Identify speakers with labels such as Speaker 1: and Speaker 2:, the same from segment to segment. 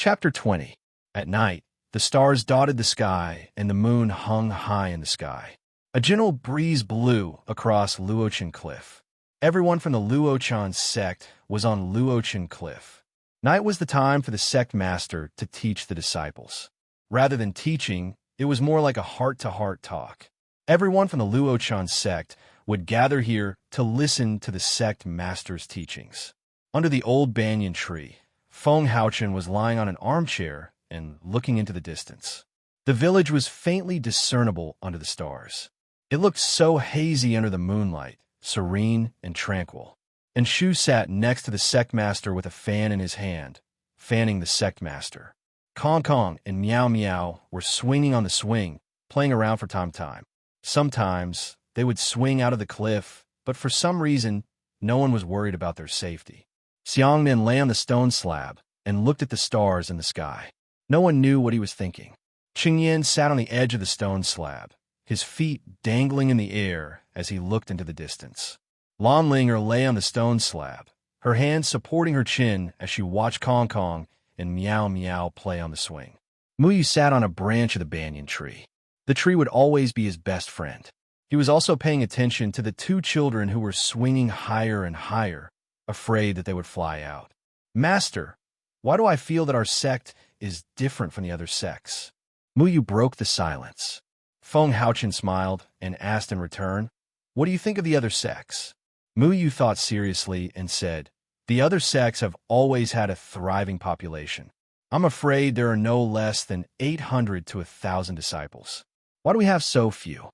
Speaker 1: Chapter 20. At night, the stars dotted the sky, and the moon hung high in the sky. A gentle breeze blew across Luochan Cliff. Everyone from the Luochan sect was on Luochan Cliff. Night was the time for the sect master to teach the disciples. Rather than teaching, it was more like a heart-to-heart talk. Everyone from the Luochan sect would gather here to listen to the sect master's teachings. Under the old banyan tree, Feng Haochen was lying on an armchair and looking into the distance. The village was faintly discernible under the stars. It looked so hazy under the moonlight, serene and tranquil. And Shu sat next to the sect master with a fan in his hand, fanning the sect master. Kong Kong and Meow Meow were swinging on the swing, playing around from time to time. Sometimes they would swing out of the cliff, but for some reason, no one was worried about their safety. Xiangnin lay on the stone slab and looked at the stars in the sky. No one knew what he was thinking. Qingyan sat on the edge of the stone slab, his feet dangling in the air as he looked into the distance. Lanlinger lay on the stone slab, her hands supporting her chin as she watched Kong Kong and Meow Meow play on the swing. Muyu sat on a branch of the banyan tree. The tree would always be his best friend. He was also paying attention to the two children who were swinging higher and higher, afraid that they would fly out. Master, why do I feel that our sect is different from the other sects? Muyu broke the silence. Feng Haochen smiled and asked in return, what do you think of the other sects? Muyu thought seriously and said, the other sects have always had a thriving population. I'm afraid there are no less than 800 to 1,000 disciples. Why do we have so few?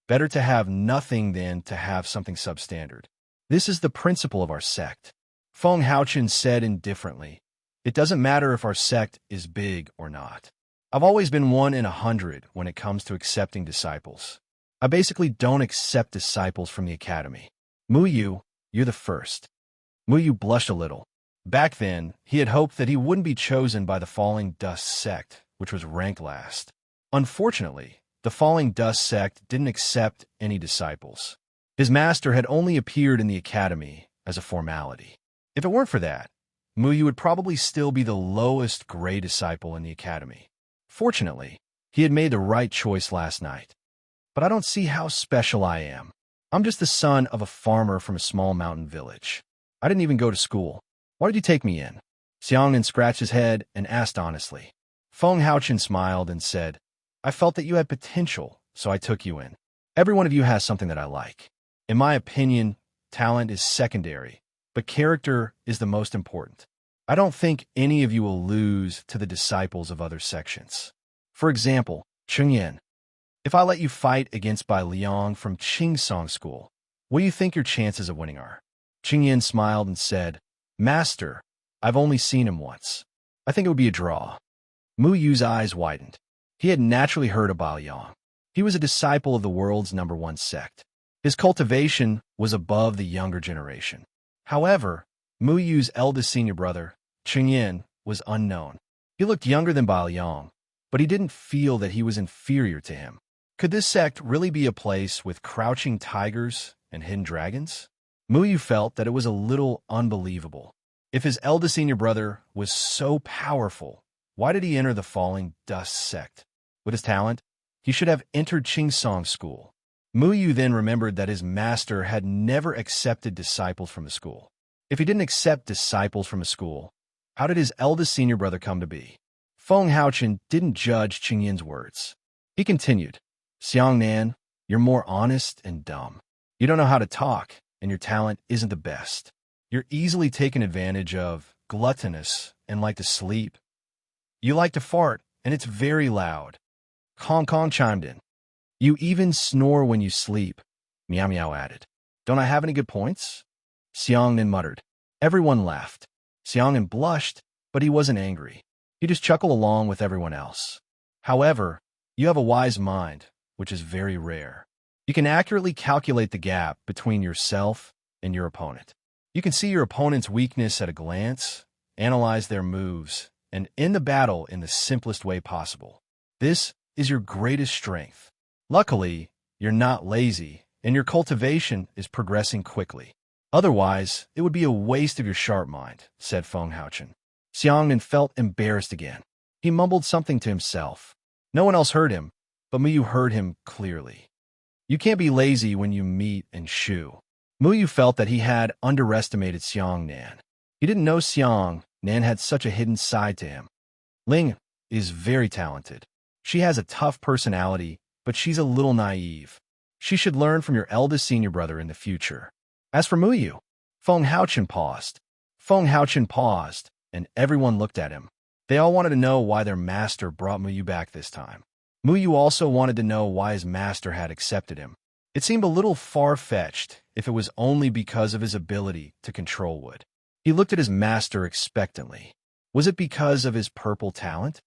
Speaker 1: Better to have nothing than to have something substandard. This is the principle of our sect. Feng Haochen said indifferently, it doesn't matter if our sect is big or not. I've always been 1 in 100 when it comes to accepting disciples. I basically don't accept disciples from the academy. Muyu, you're the first. Muyu blushed a little. Back then, he had hoped that he wouldn't be chosen by the Falling Dust sect, which was ranked last. Unfortunately, the Falling Dust sect didn't accept any disciples. His master had only appeared in the academy as a formality. If it weren't for that, Muyu would probably still be the lowest grade disciple in the academy. Fortunately, he had made the right choice last night. But I don't see how special I am. I'm just the son of a farmer from a small mountain village. I didn't even go to school. Why did you take me in? Xiangnan scratched his head and asked honestly. Feng Haochen smiled and said, I felt that you had potential, so I took you in. Every one of you has something that I like. In my opinion, talent is secondary, but character is the most important. I don't think any of you will lose to the disciples of other sections. For example, Chengyan. If I let you fight against Bai Liang from Qingsong School, what do you think your chances of winning are? Qingyan smiled and said, Master, I've only seen him once. I think it would be a draw. Muyu's eyes widened. He had naturally heard of Bai Liang. He was a disciple of the world's #1 sect. His cultivation was above the younger generation. However, Muyu's eldest senior brother, Qingyan, was unknown. He looked younger than Bai Liang, but he didn't feel that he was inferior to him. Could this sect really be a place with crouching tigers and hidden dragons? Muyu felt that it was a little unbelievable. If his eldest senior brother was so powerful, why did he enter the Falling Dust sect? With his talent, he should have entered Qingsong School. Muyu then remembered that his master had never accepted disciples from the school. If he didn't accept disciples from a school, how did his eldest senior brother come to be? Feng Haochen didn't judge Qingyan's words. He continued, Xiangnan, you're more honest and dumb. You don't know how to talk, and your talent isn't the best. You're easily taken advantage of, gluttonous, and like to sleep. You like to fart, and it's very loud. Kong Kong chimed in. You even snore when you sleep, Meow Meow added. Don't I have any good points? Xiangnan muttered. Everyone laughed. Xiangnan blushed, but he wasn't angry. He just chuckled along with everyone else. However, you have a wise mind, which is very rare. You can accurately calculate the gap between yourself and your opponent. You can see your opponent's weakness at a glance, analyze their moves, and end the battle in the simplest way possible. This is your greatest strength. Luckily, you're not lazy, and your cultivation is progressing quickly. Otherwise, it would be a waste of your sharp mind, said Feng Haochen. Xiangnan felt embarrassed again. He mumbled something to himself. No one else heard him, but Muyu heard him clearly. You can't be lazy when you meet and Shu. Muyu felt that he had underestimated Xiangnan. He didn't know Xiangnan had such a hidden side to him. Ling is very talented. She has a tough personality, but she's a little naive. She should learn from your eldest senior brother in the future. As for Muyu, Feng Haochen paused. Feng Haochen paused, and everyone looked at him. They all wanted to know why their master brought Muyu back this time. Muyu also wanted to know why his master had accepted him. It seemed a little far-fetched if it was only because of his ability to control wood. He looked at his master expectantly. Was it because of his purple talent?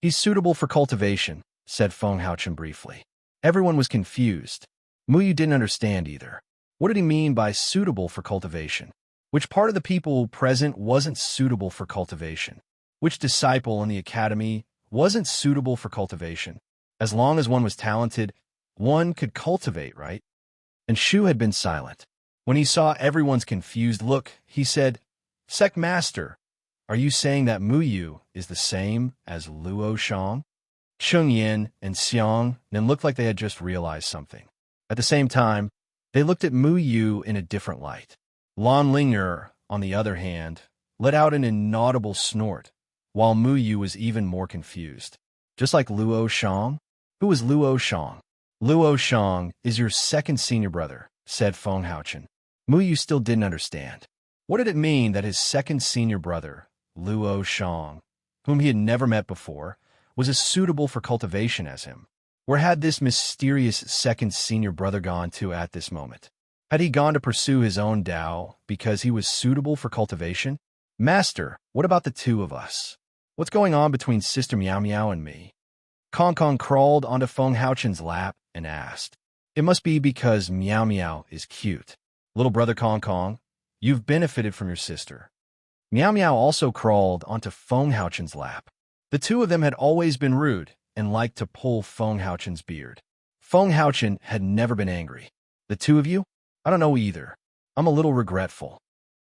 Speaker 1: He's suitable for cultivation, said Feng Haochen briefly. Everyone was confused. Muyu didn't understand either. What did he mean by suitable for cultivation? Which part of the people present wasn't suitable for cultivation? Which disciple in the academy wasn't suitable for cultivation? As long as one was talented, one could cultivate, right? And Shu had been silent. When he saw everyone's confused look, he said, Sect Master, are you saying that Muyu is the same as Luo Shang? Cheng Yin and Xiang Nan looked like they had just realized something. At the same time, they looked at Muyu in a different light. Lan Linger, on the other hand, let out an inaudible snort, while Muyu was even more confused. Just like Luo Shang? Who is Luo Shang? Luo Shang is your second senior brother, said Feng Haochen. Muyu still didn't understand. What did it mean that his second senior brother, Luo Shang, whom he had never met before, was as suitable for cultivation as him? Where had this mysterious second senior brother gone to at this moment? Had he gone to pursue his own Tao because he was suitable for cultivation? Master, what about the two of us? What's going on between Sister Miao Miao and me? Kong Kong crawled onto Feng Haochen's lap and asked. It must be because Miao Miao is cute. Little brother Kong Kong, you've benefited from your sister. Miao Miao also crawled onto Feng Haochen's lap. The two of them had always been rude and liked to pull Feng Haochen's beard. Feng Haochen had never been angry. The two of you? I don't know either. I'm a little regretful.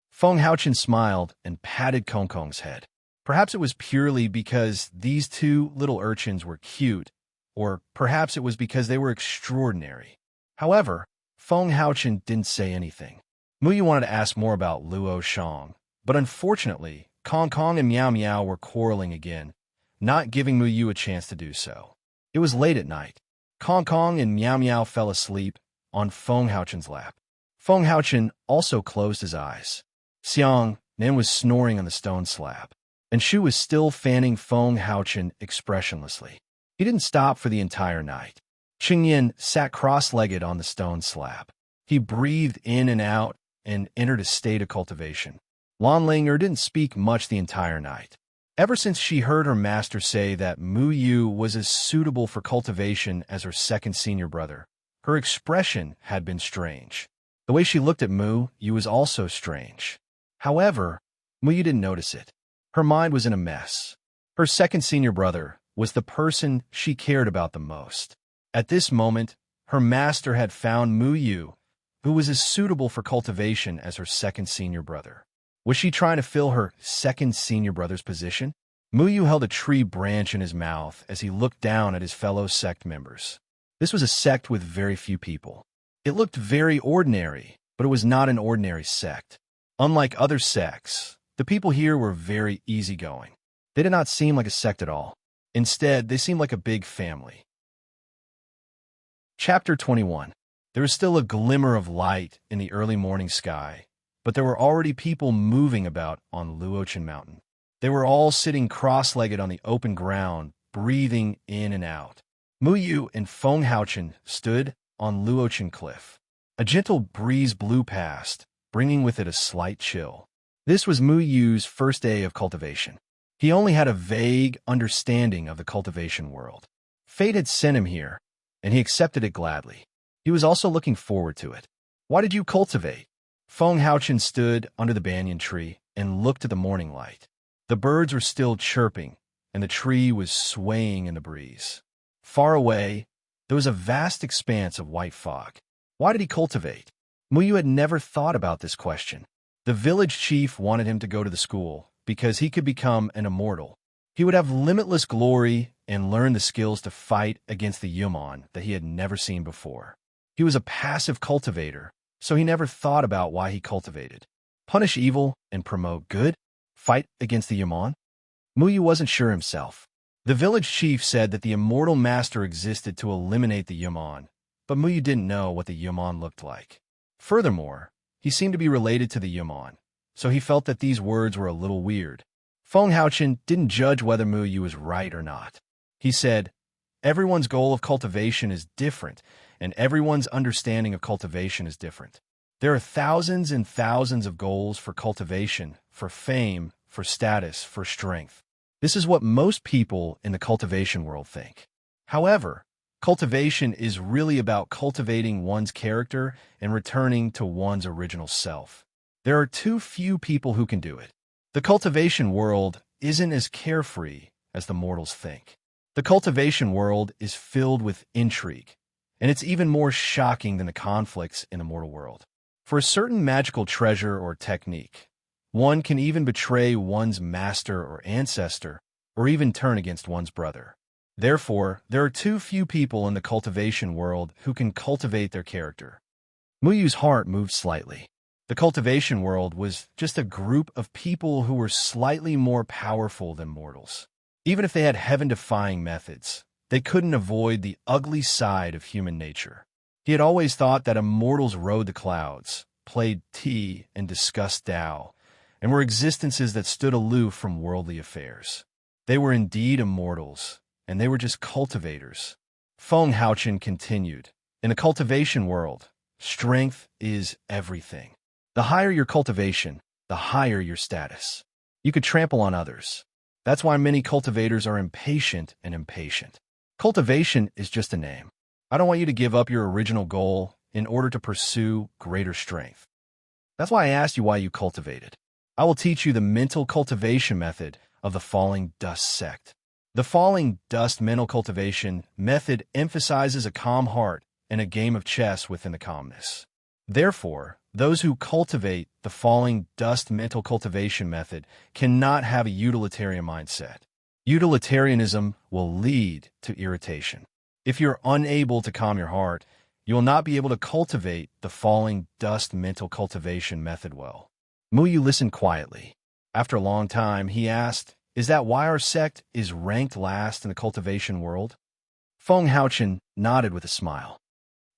Speaker 1: Feng Haochen smiled and patted Kong Kong's head. Perhaps it was purely because these two little urchins were cute, or perhaps it was because they were extraordinary. However, Feng Haochen didn't say anything. Muyu wanted to ask more about Luo Shang, but unfortunately, Kong Kong and Miao Miao were quarreling again, not giving Muyu a chance to do so. It was late at night. Kong Kong and Miao Miao fell asleep on Feng Haochen's lap. Feng Haochen also closed his eyes. Xiang Nan was snoring on the stone slab, and Shu was still fanning Feng Haochen expressionlessly. He didn't stop for the entire night. Cheng Yin sat cross-legged on the stone slab. He breathed in and out and entered a state of cultivation. Lan Linger didn't speak much the entire night. Ever since she heard her master say that Muyu was as suitable for cultivation as her second senior brother, her expression had been strange. The way she looked at Muyu was also strange. However, Muyu didn't notice it. Her mind was in a mess. Her second senior brother was the person she cared about the most. At this moment, her master had found Muyu, who was as suitable for cultivation as her second senior brother. Was she trying to fill her second senior brother's position? Muyu held a tree branch in his mouth as he looked down at his fellow sect members. This was a sect with very few people. It looked very ordinary, but it was not an ordinary sect. Unlike other sects, the people here were very easygoing. They did not seem like a sect at all. Instead, they seemed like a big family. Chapter 21. There was still a glimmer of light in the early morning sky, but there were already people moving about on Luochen Mountain. They were all sitting cross-legged on the open ground, breathing in and out. Muyu and Feng Haochen stood on Luochen Cliff. A gentle breeze blew past, bringing with it a slight chill. This was Muyu's first day of cultivation. He only had a vague understanding of the cultivation world. Fate had sent him here, and he accepted it gladly. He was also looking forward to it. Why did you cultivate? Feng Haochen stood under the banyan tree and looked at the morning light. The birds were still chirping, and the tree was swaying in the breeze. Far away, there was a vast expanse of white fog. Why did he cultivate? Muyu had never thought about this question. The village chief wanted him to go to the school, because he could become an immortal. He would have limitless glory and learn the skills to fight against the Yumon that he had never seen before. He was a passive cultivator, so he never thought about why he cultivated. Punish evil and promote good? Fight against the Yumon? Muyu wasn't sure himself. The village chief said that the immortal master existed to eliminate the Yumon, but Muyu didn't know what the Yumon looked like. Furthermore, he seemed to be related to the Yumon, so he felt that these words were a little weird. Feng Haochen didn't judge whether Muyu was right or not. He said, everyone's goal of cultivation is different, and everyone's understanding of cultivation is different. There are thousands and thousands of goals for cultivation, for fame, for status, for strength. This is what most people in the cultivation world think. However, cultivation is really about cultivating one's character and returning to one's original self. There are too few people who can do it. The cultivation world isn't as carefree as the mortals think. The cultivation world is filled with intrigue, and it's even more shocking than the conflicts in the mortal world. For a certain magical treasure or technique, one can even betray one's master or ancestor, or even turn against one's brother. Therefore, there are too few people in the cultivation world who can cultivate their character. Muyu's heart moved slightly. The cultivation world was just a group of people who were slightly more powerful than mortals. Even if they had heaven-defying methods, they couldn't avoid the ugly side of human nature. He had always thought that immortals rode the clouds, played tea, and discussed Tao, and were existences that stood aloof from worldly affairs. They were indeed immortals, and they were just cultivators. Feng Haochen continued, in the cultivation world, strength is everything. The higher your cultivation, the higher your status. You could trample on others. That's why many cultivators are impatient and impatient. Cultivation is just a name. I don't want you to give up your original goal in order to pursue greater strength. That's why I asked you why you cultivated. I will teach you the mental cultivation method of the Falling Dust sect. The Falling Dust mental cultivation method emphasizes a calm heart and a game of chess within the calmness. Therefore, those who cultivate the Falling Dust mental cultivation method cannot have a utilitarian mindset. Utilitarianism will lead to irritation. If you're unable to calm your heart, you will not be able to cultivate the Falling Dust mental cultivation method well. Muyu listened quietly. After a long time, he asked, is that why our sect is ranked last in the cultivation world? Feng Haochen nodded with a smile.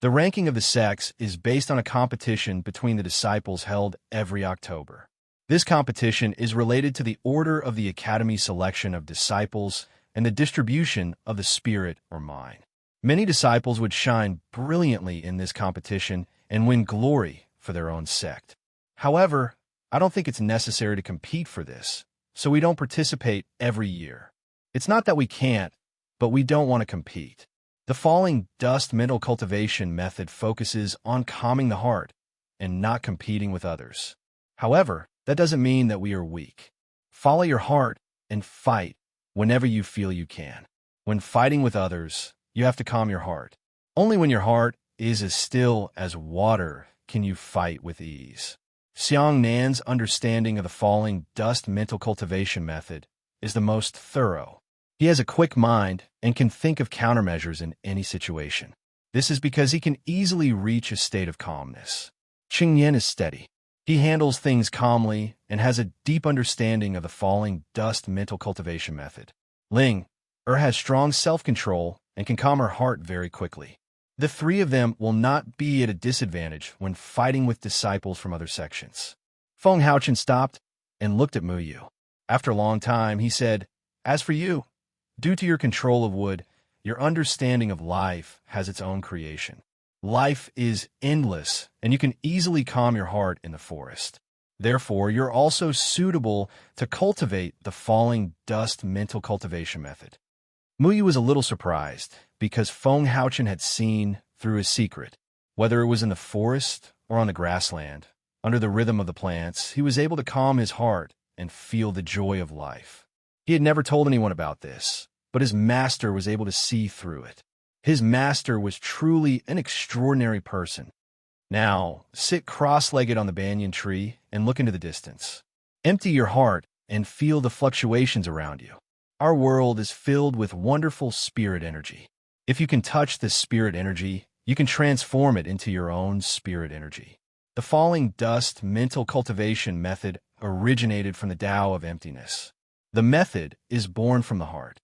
Speaker 1: The ranking of the sects is based on a competition between the disciples held every October. This competition is related to the order of the Academy selection of disciples and the distribution of the spirit or mind. Many disciples would shine brilliantly in this competition and win glory for their own sect. However, I don't think it's necessary to compete for this, so we don't participate every year. It's not that we can't, but we don't want to compete. The Falling Dust mental cultivation method focuses on calming the heart and not competing with others. However, that doesn't mean that we are weak. Follow your heart and fight whenever you feel you can. When fighting with others, you have to calm your heart. Only when your heart is as still as water can you fight with ease. Xiang Nan's understanding of the Falling Dust mental cultivation method is the most thorough. He has a quick mind and can think of countermeasures in any situation. This is because he can easily reach a state of calmness. Qingyan is steady. He handles things calmly and has a deep understanding of the Falling Dust mental cultivation method. Ling has strong self-control and can calm her heart very quickly. The three of them will not be at a disadvantage when fighting with disciples from other sections. Feng Haochen stopped and looked at Muyu. After a long time, he said, as for you, due to your control of wood, your understanding of life has its own creation. Life is endless, and you can easily calm your heart in the forest. Therefore, you're also suitable to cultivate the Falling Dust mental cultivation method. Muyu was a little surprised, because Feng Haochen had seen through his secret. Whether it was in the forest or on the grassland, under the rhythm of the plants, he was able to calm his heart and feel the joy of life. He had never told anyone about this, but his master was able to see through it. His master was truly an extraordinary person. Now, sit cross-legged on the banyan tree and look into the distance. Empty your heart and feel the fluctuations around you. Our world is filled with wonderful spirit energy. If you can touch this spirit energy, you can transform it into your own spirit energy. The falling dust mental cultivation method originated from the Tao of emptiness. The method is born from the heart.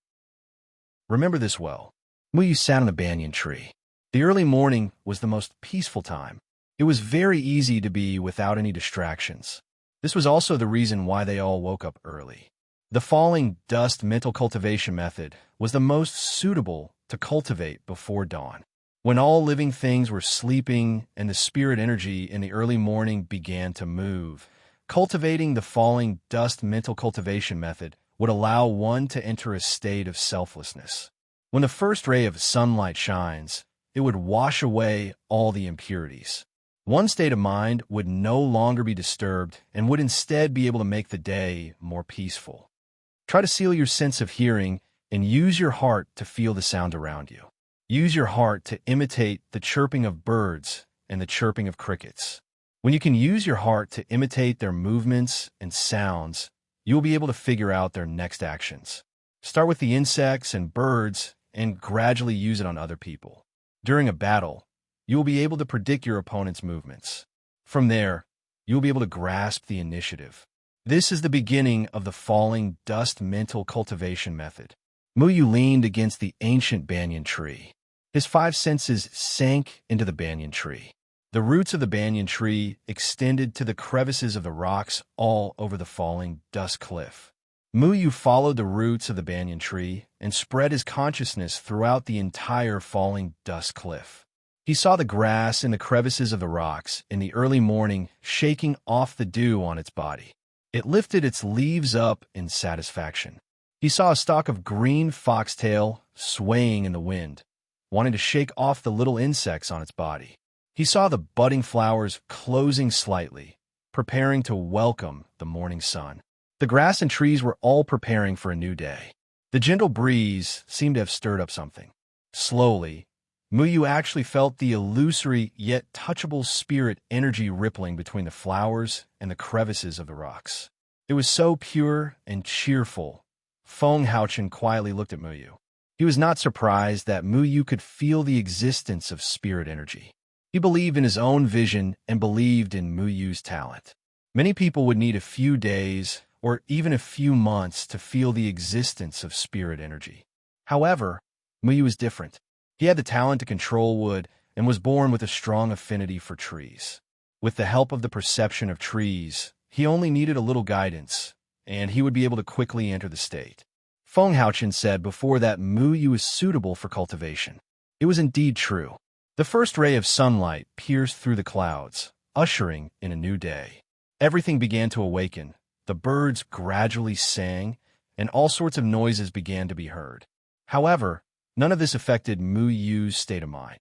Speaker 1: Remember this well. Muyu sat on a banyan tree. The early morning was the most peaceful time. It was very easy to be without any distractions. This was also the reason why they all woke up early. The falling dust mental cultivation method was the most suitable to cultivate before dawn. When all living things were sleeping and the spirit energy in the early morning began to move, cultivating the falling dust mental cultivation method would allow one to enter a state of selflessness. When the first ray of sunlight shines, it would wash away all the impurities. One state of mind would no longer be disturbed and would instead be able to make the day more peaceful. Try to seal your sense of hearing and use your heart to feel the sound around you. Use your heart to imitate the chirping of birds and the chirping of crickets. When you can use your heart to imitate their movements and sounds, you will be able to figure out their next actions. Start with the insects and birds and gradually use it on other people. During a battle, you will be able to predict your opponent's movements. From there, you will be able to grasp the initiative. This is the beginning of the falling dust mental cultivation method. Muyu leaned against the ancient banyan tree. His 5 senses sank into the banyan tree. The roots of the banyan tree extended to the crevices of the rocks all over the falling dust cliff. Muyu followed the roots of the banyan tree and spread his consciousness throughout the entire falling dust cliff. He saw the grass in the crevices of the rocks in the early morning shaking off the dew on its body. It lifted its leaves up in satisfaction. He saw a stalk of green foxtail swaying in the wind, wanting to shake off the little insects on its body. He saw the budding flowers closing slightly, preparing to welcome the morning sun. The grass and trees were all preparing for a new day. The gentle breeze seemed to have stirred up something. Slowly, Muyu actually felt the illusory yet touchable spirit energy rippling between the flowers and the crevices of the rocks. It was so pure and cheerful. Feng Haochen quietly looked at Muyu. He was not surprised that Muyu could feel the existence of spirit energy. He believed in his own vision and believed in Muyu's talent. Many people would need a few days or even a few months to feel the existence of spirit energy. However, Muyu was different. He had the talent to control wood and was born with a strong affinity for trees. With the help of the perception of trees, he only needed a little guidance, and he would be able to quickly enter the state. Feng Haochen said before that Muyu is suitable for cultivation. It was indeed true. The first ray of sunlight pierced through the clouds, ushering in a new day. Everything began to awaken. The birds gradually sang, and all sorts of noises began to be heard. However, none of this affected Muyu's state of mind.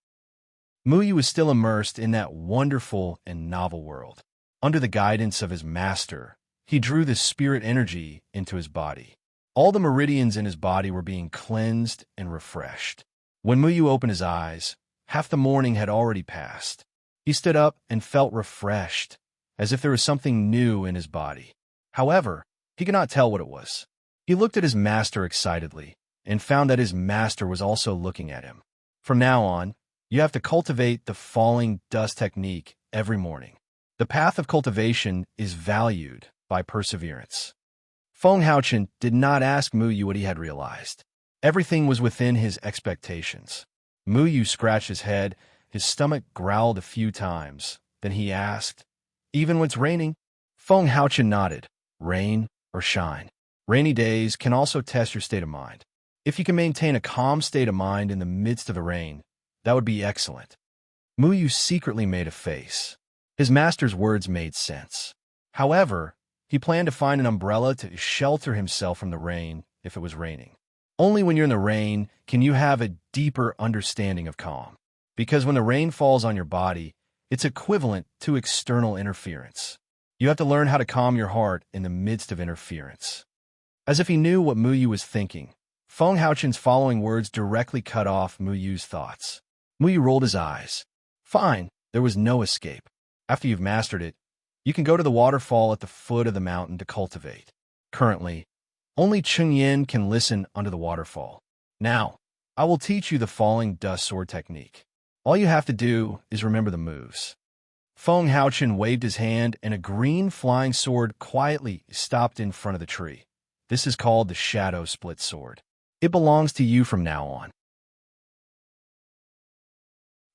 Speaker 1: Muyu was still immersed in that wonderful and novel world. Under the guidance of his master, he drew the spirit energy into his body. All the meridians in his body were being cleansed and refreshed. When Muyu opened his eyes, half the morning had already passed. He stood up and felt refreshed, as if there was something new in his body. However, he could not tell what it was. He looked at his master excitedly and found that his master was also looking at him. From now on, you have to cultivate the falling dust technique every morning. The path of cultivation is valued by perseverance. Feng Haochen did not ask Muyu what he had realized. Everything was within his expectations. Muyu scratched his head, his stomach growled a few times. Then he asked, "Even when it's raining?" Feng Haochen nodded. Rain or shine. Rainy days can also test your state of mind. If you can maintain a calm state of mind in the midst of the rain, that would be excellent. Muyu secretly made a face. His master's words made sense. However, he planned to find an umbrella to shelter himself from the rain if it was raining. Only when you're in the rain can you have a deeper understanding of calm. Because when the rain falls on your body, it's equivalent to external interference. You have to learn how to calm your heart in the midst of interference. As if he knew what Muyu was thinking, Feng Haochen's following words directly cut off Muyu's thoughts. Muyu rolled his eyes. Fine, there was no escape. After you've mastered it, you can go to the waterfall at the foot of the mountain to cultivate. Currently, only Chunyin can listen under the waterfall. Now, I will teach you the falling dust sword technique. All you have to do is remember the moves. Feng Haochen waved his hand, and a green flying sword quietly stopped in front of the tree. This is called the Shadow Split Sword. It belongs to you from now on.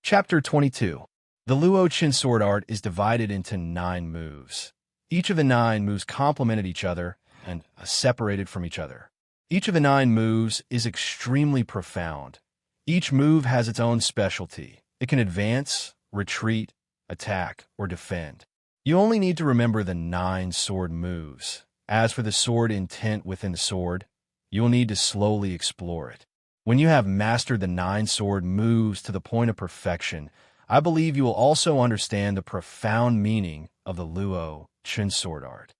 Speaker 1: Chapter 22. The Luochen sword art is divided into 9 moves. Each of the 9 moves complemented each other and separated from each other. Each of the 9 moves is extremely profound. Each move has its own specialty. It can advance, retreat, attack, or defend. You only need to remember the 9 sword moves. As for the sword intent within the sword, you will need to slowly explore it. When you have mastered the 9 sword moves to the point of perfection, I believe you will also understand the profound meaning of the Luo Chen sword art.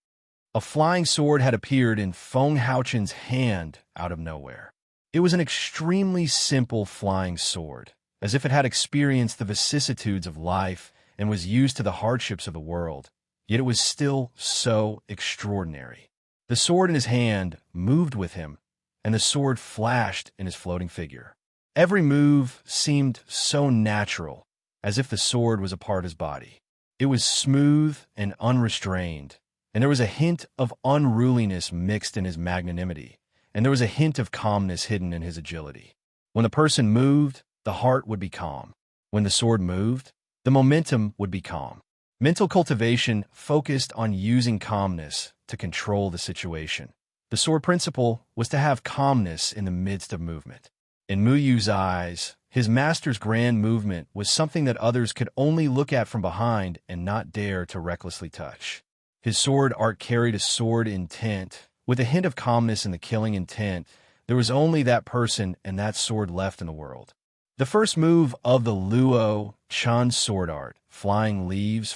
Speaker 1: A flying sword had appeared in Feng Haochen's hand out of nowhere. It was an extremely simple flying sword, as if it had experienced the vicissitudes of life and was used to the hardships of the world, yet it was still so extraordinary. The sword in his hand moved with him, and the sword flashed in his floating figure. Every move seemed so natural, as if the sword was a part of his body. It was smooth and unrestrained, and there was a hint of unruliness mixed in his magnanimity, and there was a hint of calmness hidden in his agility. When the person moved, the heart would be calm. When the sword moved, the momentum would be calm. Mental cultivation focused on using calmness to control the situation. The sword principle was to have calmness in the midst of movement. In Mu Yu's eyes, his master's grand movement was something that others could only look at from behind and not dare to recklessly touch. His sword art carried a sword intent. With a hint of calmness in the killing intent, there was only that person and that sword left in the world. The first move of the Luo Chen sword art, flying leaves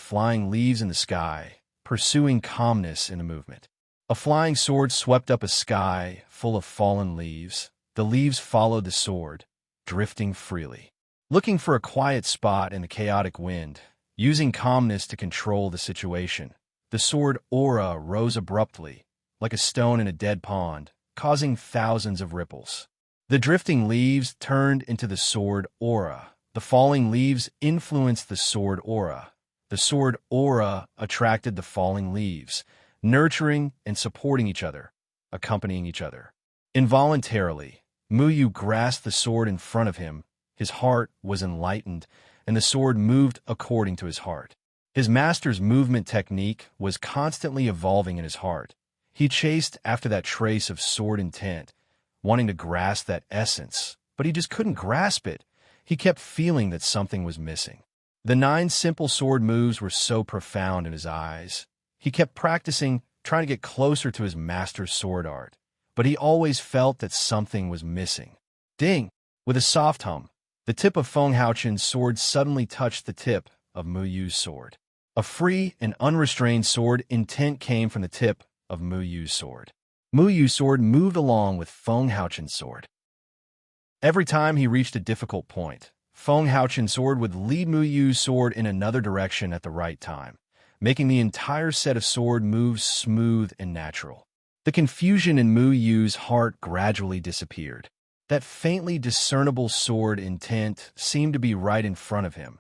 Speaker 1: in the sky, pursuing calmness in the movement. A flying sword swept up a sky full of fallen leaves. The leaves followed the sword, drifting freely. Looking for a quiet spot in the chaotic wind, using calmness to control the situation, the sword aura rose abruptly, like a stone in a dead pond, causing thousands of ripples. The drifting leaves turned into the sword aura. The falling leaves influenced the sword aura. The sword aura attracted the falling leaves, nurturing and supporting each other, accompanying each other. Involuntarily, Mu Yu grasped the sword in front of him. His heart was enlightened, and the sword moved according to his heart. His master's movement technique was constantly evolving in his heart. He chased after that trace of sword intent, wanting to grasp that essence, but he just couldn't grasp it. He kept feeling that something was missing. The 9 simple sword moves were so profound in his eyes. He kept practicing, trying to get closer to his master's sword art, but he always felt that something was missing. Ding! With a soft hum, the tip of Feng Haochen's sword suddenly touched the tip of Mu Yu's sword. A free and unrestrained sword intent came from the tip of Mu Yu's sword. Mu Yu's sword moved along with Feng Haochen's sword. Every time he reached a difficult point, Feng Haochen's sword would lead Mu Yu's sword in another direction at the right time, making the entire set of sword moves smooth and natural. The confusion in Mu Yu's heart gradually disappeared. That faintly discernible sword intent seemed to be right in front of him,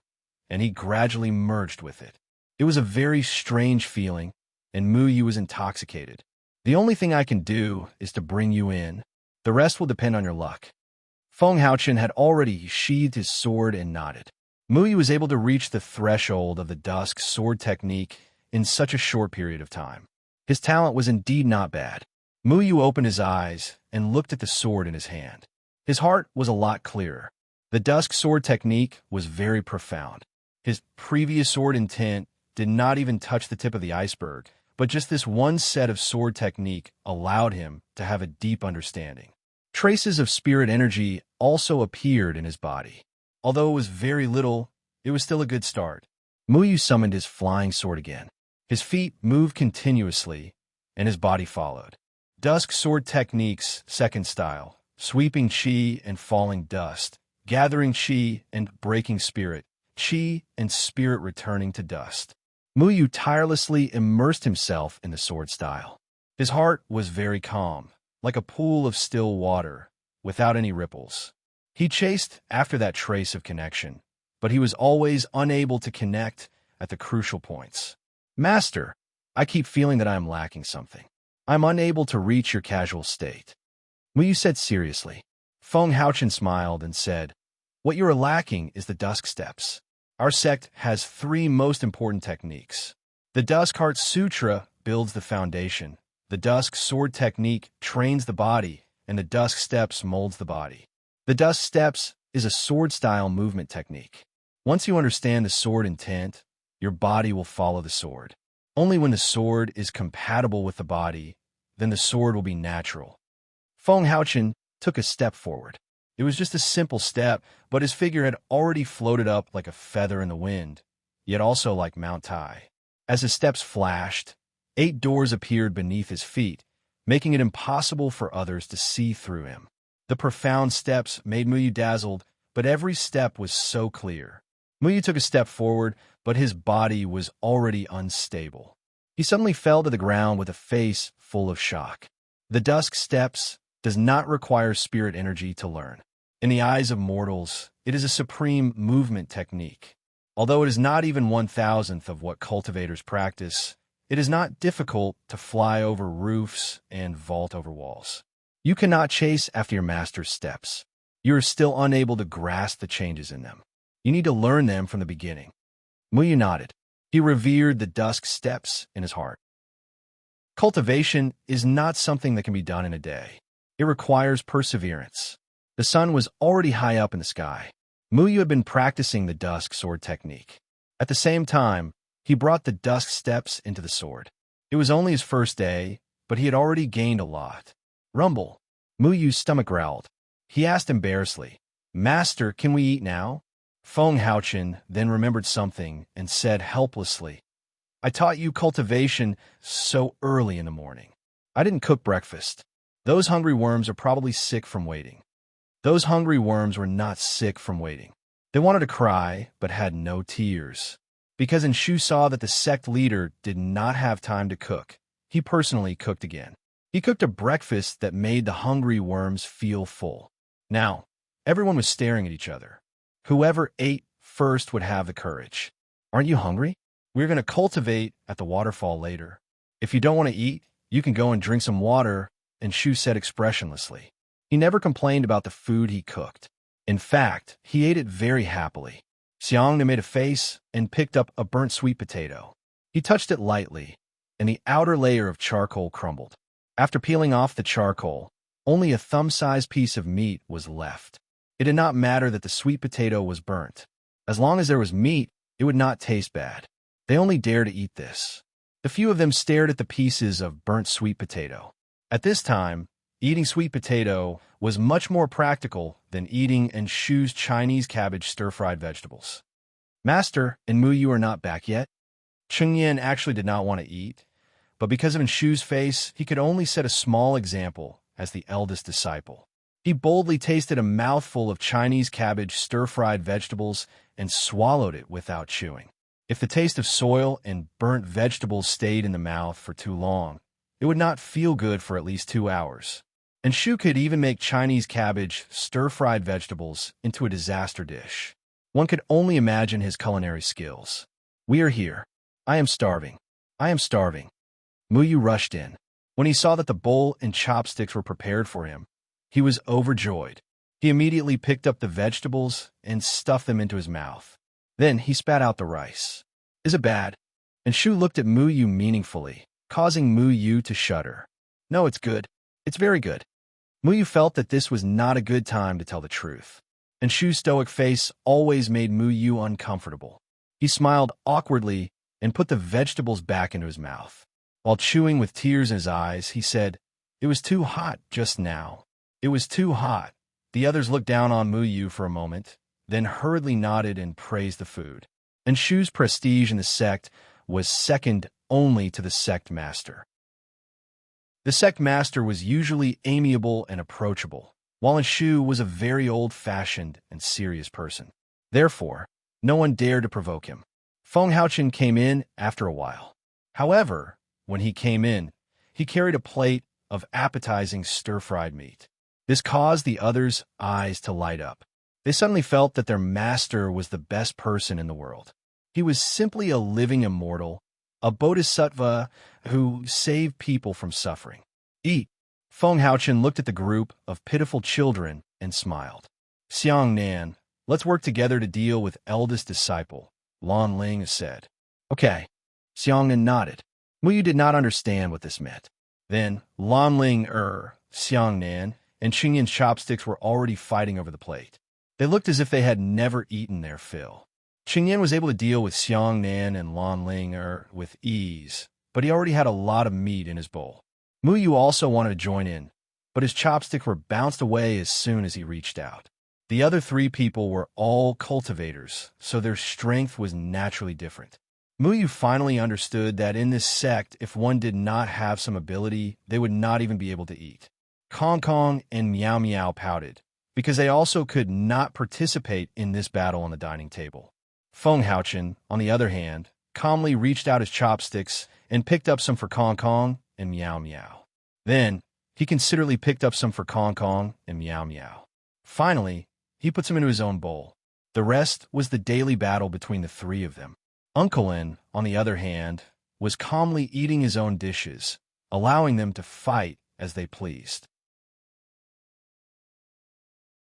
Speaker 1: and he gradually merged with it. It was a very strange feeling, and Mu Yu was intoxicated. The only thing I can do is to bring you in. The rest will depend on your luck. Feng Haochen had already sheathed his sword and nodded. Mu Yu was able to reach the threshold of the dusk sword technique in such a short period of time. His talent was indeed not bad. Mu Yu opened his eyes and looked at the sword in his hand. His heart was a lot clearer. The dusk sword technique was very profound. His previous sword intent did not even touch the tip of the iceberg, but just this one set of sword technique allowed him to have a deep understanding. Traces of spirit energy also appeared in his body. Although it was very little, it was still a good start. Mu Yu summoned his flying sword again. His feet moved continuously, and his body followed. Dusk sword techniques, second style, sweeping chi and falling dust, gathering chi and breaking spirit, chi and spirit returning to dust. Mu Yu tirelessly immersed himself in the sword style. His heart was very calm, like a pool of still water, without any ripples. He chased after that trace of connection, but he was always unable to connect at the crucial points. Master, I keep feeling that I am lacking something. I'm unable to reach your casual state. Muyu said seriously. Feng Haochen smiled and said, what you are lacking is the dusk steps. Our sect has 3 most important techniques. The Dusk Heart Sutra builds the foundation. The Dusk Sword Technique trains the body, and the Dusk Steps molds the body. The Dusk Steps is a sword-style movement technique. Once you understand the sword intent, your body will follow the sword. Only when the sword is compatible with the body, then the sword will be natural. Feng Haochen took a step forward. It was just a simple step, but his figure had already floated up like a feather in the wind, yet also like Mount Tai. As his steps flashed, 8 doors appeared beneath his feet, making it impossible for others to see through him. The profound steps made Muyu dazzled, but every step was so clear. Muyu took a step forward, but his body was already unstable. He suddenly fell to the ground with a face full of shock. The Dusk Steps does not require spirit energy to learn. In the eyes of mortals, it is a supreme movement technique. Although it is not even 1,000th of what cultivators practice, it is not difficult to fly over roofs and vault over walls. You cannot chase after your master's steps. You are still unable to grasp the changes in them. You need to learn them from the beginning. Muyu nodded. He revered the Dusk Steps in his heart. Cultivation is not something that can be done in a day. It requires perseverance. The sun was already high up in the sky. Muyu had been practicing the Dusk Sword Technique. At the same time, he brought the Dusk Steps into the sword. It was only his first day, but he had already gained a lot. Rumble. Muyu's stomach growled. He asked embarrassedly, Master, can we eat now? Feng Haochen then remembered something and said helplessly, I taught you cultivation so early in the morning. I didn't cook breakfast. Those hungry worms are probably sick from waiting. Those hungry worms were not sick from waiting. They wanted to cry, but had no tears. Because Enshu saw that the sect leader did not have time to cook, he personally cooked again. He cooked a breakfast that made the hungry worms feel full. Now, everyone was staring at each other. Whoever ate first would have the courage. Aren't you hungry? We're going to cultivate at the waterfall later. If you don't want to eat, you can go and drink some water, Enshu said expressionlessly. He never complained about the food he cooked. In fact, he ate it very happily. Xiangna made a face and picked up a burnt sweet potato. He touched it lightly, and the outer layer of charcoal crumbled. After peeling off the charcoal, only a thumb-sized piece of meat was left. It did not matter that the sweet potato was burnt. As long as there was meat, it would not taste bad. They only dared to eat this. The few of them stared at the pieces of burnt sweet potato. At this time, eating sweet potato was much more practical than eating Enshu's Chinese cabbage stir-fried vegetables. Master and Muyu are not back yet. Chengyan actually did not want to eat, but because of Enshu's face, he could only set a small example as the eldest disciple. He boldly tasted a mouthful of Chinese cabbage stir-fried vegetables and swallowed it without chewing. If the taste of soil and burnt vegetables stayed in the mouth for too long, it would not feel good for at least 2 hours. Enshu could even make Chinese cabbage stir-fried vegetables into a disaster dish. One could only imagine his culinary skills. We are here. I am starving. I am starving. Muyu rushed in. When he saw that the bowl and chopsticks were prepared for him, he was overjoyed. He immediately picked up the vegetables and stuffed them into his mouth. Then he spat out the rice. Is it bad? Enshu looked at Muyu meaningfully, causing Muyu to shudder. No, it's good. It's very good. Muyu felt that this was not a good time to tell the truth. Enshu's stoic face always made Muyu uncomfortable. He smiled awkwardly and put the vegetables back into his mouth. While chewing with tears in his eyes, he said, It was too hot just now. It was too hot. The others looked down on Muyu for a moment, then hurriedly nodded and praised the food. Enshu's prestige in the sect was second only to the sect master. The sect master was usually amiable and approachable, while Enshu was a very old-fashioned and serious person. Therefore, no one dared to provoke him. Feng Haochen came in after a while. However, when he came in, He carried a plate of appetizing stir-fried meat. This caused the others' eyes to light up. They suddenly felt that their master was the best person in the world. He was simply a living immortal, a bodhisattva who saved people from suffering. Eat. Feng Haochen looked at the group of pitiful children and smiled. Xiang Nan, let's work together to deal with eldest disciple, Lan Ling said. Okay. Xiang Nan nodded. Muyu did not understand what this meant. Then, Lan Ling, Xiang Nan, and Qingyan's chopsticks were already fighting over the plate. They looked as if they had never eaten their fill. Qingyan was able to deal with Xiang Nan and Lan Ling with ease, but he already had a lot of meat in his bowl. Muyu also wanted to join in, but his chopsticks were bounced away as soon as he reached out. The other three people were all cultivators, so their strength was naturally different. Muyu finally understood that in this sect, if one did not have some ability, they would not even be able to eat. Kong Kong and Meow Meow pouted, because they also could not participate in this battle on the dining table. Feng Haochen, on the other hand, calmly reached out his chopsticks and picked up some for Kong Kong and Meow Meow. Then, he considerately picked up some for Kong Kong and Meow Meow. Finally, he put some into his own bowl. The rest was the daily battle between the three of them. Uncle Lin, on the other hand, was calmly eating his own dishes, allowing them to fight as they pleased.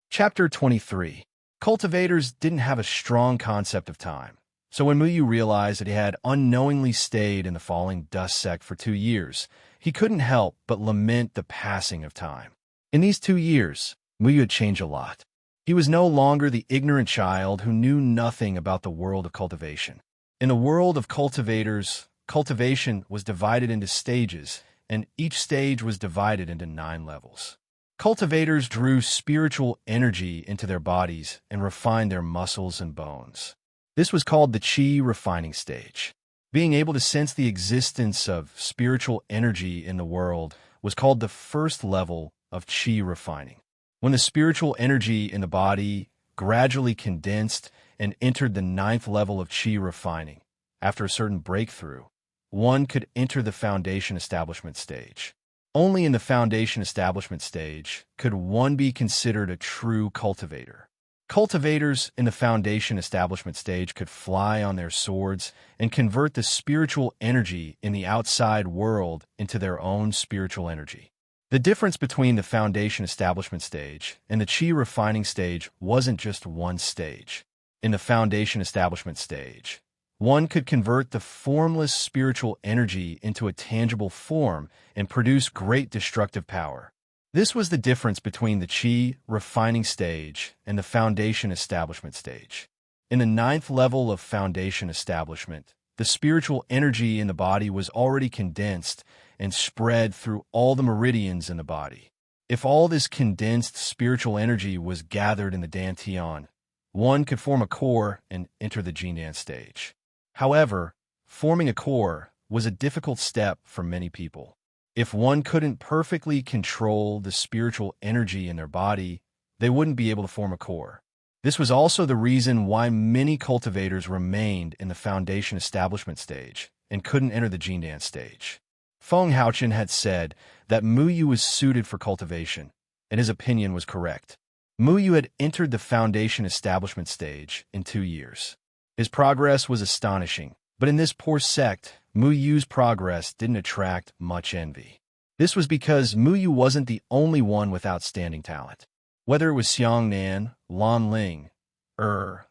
Speaker 1: Chapter 23. Cultivators didn't have a strong concept of time, so when Muyu realized that he had unknowingly stayed in the falling dust sect for 2 years, he couldn't help but lament the passing of time. In these 2 years, Muyu had changed a lot. He was no longer the ignorant child who knew nothing about the world of cultivation. In the world of cultivators, cultivation was divided into stages, and each stage was divided into 9 levels. Cultivators drew spiritual energy into their bodies and refined their muscles and bones. This was called the Qi refining stage. Being able to sense the existence of spiritual energy in the world was called the first level of Qi refining. When the spiritual energy in the body gradually condensed and entered the 9th level of Qi refining, after a certain breakthrough, one could enter the foundation establishment stage. Only in the foundation establishment stage could one be considered a true cultivator. Cultivators in the foundation establishment stage could fly on their swords and convert the spiritual energy in the outside world into their own spiritual energy. The difference between the foundation establishment stage and the Qi refining stage wasn't just one stage. In the foundation establishment stage, one could convert the formless spiritual energy into a tangible form and produce great destructive power. This was the difference between the Qi refining stage and the foundation establishment stage. In the 9th level of foundation establishment, the spiritual energy in the body was already condensed and spread through all the meridians in the body. If all this condensed spiritual energy was gathered in the dantian, one could form a core and enter the Jindan stage. However, forming a core was a difficult step for many people. If one couldn't perfectly control the spiritual energy in their body, they wouldn't be able to form a core. This was also the reason why many cultivators remained in the foundation establishment stage and couldn't enter the Jindan stage. Feng Haochen had said that Muyu was suited for cultivation, and his opinion was correct. Muyu had entered the foundation establishment stage in 2 years. His progress was astonishing, but in this poor sect, Muyu's progress didn't attract much envy. This was because Muyu wasn't the only one with outstanding talent. Whether it was Xiang Nan, Lan Ling, or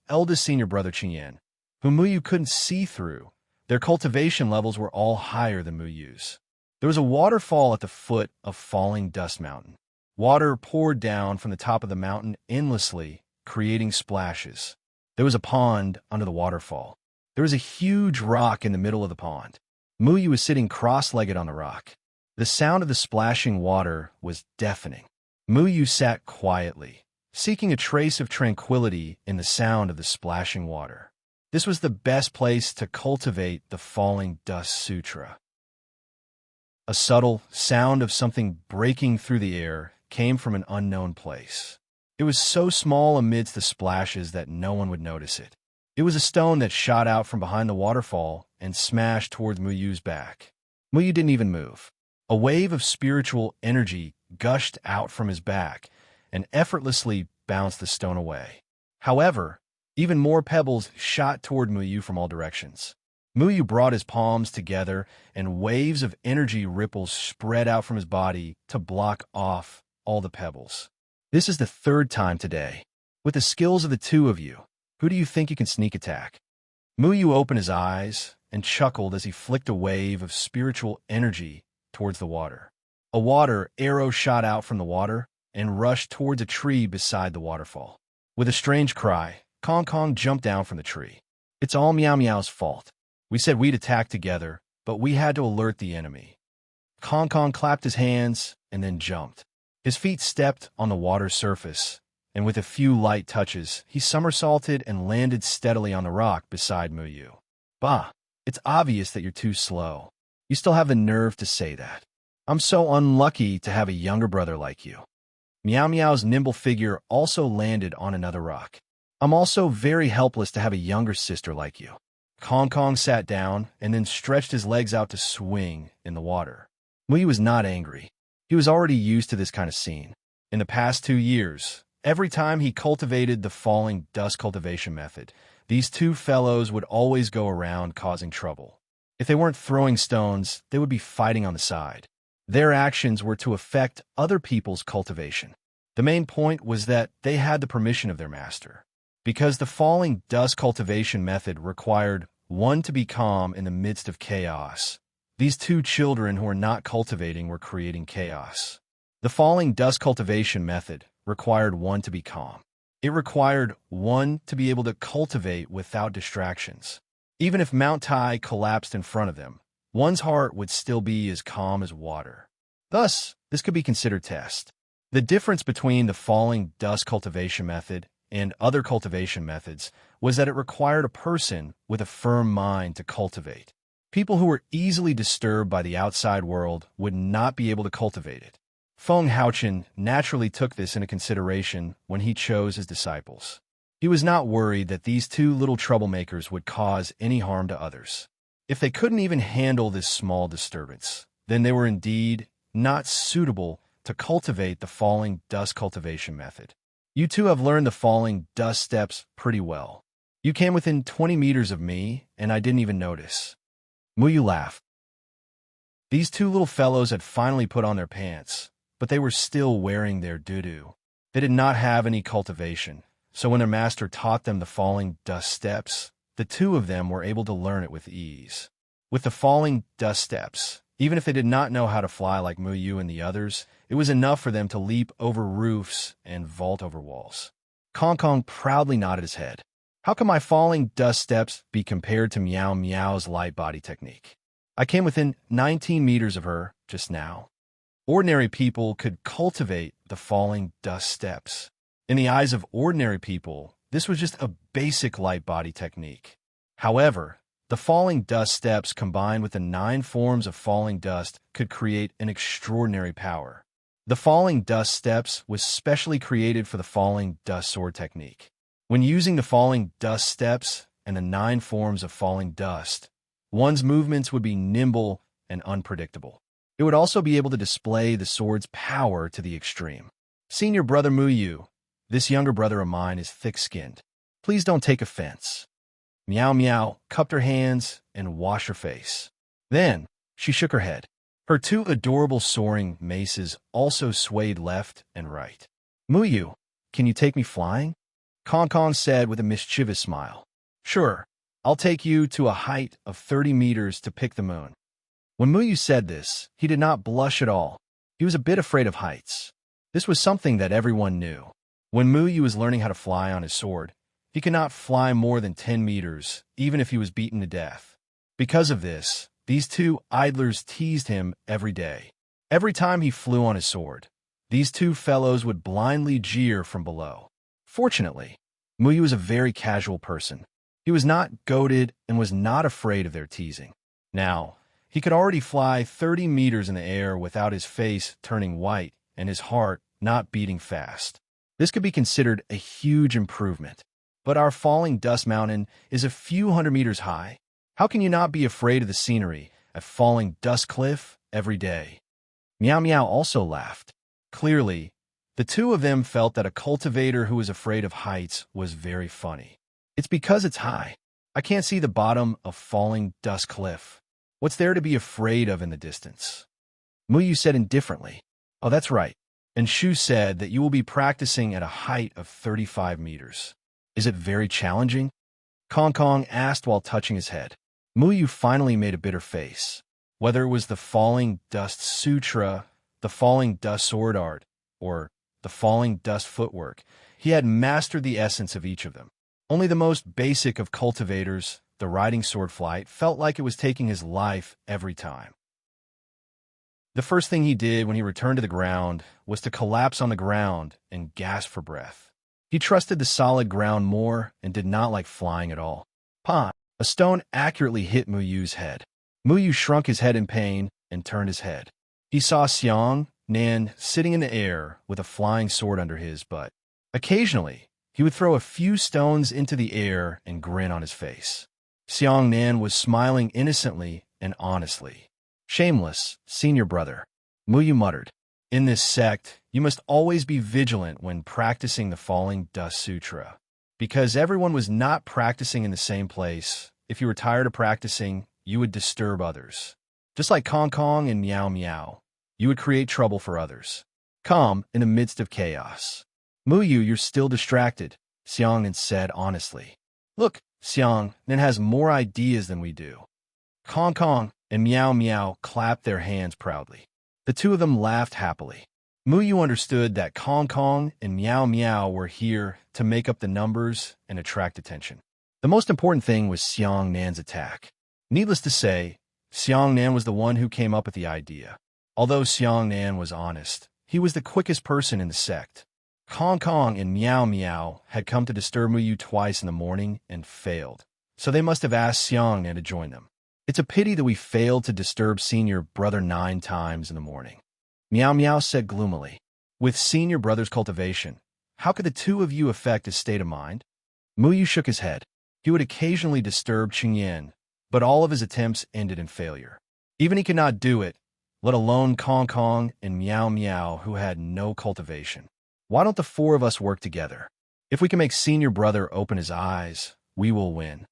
Speaker 1: eldest senior brother Qingyan, whom Muyu couldn't see through, their cultivation levels were all higher than Muyu's. There was a waterfall at the foot of falling dust mountain. Water poured down from the top of the mountain endlessly, creating splashes. There was a pond under the waterfall. There was a huge rock in the middle of the pond. Muyu was sitting cross-legged on the rock. The sound of the splashing water was deafening. Muyu sat quietly, seeking a trace of tranquility in the sound of the splashing water. This was the best place to cultivate the falling dust sutra. A subtle sound of something breaking through the air came from an unknown place. It was so small amidst the splashes that no one would notice it. It was a stone that shot out from behind the waterfall and smashed towards Muyu's back. Muyu didn't even move. A wave of spiritual energy gushed out from his back and effortlessly bounced the stone away. However, even more pebbles shot toward Muyu from all directions. Muyu brought his palms together, and waves of energy ripples spread out from his body to block off all the pebbles. This is the third time today. With the skills of the two of you, who do you think you can sneak attack? Muyu opened his eyes and chuckled as he flicked a wave of spiritual energy towards the water. A water arrow shot out from the water and rushed towards a tree beside the waterfall. With a strange cry, Kong Kong jumped down from the tree. It's all Meow Meow's fault. We said we'd attack together, but we had to alert the enemy. Kong Kong clapped his hands and then jumped. His feet stepped on the water's surface, and with a few light touches, he somersaulted and landed steadily on the rock beside Muyu. Bah, it's obvious that you're too slow. You still have the nerve to say that. I'm so unlucky to have a younger brother like you. Meow Meow's nimble figure also landed on another rock. I'm also very helpless to have a younger sister like you. Kong Kong sat down and then stretched his legs out to swing in the water. Muyu was not angry. He was already used to this kind of scene. In the past 2 years, every time he cultivated the falling dust cultivation method, these two fellows would always go around causing trouble. If they weren't throwing stones, they would be fighting on the side. Their actions were to affect other people's cultivation. The main point was that they had the permission of their master. Because the falling dust cultivation method required one to be calm in the midst of chaos, these two children who were not cultivating were creating chaos. The falling dust cultivation method required one to be calm. It required one to be able to cultivate without distractions. Even if Mount Tai collapsed in front of them, one's heart would still be as calm as water. Thus, this could be considered test. The difference between the falling dust cultivation method and other cultivation methods was that it required a person with a firm mind to cultivate. People who were easily disturbed by the outside world would not be able to cultivate it. Feng Haochen naturally took this into consideration when he chose his disciples. He was not worried that these two little troublemakers would cause any harm to others. If they couldn't even handle this small disturbance, then they were indeed not suitable to cultivate the falling dust cultivation method. You two have learned the falling dust steps pretty well. You came within 20 meters of me, and I didn't even notice. Muyu laughed. These two little fellows had finally put on their pants, but they were still wearing their doo-doo. They did not have any cultivation, so when their master taught them the falling dust steps, the two of them were able to learn it with ease. With the falling dust steps, even if they did not know how to fly like Muyu and the others, it was enough for them to leap over roofs and vault over walls. Kong Kong proudly nodded his head. How can my falling dust steps be compared to Meow Meow's light body technique? I came within 19 meters of her just now. Ordinary people could cultivate the falling dust steps. In the eyes of ordinary people, this was just a basic light body technique. However, the falling dust steps combined with the 9 forms of falling dust could create an extraordinary power. The falling dust steps was specially created for the falling dust sword technique. When using the falling dust steps and the 9 forms of falling dust, one's movements would be nimble and unpredictable. It would also be able to display the sword's power to the extreme. Senior brother Muyu, this younger brother of mine is thick-skinned. Please don't take offense. Meow Meow cupped her hands and washed her face. Then, she shook her head. Her 2 adorable soaring maces also swayed left and right. Muyu, can you take me flying? Kong Kong said with a mischievous smile. Sure, I'll take you to a height of 30 meters to pick the moon. When Muyu said this, he did not blush at all. He was a bit afraid of heights. This was something that everyone knew. When Muyu was learning how to fly on his sword, he could not fly more than 10 meters, even if he was beaten to death. Because of this, these 2 idlers teased him every day. Every time he flew on his sword, these 2 fellows would blindly jeer from below. Fortunately, Muyu was a very casual person. He was not goaded and was not afraid of their teasing. Now, he could already fly 30 meters in the air without his face turning white and his heart not beating fast. This could be considered a huge improvement. But our falling dust mountain is a few hundred meters high. How can you not be afraid of the scenery at falling dust cliff every day? Meow Meow also laughed. Clearly, the two of them felt that a cultivator who was afraid of heights was very funny. It's because it's high. I can't see the bottom of falling dust cliff. What's there to be afraid of in the distance? Muyu said indifferently. Oh, that's right. And Shu said that you will be practicing at a height of 35 meters. Is it very challenging? Kong Kong asked while touching his head. Muyu finally made a bitter face. Whether it was the falling dust sutra, the falling dust sword art, or the falling dust footwork, he had mastered the essence of each of them. Only the most basic of cultivators, the riding sword flight, felt like it was taking his life every time. The first thing he did when he returned to the ground was to collapse on the ground and gasp for breath. He trusted the solid ground more and did not like flying at all. Pah! A stone accurately hit Muyu's head. Muyu shrunk his head in pain and turned his head. He saw Xiang Nan sitting in the air with a flying sword under his butt. Occasionally, he would throw a few stones into the air and grin on his face. Xiang Nan was smiling innocently and honestly. Shameless, senior brother, Muyu muttered. In this sect, you must always be vigilant when practicing the Falling Dust Sutra. Because everyone was not practicing in the same place, if you were tired of practicing, you would disturb others. Just like Kong Kong and Meow Meow, you would create trouble for others. Calm in the midst of chaos. Muyu, you're still distracted, Xiang said honestly. Look, Xiang Nan has more ideas than we do. Kong Kong and Meow Meow clapped their hands proudly. The two of them laughed happily. Muyu understood that Kong Kong and Meow Meow were here to make up the numbers and attract attention. The most important thing was Xiang Nan's attack. Needless to say, Xiang Nan was the one who came up with the idea. Although Xiang Nan was honest, he was the quickest person in the sect. Kong Kong and Meow Meow had come to disturb Muyu twice in the morning and failed, so they must have asked Xiang Nan to join them. It's a pity that we failed to disturb senior brother 9 times in the morning. Meow Meow said gloomily. With senior brother's cultivation, how could the two of you affect his state of mind? Muyu shook his head. He would occasionally disturb Qingyan, but all of his attempts ended in failure. Even he could not do it, let alone Kong Kong and Meow Meow, who had no cultivation. Why don't the 4 of us work together? If we can make senior brother open his eyes, we will win.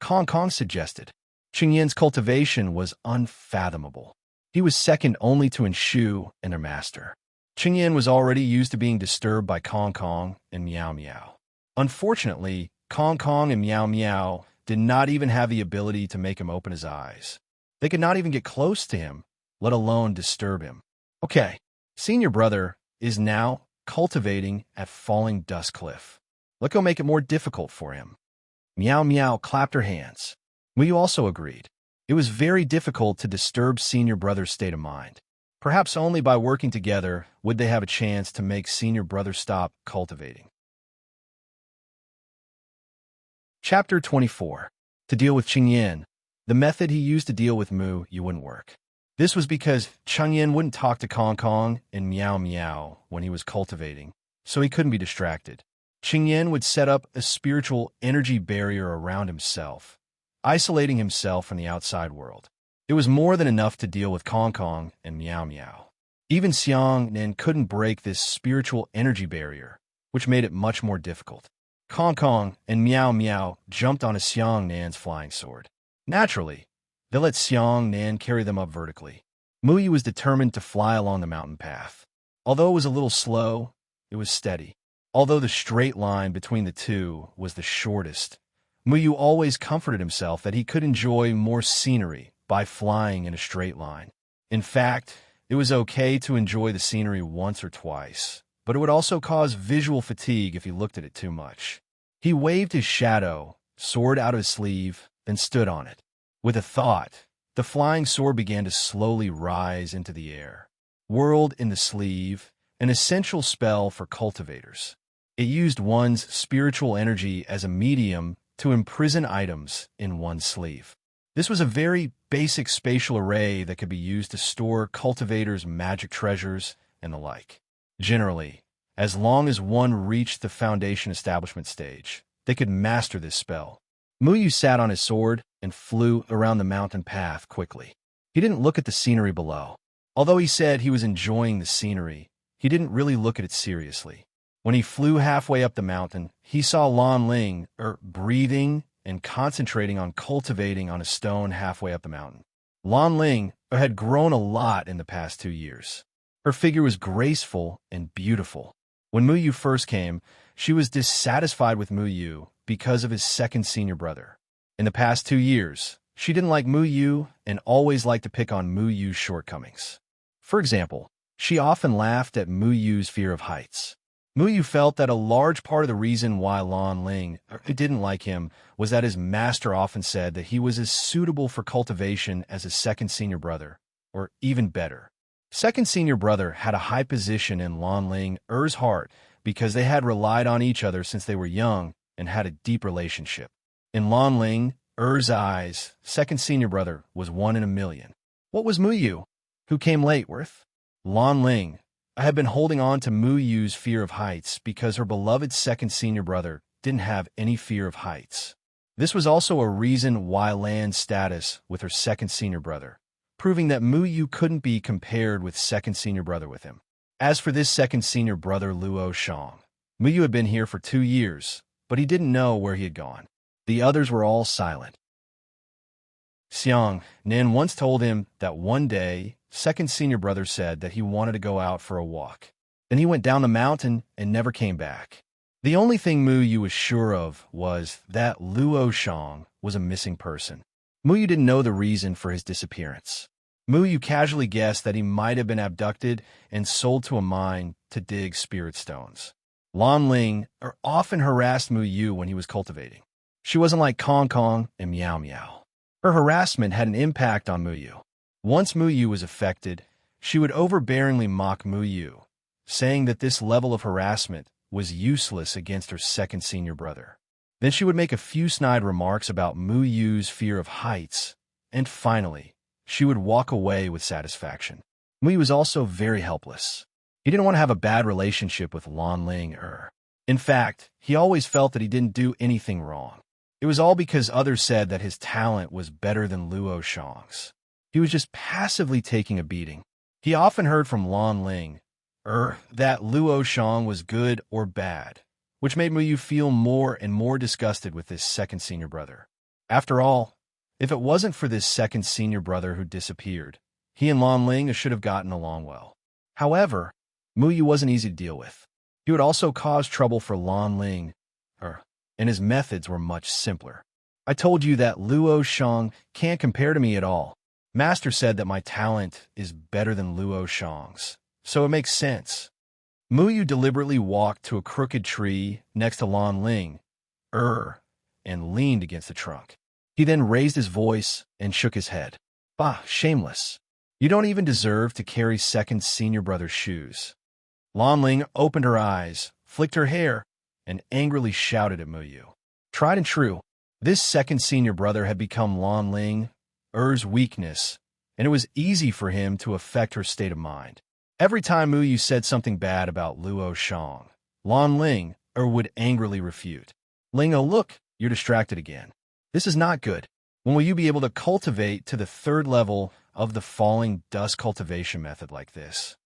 Speaker 1: Kong Kong suggested. Qingyan's cultivation was unfathomable. He was second only to Enshu and their master. Qingyan was already used to being disturbed by Kong Kong and Meow Meow. Unfortunately, Kong Kong and Meow Meow did not even have the ability to make him open his eyes. They could not even get close to him, let alone disturb him. Okay, senior brother is now cultivating at Falling Dust Cliff. Let's go make it more difficult for him. Meow Meow clapped her hands. Muyu also agreed. It was very difficult to disturb senior brother's state of mind. Perhaps only by working together would they have a chance to make senior brother stop cultivating. Chapter 24. To deal with Qingyan, the method he used to deal with Muyu wouldn't work. This was because Qingyan wouldn't talk to Kong Kong and Meow Meow when he was cultivating, so he couldn't be distracted. Qingyan would set up a spiritual energy barrier around himself, isolating himself from the outside world. It was more than enough to deal with Kong Kong and Meow Meow. Even Xiang Nan couldn't break this spiritual energy barrier, which made it much more difficult. Kong Kong and Meow Meow jumped onto Xiang Nan's flying sword. Naturally, they let Xiang Nan carry them up vertically. Muyu was determined to fly along the mountain path. Although it was a little slow, it was steady. Although the straight line between the two was the shortest, Muyu always comforted himself that he could enjoy more scenery by flying in a straight line. In fact, it was okay to enjoy the scenery once or twice, but it would also cause visual fatigue if he looked at it too much. He waved his shadow sword out of his sleeve, then stood on it. With a thought, the flying sword began to slowly rise into the air. Whirled in the sleeve, an essential spell for cultivators. It used one's spiritual energy as a medium to imprison items in one's sleeve. This was a very basic spatial array that could be used to store cultivators' magic treasures and the like. Generally, as long as one reached the foundation establishment stage, they could master this spell. Muyu sat on his sword and flew around the mountain path quickly. He didn't look at the scenery below. Although he said he was enjoying the scenery, he didn't really look at it seriously. When he flew halfway up the mountain, he saw Lan Ling breathing and concentrating on cultivating on a stone halfway up the mountain. Lan Ling had grown a lot in the past 2 years. Her figure was graceful and beautiful. When Mu Yu first came, she was dissatisfied with Mu Yu because of his second senior brother. In the past 2 years, she didn't like Mu Yu and always liked to pick on Mu Yu's shortcomings. For example, she often laughed at Mu Yu's fear of heights. Mu Yu felt that a large part of the reason why Lan Ling didn't like him was that his master often said that he was as suitable for cultivation as his second senior brother, or even better. Second senior brother had a high position in Lan Ling's heart because they had relied on each other since they were young and had a deep relationship. In Lan Ling's eyes, second senior brother was 1 in a million. What was Mu Yu, who came late, worth? Lan Ling had been holding on to Mu Yu's fear of heights because her beloved second senior brother didn't have any fear of heights. This was also a reason why Lan's status with her second senior brother, proving that Mu Yu couldn't be compared with second senior brother with him. As for this second senior brother Luo Shang, Mu Yu had been here for 2 years, but he didn't know where he had gone. The others were all silent. Xiang Nin once told him that one day, second senior brother said that he wanted to go out for a walk. Then he went down the mountain and never came back. The only thing Mu Yu was sure of was that Luo Shang was a missing person. Mu Yu didn't know the reason for his disappearance. Mu Yu casually guessed that he might have been abducted and sold to a mine to dig spirit stones. Lan Ling often harassed Mu Yu when he was cultivating. She wasn't like Kong Kong and Meow Meow. Her harassment had an impact on Mu Yu. Once Mu Yu was affected, she would overbearingly mock Mu Yu, saying that this level of harassment was useless against her second senior brother. Then she would make a few snide remarks about Mu Yu's fear of heights, and finally, she would walk away with satisfaction. Mu Yu was also very helpless. He didn't want to have a bad relationship with Lan Ling. In fact, he always felt that he didn't do anything wrong. It was all because others said that his talent was better than Luo Shang's. He was just passively taking a beating. He often heard from Lan Ling that Luo Shang was good or bad, which made Mu Yu feel more and more disgusted with his second senior brother. After all, if it wasn't for this second senior brother who disappeared, he and Lan Ling should have gotten along well. However, Mu Yu wasn't easy to deal with. He would also cause trouble for Lan Ling, and his methods were much simpler. I told you that Luo Shang can't compare to me at all. Master said that my talent is better than Luo Shang's, so it makes sense. Mu Yu deliberately walked to a crooked tree next to Lan Ling, and leaned against the trunk. He then raised his voice and shook his head. Bah, shameless. You don't even deserve to carry second senior brother's shoes. Lan Ling opened her eyes, flicked her hair, and angrily shouted at Mu Yu. Tried and true, this second senior brother had become Lan Ling's weakness, and it was easy for him to affect her state of mind. Every time Mu Yu said something bad about Luo Shang, Lan Ling would angrily refute. Ling, oh look, you're distracted again. This is not good. When will you be able to cultivate to the 3rd level of the falling dust cultivation method like this?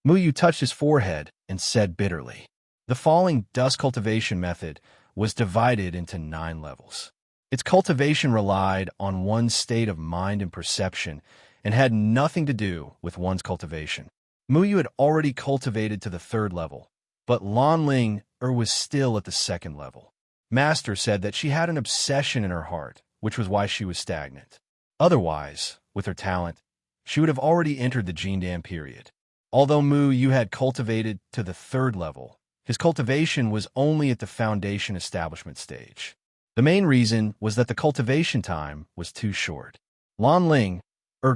Speaker 1: Mu Yu touched his forehead and said bitterly. The falling dust cultivation method was divided into 9 levels. Its cultivation relied on one's state of mind and perception and had nothing to do with one's cultivation. Mu Yu had already cultivated to the 3rd level, but Lan Ling was still at the 2nd level. Master said that she had an obsession in her heart, which was why she was stagnant. Otherwise, with her talent, she would have already entered the Jindan period. Although Mu Yu had cultivated to the 3rd level, his cultivation was only at the foundation establishment stage. The main reason was that the cultivation time was too short. Lan Ling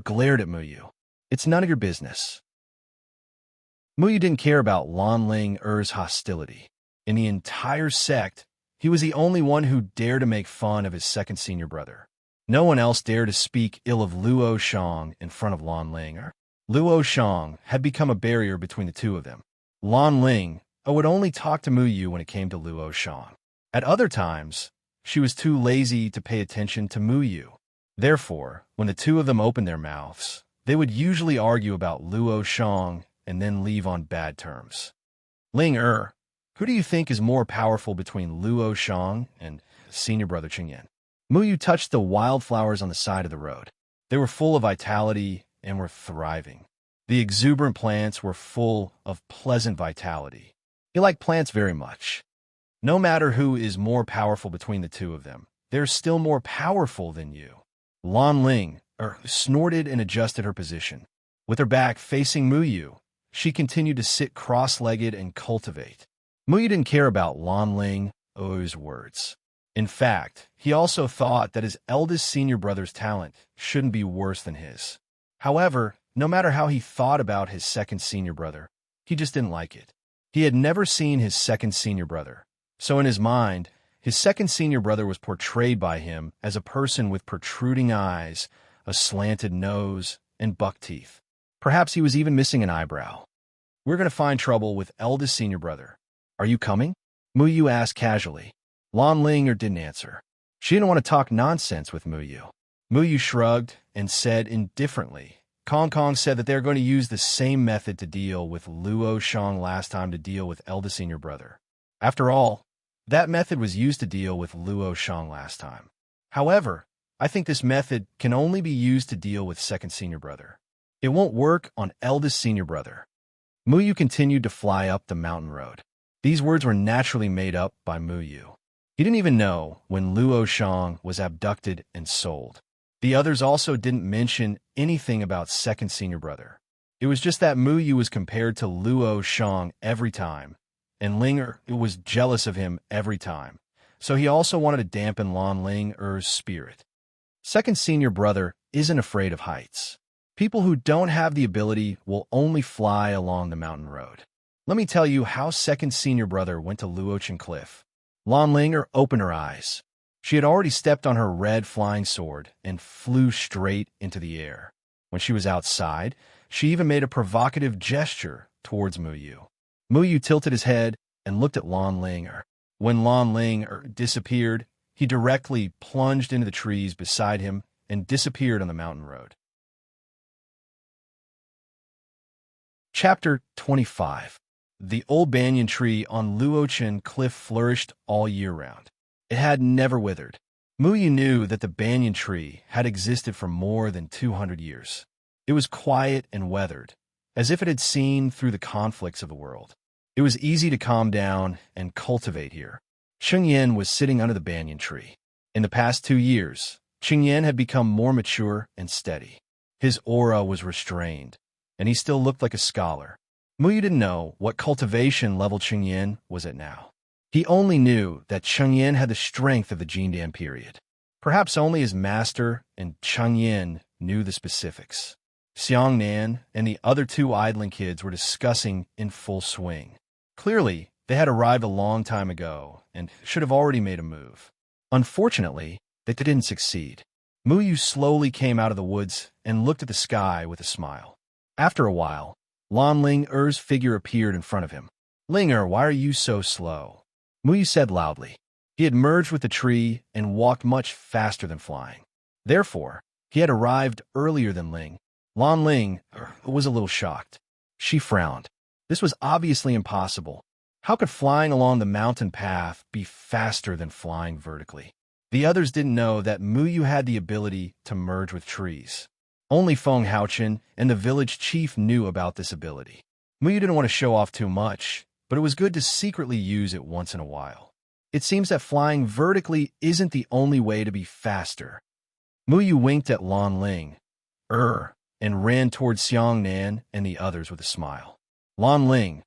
Speaker 1: glared at Mu Yu. It's none of your business. Mu Yu didn't care about Lan Ling's hostility. In the entire sect, he was the only one who dared to make fun of his second senior brother. No one else dared to speak ill of Luo Shang in front of Lan Ling. Luo Shang had become a barrier between the two of them. Lan Ling would only talk to Mu Yu when it came to Luo Shang. At other times, she was too lazy to pay attention to Mu Yu. Therefore, when the two of them opened their mouths, They would usually argue about Luo Shang and then leave on bad terms. Ling who do you think is more powerful between Luo Shang and senior brother Qingyan? Muyu touched the wildflowers on the side of the road. They were full of vitality and were thriving. The exuberant plants were full of pleasant vitality. He liked plants very much. No matter who is more powerful between the two of them, they're still more powerful than you. Lan Ling snorted and adjusted her position. With her back facing Muyu, she continued to sit cross-legged and cultivate. Muyu didn't care about Lan Ling's words. In fact, he also thought that his eldest senior brother's talent shouldn't be worse than his. However, no matter how he thought about his second senior brother, he just didn't like it. He had never seen his second senior brother, so in his mind, his second senior brother was portrayed by him as a person with protruding eyes, a slanted nose, and buck teeth. Perhaps he was even missing an eyebrow. We're going to find trouble with eldest senior brother. Are you coming? Muyu asked casually. Lan Ling didn't answer. She didn't want to talk nonsense with Muyu. Muyu shrugged and said indifferently. Kong Kong said that they're going to use the same method to deal with Luo Shang last time to deal with eldest senior brother. After all, that method was used to deal with Luo Shang last time. However, I think this method can only be used to deal with second senior brother. It won't work on eldest senior brother. Muyu continued to fly up the mountain road. These words were naturally made up by Muyu. He didn't even know when Luo Shang was abducted and sold. The others also didn't mention anything about second senior brother. It was just that Muyu was compared to Luo Shang every time, and Ling was jealous of him every time, so he also wanted to dampen Lan Ling's spirit. Second senior brother isn't afraid of heights. People who don't have the ability will only fly along the mountain road. Let me tell you how second senior brother went to Luochen Cliff. Lan Ling opened her eyes. She had already stepped on her red flying sword and flew straight into the air. When she was outside, she even made a provocative gesture towards Muyu. Muyu tilted his head and looked at Lan Ling. When Lan Ling disappeared, he directly plunged into the trees beside him and disappeared on the mountain road. Chapter 25. The old banyan tree on Luochen Cliff flourished all year round. It had never withered. Muyu knew that the banyan tree had existed for more than 200 years. It was quiet and weathered, as if it had seen through the conflicts of the world. It was easy to calm down and cultivate here. Qingyan was sitting under the banyan tree. In the past 2 years, Qingyan had become more mature and steady. His aura was restrained, and he still looked like a scholar. Muyu didn't know what cultivation level Qingyan was at now. He only knew that Qingyan had the strength of the Jindan period. Perhaps only his master and Qingyan knew the specifics. Xiangnan and the other 2 idling kids were discussing in full swing. Clearly, they had arrived a long time ago and should have already made a move. Unfortunately, they didn't succeed. Muyu slowly came out of the woods and looked at the sky with a smile. After a while, Lan Ling's figure appeared in front of him. Linger, why are you so slow? Muyu said loudly. He had merged with the tree and walked much faster than flying. Therefore, he had arrived earlier than Ling. Lan Ling was a little shocked. She frowned. This was obviously impossible. How could flying along the mountain path be faster than flying vertically? The others didn't know that Muyu had the ability to merge with trees. Only Feng Haochen and the village chief knew about this ability. Muyu didn't want to show off too much, but it was good to secretly use it once in a while. It seems that flying vertically isn't the only way to be faster. Muyu winked at Lan Ling, and ran towards Xiangnan and the others with a smile. Lan Ling,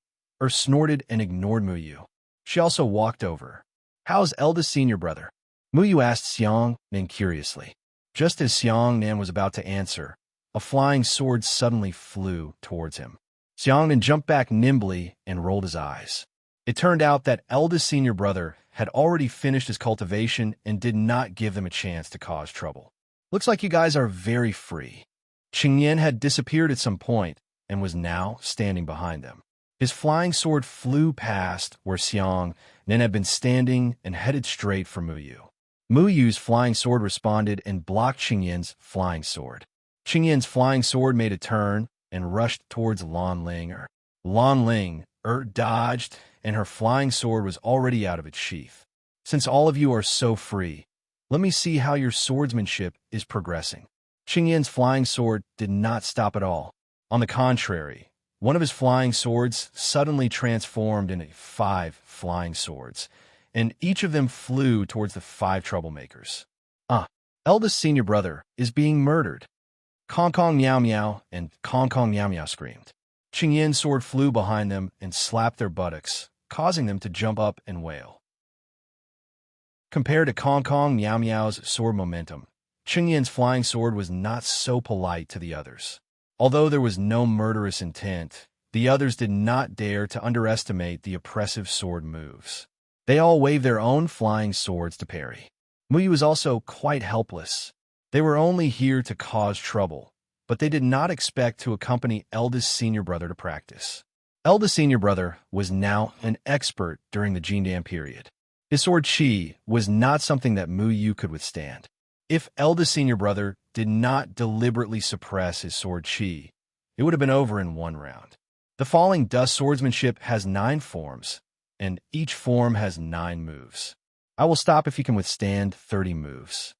Speaker 1: snorted and ignored Muyu. She also walked over. How's eldest senior brother? Muyu asked Xiangnan curiously. Just as Xiangnan was about to answer, a flying sword suddenly flew towards him. Xiangnan jumped back nimbly and rolled his eyes. It turned out that eldest senior brother had already finished his cultivation and did not give them a chance to cause trouble. Looks like you guys are very free. Qingyan had disappeared at some point and was now standing behind them. His flying sword flew past where Xiangnan had been standing and headed straight for Muyu. Muyu's flying sword responded and blocked Qingyan's flying sword. Qingyan's flying sword made a turn and rushed towards Lan Ling. Lan Ling dodged, and her flying sword was already out of its sheath. Since all of you are so free, let me see how your swordsmanship is progressing. Qingyan's flying sword did not stop at all. On the contrary, one of his flying swords suddenly transformed into 5 flying swords, and each of them flew towards the 5 troublemakers. Eldest senior brother is being murdered. Kong Kong Meow Meow and Kong Kong Meow Meow screamed. Qingyan's sword flew behind them and slapped their buttocks, causing them to jump up and wail. Compared to Kong Kong Meow Meow's sword momentum, Qingyan's flying sword was not so polite to the others. Although there was no murderous intent, the others did not dare to underestimate the oppressive sword moves. They all waved their own flying swords to parry. Muyu was also quite helpless. They were only here to cause trouble, but they did not expect to accompany eldest senior brother to practice. Eldest senior brother was now an expert during the Jindan period. His sword Qi was not something that Muyu could withstand. If eldest senior brother did not deliberately suppress his sword Qi, it would have been over in 1 round. The falling dust swordsmanship has 9 forms, and each form has 9 moves. I will stop if you can withstand 30 moves.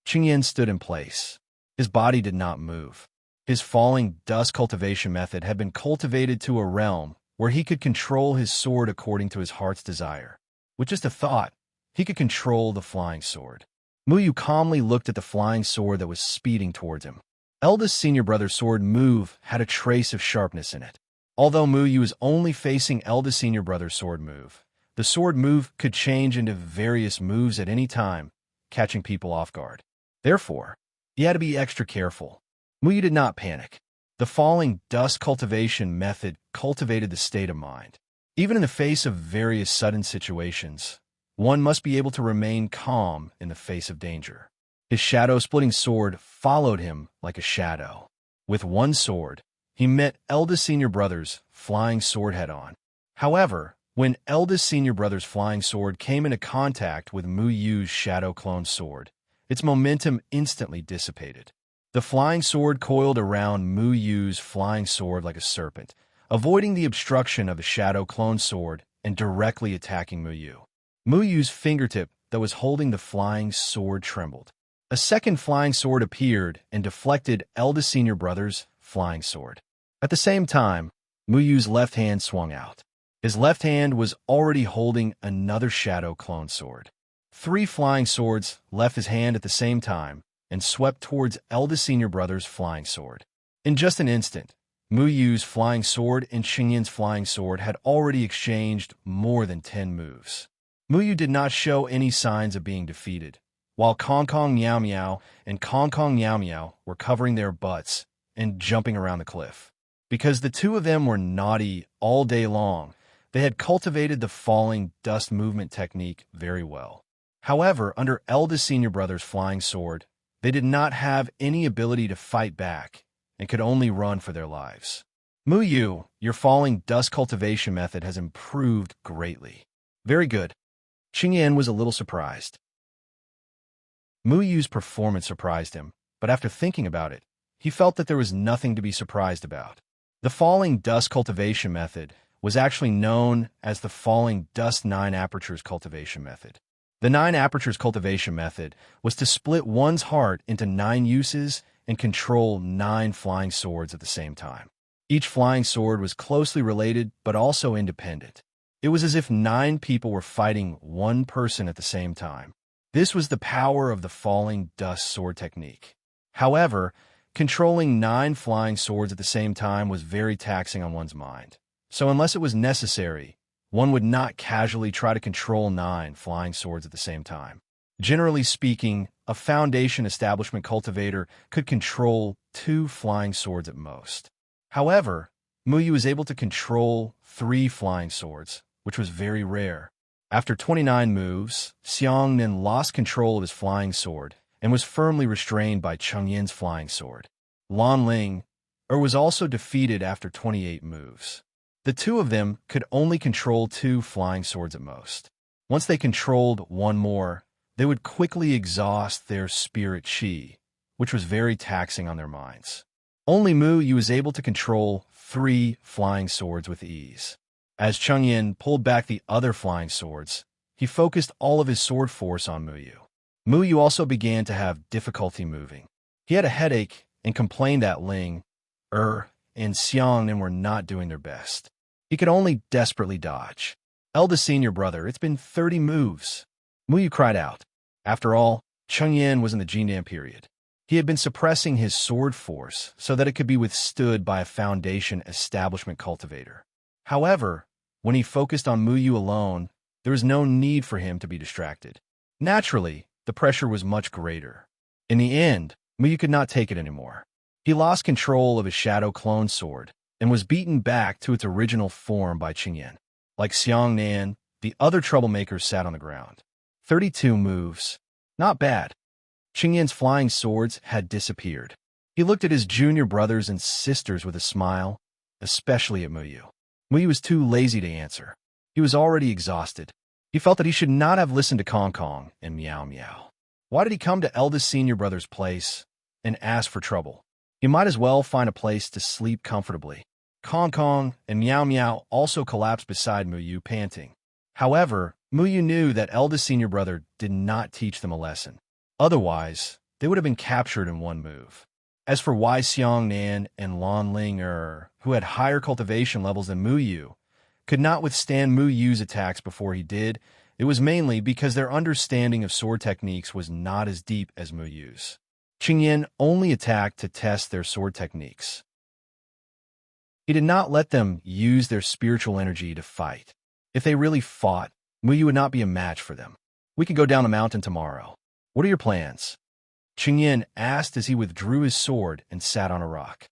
Speaker 1: Qingyan stood in place. His body did not move. His falling dust cultivation method had been cultivated to a realm where he could control his sword according to his heart's desire. With just a thought, he could control the flying sword. Muyu calmly looked at the flying sword that was speeding towards him. Eldest senior brother's sword move had a trace of sharpness in it. Although Muyu was only facing eldest senior brother's sword move, the sword move could change into various moves at any time, catching people off guard. Therefore, he had to be extra careful. Muyu did not panic. The falling dust cultivation method cultivated the state of mind. Even in the face of various sudden situations, one must be able to remain calm in the face of danger. His shadow-splitting sword followed him like a shadow. With one sword, he met eldest senior brother's flying sword head-on. However, when eldest senior brother's flying sword came into contact with Muyu's shadow clone sword, its momentum instantly dissipated. The flying sword coiled around Muyu's flying sword like a serpent, avoiding the obstruction of the shadow clone sword and directly attacking Muyu. Muyu's fingertip that was holding the flying sword trembled. A second flying sword appeared and deflected eldest senior brother's flying sword. At the same time, Muyu's left hand swung out. His left hand was already holding another shadow clone sword. 3 flying swords left his hand at the same time and swept towards eldest senior brother's flying sword. In just an instant, Muyu's flying sword and Qingyan's flying sword had already exchanged more than 10 moves. Muyu did not show any signs of being defeated, while Kong Kong Meow Meow and Kong Kong Meow Meow were covering their butts and jumping around the cliff. Because the 2 of them were naughty all day long, they had cultivated the falling dust movement technique very well. However, under eldest senior brother's flying sword, they did not have any ability to fight back and could only run for their lives. Muyu, your falling dust cultivation method has improved greatly. Very good. Qingyan was a little surprised. Muyu's performance surprised him, but after thinking about it, he felt that there was nothing to be surprised about. The falling dust cultivation method was actually known as the falling dust 9 apertures cultivation method. The 9 apertures cultivation method was to split one's heart into 9 uses and control 9 flying swords at the same time. Each flying sword was closely related but also independent. It was as if 9 people were fighting one person at the same time. This was the power of the falling dust sword technique. However, controlling 9 flying swords at the same time was very taxing on one's mind. So unless it was necessary, one would not casually try to control 9 flying swords at the same time. Generally speaking, a foundation establishment cultivator could control 2 flying swords at most. However, Muyu was able to control 3 flying swords, which was very rare. After 29 moves, Xiangnan lost control of his flying sword and was firmly restrained by Chengyan's flying sword. Lan Ling was also defeated after 28 moves. The 2 of them could only control 2 flying swords at most. Once they controlled one more, they would quickly exhaust their spirit Qi, which was very taxing on their minds. Only Mu Yu was able to control 3 flying swords with ease. As Cheng Yin pulled back the other flying swords, he focused all of his sword force on Mu Yu. Mu Yu also began to have difficulty moving. He had a headache and complained that Ling, and Xiangnan were not doing their best. He could only desperately dodge. Eldest senior brother, it's been 30 moves. Mu Yu cried out. After all, Cheng Yin was in the Jindan period. He had been suppressing his sword force so that it could be withstood by a foundation establishment cultivator. However, when he focused on Mu Yu alone, there was no need for him to be distracted. Naturally, the pressure was much greater. In the end, Mu Yu could not take it anymore. He lost control of his shadow clone sword and was beaten back to its original form by Cheng Yin. Like Xiangnan, the other troublemakers sat on the ground. 32 moves. Not bad. Cheng Yin's flying swords had disappeared. He looked at his junior brothers and sisters with a smile, especially at Mu Yu. Mu Yu was too lazy to answer. He was already exhausted. He felt that he should not have listened to Kong Kong and Meow Meow. Why did he come to eldest senior brother's place and ask for trouble? He might as well find a place to sleep comfortably. Kong Kong and Meow Meow also collapsed beside Mu Yu, panting. However, Mu Yu knew that eldest senior brother did not teach them a lesson. Otherwise, they would have been captured in one move. As for Wai Xiangnan and Lan Ling, who had higher cultivation levels than Mu Yu, could not withstand Mu Yu's attacks before he did, it was mainly because their understanding of sword techniques was not as deep as Mu Yu's. Cheng Yin only attacked to test their sword techniques. He did not let them use their spiritual energy to fight. If they really fought, Mu Yu would not be a match for them. We can go down the mountain tomorrow. What are your plans? Cheng Yin asked as he withdrew his sword and sat on a rock.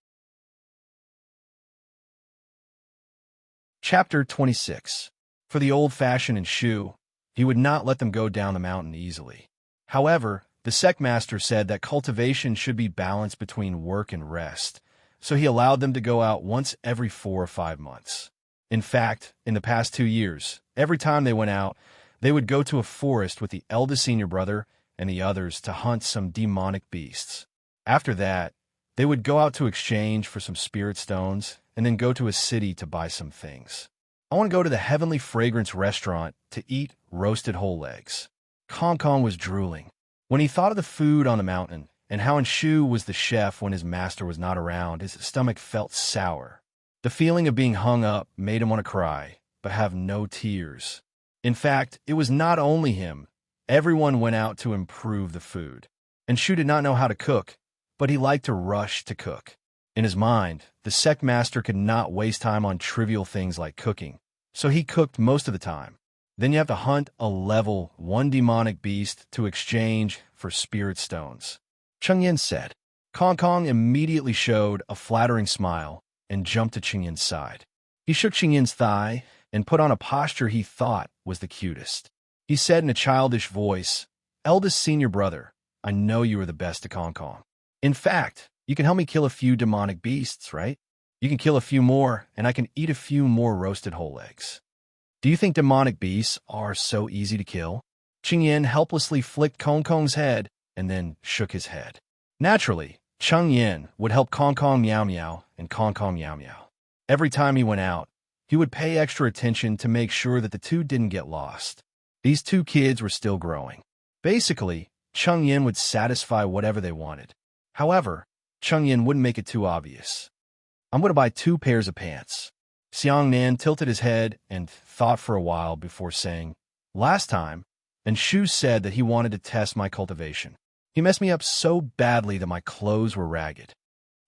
Speaker 1: Chapter 26. For the old-fashioned and Shu, he would not let them go down the mountain easily. However, the sect master said that cultivation should be balanced between work and rest, so he allowed them to go out once every 4 or 5 months. In fact, in the past 2 years, every time they went out, they would go to a forest with the eldest senior brother and the others to hunt some demonic beasts. After that, they would go out to exchange for some spirit stones and then go to a city to buy some things. I want to go to the Heavenly Fragrance restaurant to eat roasted whole eggs. Kong Kong was drooling. When he thought of the food on the mountain and how Shu was the chef when his master was not around, his stomach felt sour. The feeling of being hung up made him want to cry, but have no tears. In fact, it was not only him. Everyone went out to improve the food. And Shu did not know how to cook, but he liked to rush to cook. In his mind, the sect master could not waste time on trivial things like cooking, so he cooked most of the time. Then you have to hunt a level 1 demonic beast to exchange for spirit stones. Cheng Yin said. Kong Kong immediately showed a flattering smile and jumped to Cheng Yin's side. He shook Cheng Yin's thigh and put on a posture he thought was the cutest. He said in a childish voice, "Eldest senior brother, I know you are the best at Kong Kong. In fact, you can help me kill a few demonic beasts, right? You can kill a few more, and I can eat a few more roasted whole eggs. Do you think demonic beasts are so easy to kill?" Cheng Yin helplessly flicked Kong Kong's head and then shook his head. Naturally, Cheng Yin would help Kong Kong Meow Meow and Kong Kong Meow Meow. Every time he went out, he would pay extra attention to make sure that the two didn't get lost. These 2 kids were still growing. Basically, Cheng Yin would satisfy whatever they wanted. However, Cheng Yin wouldn't make it too obvious. "I'm going to buy 2 pairs of pants." Xiangnan tilted his head and thought for a while before saying, "Last time, and Shu said that he wanted to test my cultivation. He messed me up so badly that my clothes were ragged."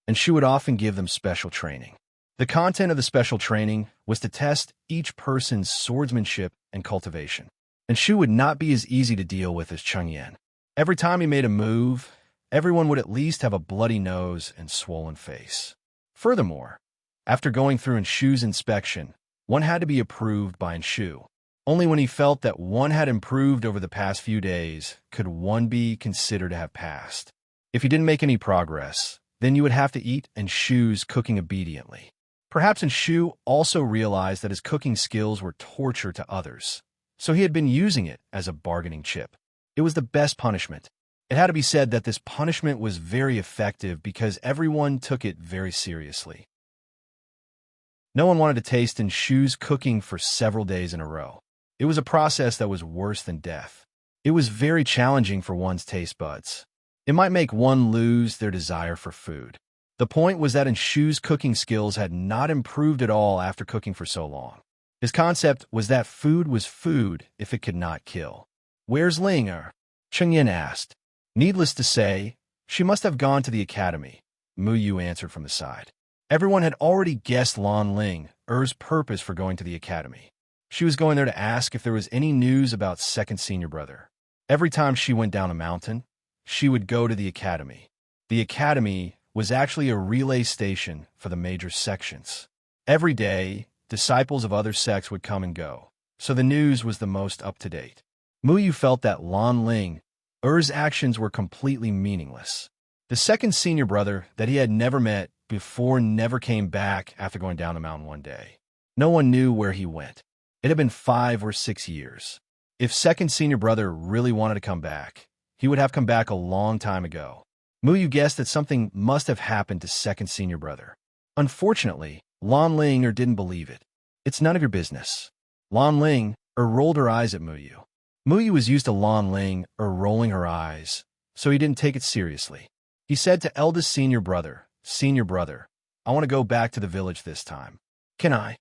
Speaker 1: And Shu would often give them special training. The content of the special training was to test each person's swordsmanship and cultivation. And Shu would not be as easy to deal with as Cheng Yin. Every time he made a move, everyone would at least have a bloody nose and swollen face. Furthermore, after going through Shu's inspection, one had to be approved by Shu. Only when he felt that one had improved over the past few days could one be considered to have passed. If you didn't make any progress, then you would have to eat Shu's cooking obediently. Perhaps Shu also realized that his cooking skills were torture to others, so he had been using it as a bargaining chip. It was the best punishment. It had to be said that this punishment was very effective because everyone took it very seriously. No one wanted to taste Enshu's cooking for several days in a row. It was a process that was worse than death. It was very challenging for one's taste buds. It might make one lose their desire for food. The point was that Enshu's cooking skills had not improved at all after cooking for so long. His concept was that food was food if it could not kill. "Where's Ling?" Chengyan asked. Needless to say, she must have gone to the academy, Mu Yu answered from the side. Everyone had already guessed Lan Ling, purpose for going to the academy. She was going there to ask if there was any news about second senior brother. Every time she went down a mountain, she would go to the academy. The academy was actually a relay station for the major sections. Every day, disciples of other sects would come and go, so the news was the most up-to-date. Mu Yu felt that Lan Ling, actions were completely meaningless. The second senior brother that he had never met before never came back after going down the mountain one day. No one knew where he went. It had been 5 or 6 years. If second senior brother really wanted to come back, he would have come back a long time ago. Mu Yu guessed that something must have happened to second senior brother. Unfortunately, Lan Ling didn't believe it. "It's none of your business." Lan Ling rolled her eyes at Mu Yu. Mu Yu was used to Lan Ling rolling her eyes, so he didn't take it seriously. He said to eldest senior brother, "I want to go back to the village this time. Can I?"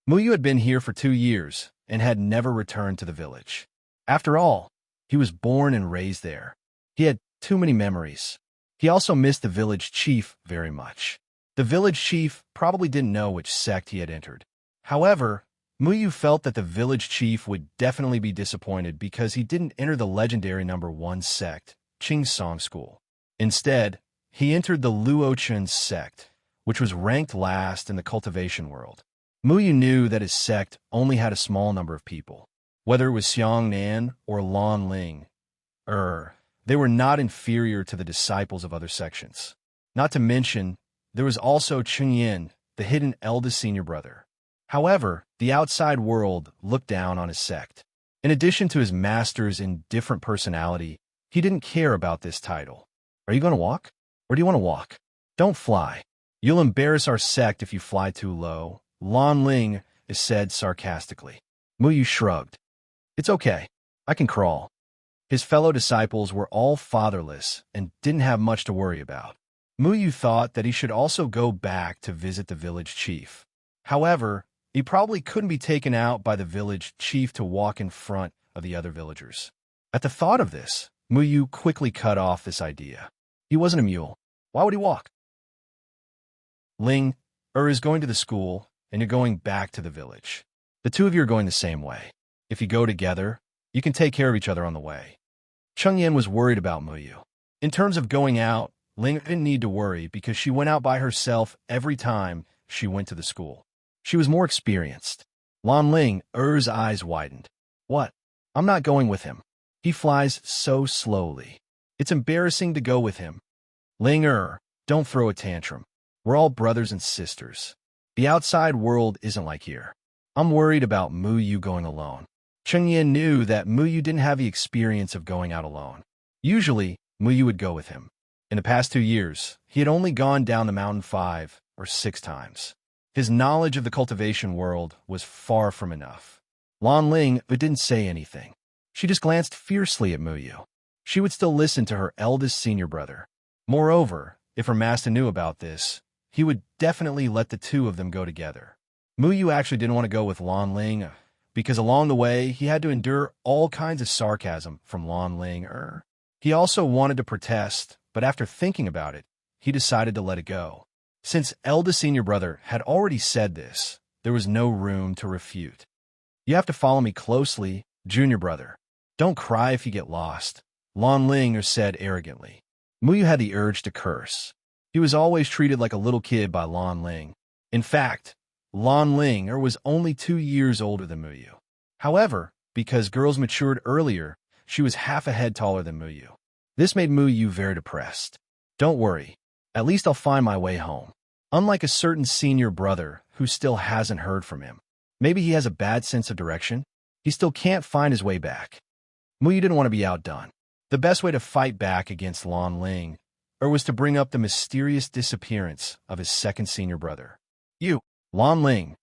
Speaker 1: Mu Yu had been here for 2 years and had never returned to the village. After all, he was born and raised there. He had too many memories. He also missed the village chief very much. The village chief probably didn't know which sect he had entered. However, Mu Yu felt that the village chief would definitely be disappointed because he didn't enter the legendary #1 sect, Song School. Instead, he entered the Luochen sect, which was ranked last in the cultivation world. Mu Yu knew that his sect only had a small number of people. Whether it was Xiang Nan or Lan Ling, they were not inferior to the disciples of other sections. Not to mention, there was also Chengyan, the hidden eldest senior brother. However, the outside world looked down on his sect. In addition to his master's indifferent personality, he didn't care about this title. "Are you going to walk? Or do you want to walk? Don't fly. You'll embarrass our sect if you fly too low," Lan Ling said sarcastically. Mu Yu shrugged. "It's okay. I can crawl." His fellow disciples were all fatherless and didn't have much to worry about. Mu Yu thought that he should also go back to visit the village chief. However, he probably couldn't be taken out by the village chief to walk in front of the other villagers. At the thought of this, Mu Yu quickly cut off this idea. He wasn't a mule. Why would he walk? "Ling, is going to the school, and you're going back to the village. The two of you are going the same way. If you go together, you can take care of each other on the way." Chengyan was worried about Mu Yu. In terms of going out, Ling didn't need to worry because she went out by herself every time she went to the school. She was more experienced. Lan Ling's eyes widened. "What? I'm not going with him. He flies so slowly. It's embarrassing to go with him." "Ling, don't throw a tantrum. We're all brothers and sisters. The outside world isn't like here. I'm worried about Mu Yu going alone." Chengyan knew that Mu Yu didn't have the experience of going out alone. Usually, Mu Yu would go with him. In the past 2 years, he had only gone down the mountain 5 or 6 times. His knowledge of the cultivation world was far from enough. Lan Ling didn't say anything. She just glanced fiercely at Mu Yu. She would still listen to her eldest senior brother. Moreover, if her master knew about this, he would definitely let the two of them go together. Mu Yu actually didn't want to go with Lan Ling because along the way, he had to endure all kinds of sarcasm from Lan Ling. He also wanted to protest, but after thinking about it, he decided to let it go. Since eldest senior brother had already said this, there was no room to refute. "You have to follow me closely, junior brother. Don't cry if you get lost," Lan Ling said arrogantly. Mu Yu had the urge to curse. He was always treated like a little kid by Lan Ling. In fact, Lan Ling was only 2 years older than Mu Yu. However, because girls matured earlier, she was half a head taller than Mu Yu. This made Mu Yu very depressed. "Don't worry. At least I'll find my way home." Unlike a certain senior brother who still hasn't heard from him. Maybe he has a bad sense of direction. He still can't find his way back. Mu Yu didn't want to be outdone. The best way to fight back against Lan Ling was to bring up the mysterious disappearance of his second senior brother. You, Lan Ling,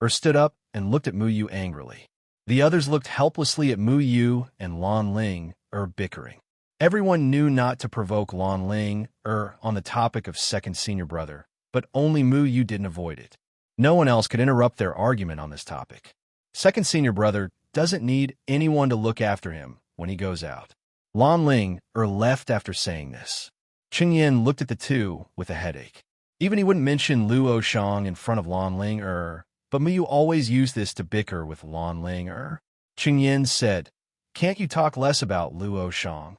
Speaker 1: stood up and looked at Mu Yu angrily. The others looked helplessly at Mu Yu and Lan Ling, bickering. Everyone knew not to provoke Lan Ling, on the topic of second senior brother, but only Mu Yu didn't avoid it. No one else could interrupt their argument on this topic. Second senior brother doesn't need anyone to look after him when he goes out. Lan Ling, left after saying this. Qing Yin looked at the two with a headache. Even he wouldn't mention Luo Shang in front of Lan Ling, but Mu Yu always used this to bicker with Lan Ling, Qing Yin said, "Can't you talk less about Luo Shang?"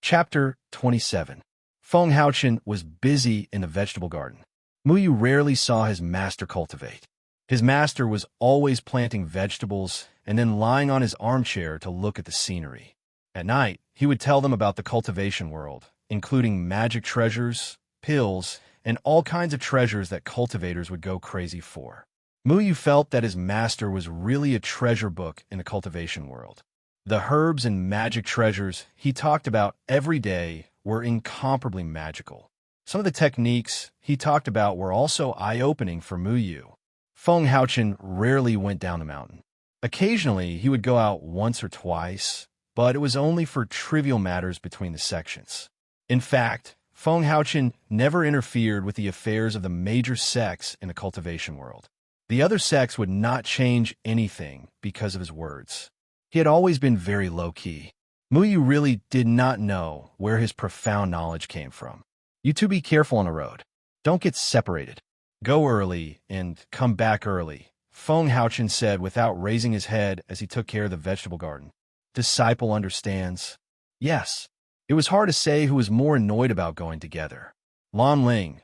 Speaker 1: Chapter 27. Feng Haochen was busy in the vegetable garden. Mu Yu rarely saw his master cultivate. His master was always planting vegetables and then lying on his armchair to look at the scenery. At night, he would tell them about the cultivation world, including magic treasures, pills, and all kinds of treasures that cultivators would go crazy for. Mu Yu felt that his master was really a treasure book in the cultivation world. The herbs and magic treasures he talked about every day were incomparably magical. Some of the techniques he talked about were also eye-opening for Mu Yu. Feng Haochen rarely went down the mountain. Occasionally, he would go out once or twice, but it was only for trivial matters between the sections. In fact, Feng Haochen never interfered with the affairs of the major sects in the cultivation world. The other sects would not change anything because of his words. He had always been very low-key. Mu Yu really did not know where his profound knowledge came from. You two be careful on the road. Don't get separated. Go early and come back early, Feng Haochen said without raising his head as he took care of the vegetable garden. Disciple understands. Yes. It was hard to say who was more annoyed about going together. Lan Ling,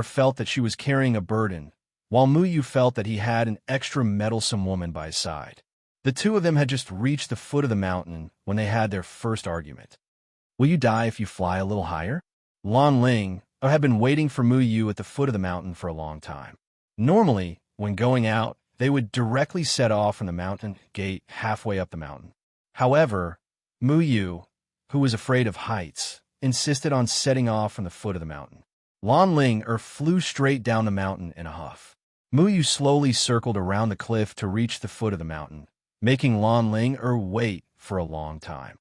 Speaker 1: felt that she was carrying a burden, while Mu Yu felt that he had an extra meddlesome woman by his side. The two of them had just reached the foot of the mountain when they had their first argument. Will you die if you fly a little higher? Lan Ling had been waiting for Mu Yu at the foot of the mountain for a long time. Normally, when going out, they would directly set off from the mountain gate halfway up the mountain. However, Mu Yu, who was afraid of heights, insisted on setting off from the foot of the mountain. Lan Ling flew straight down the mountain in a huff. Mu Yu slowly circled around the cliff to reach the foot of the mountain, making Lan Ling wait for a long time.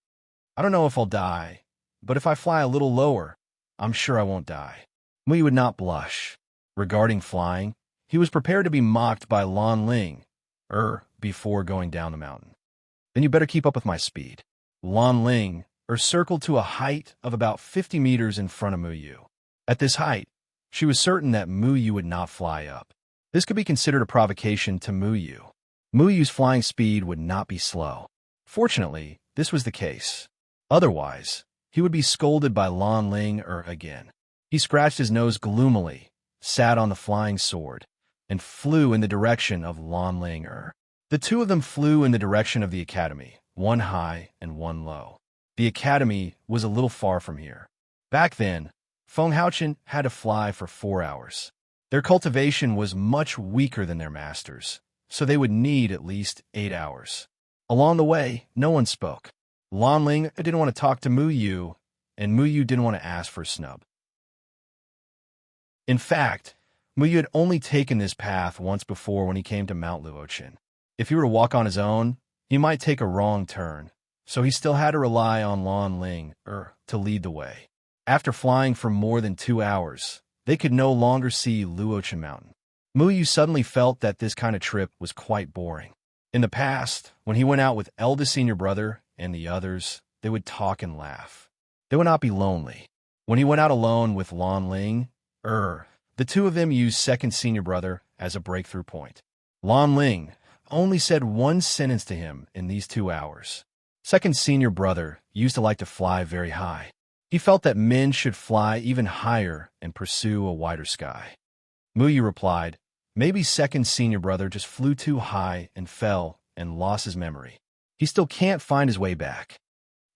Speaker 1: I don't know if I'll die, but if I fly a little lower, I'm sure I won't die. Mu Yu would not blush. Regarding flying, he was prepared to be mocked by Lan Ling, before going down the mountain. Then you better keep up with my speed. Lan Ling, circled to a height of about 50 meters in front of Mu Yu. At this height, she was certain that Mu Yu would not fly up. This could be considered a provocation to Mu Yu. Mu Yu's flying speed would not be slow. Fortunately, this was the case. Otherwise, he would be scolded by Lan Ling again. He scratched his nose gloomily, sat on the flying sword, and flew in the direction of Lan Ling. The two of them flew in the direction of the academy, one high and one low. The academy was a little far from here. Back then, Feng Haochen had to fly for 4 hours. Their cultivation was much weaker than their master's, so they would need at least 8 hours. Along the way, no one spoke. Lan Ling didn't want to talk to Mu Yu, and Mu Yu didn't want to ask for a snub. In fact, Mu Yu had only taken this path once before when he came to Mount Luochen. If he were to walk on his own, he might take a wrong turn, so he still had to rely on Lan Ling to lead the way. After flying for more than 2 hours, they could no longer see Luochen Mountain. Mu Yu suddenly felt that this kind of trip was quite boring. In the past, when he went out with eldest senior brother and the others, they would talk and laugh. They would not be lonely. When he went out alone with Lan Ling, the two of them used second senior brother as a breakthrough point. Lan Ling only said one sentence to him in these 2 hours. Second senior brother used to like to fly very high. He felt that men should fly even higher and pursue a wider sky. Mu Yu replied, maybe second senior brother just flew too high and fell and lost his memory. He still can't find his way back.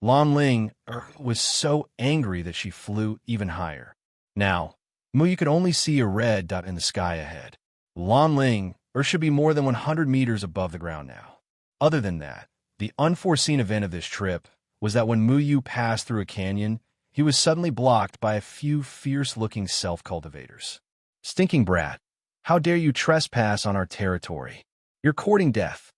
Speaker 1: Lan Ling was so angry that she flew even higher. Now, Mu Yu could only see a red dot in the sky ahead. Lan Ling should be more than 100 meters above the ground now. Other than that, The unforeseen event of this trip was that when Muyu passed through a canyon, he was suddenly blocked by a few fierce-looking self-cultivators. "Stinking brat! How dare you trespass on our territory? You're courting death."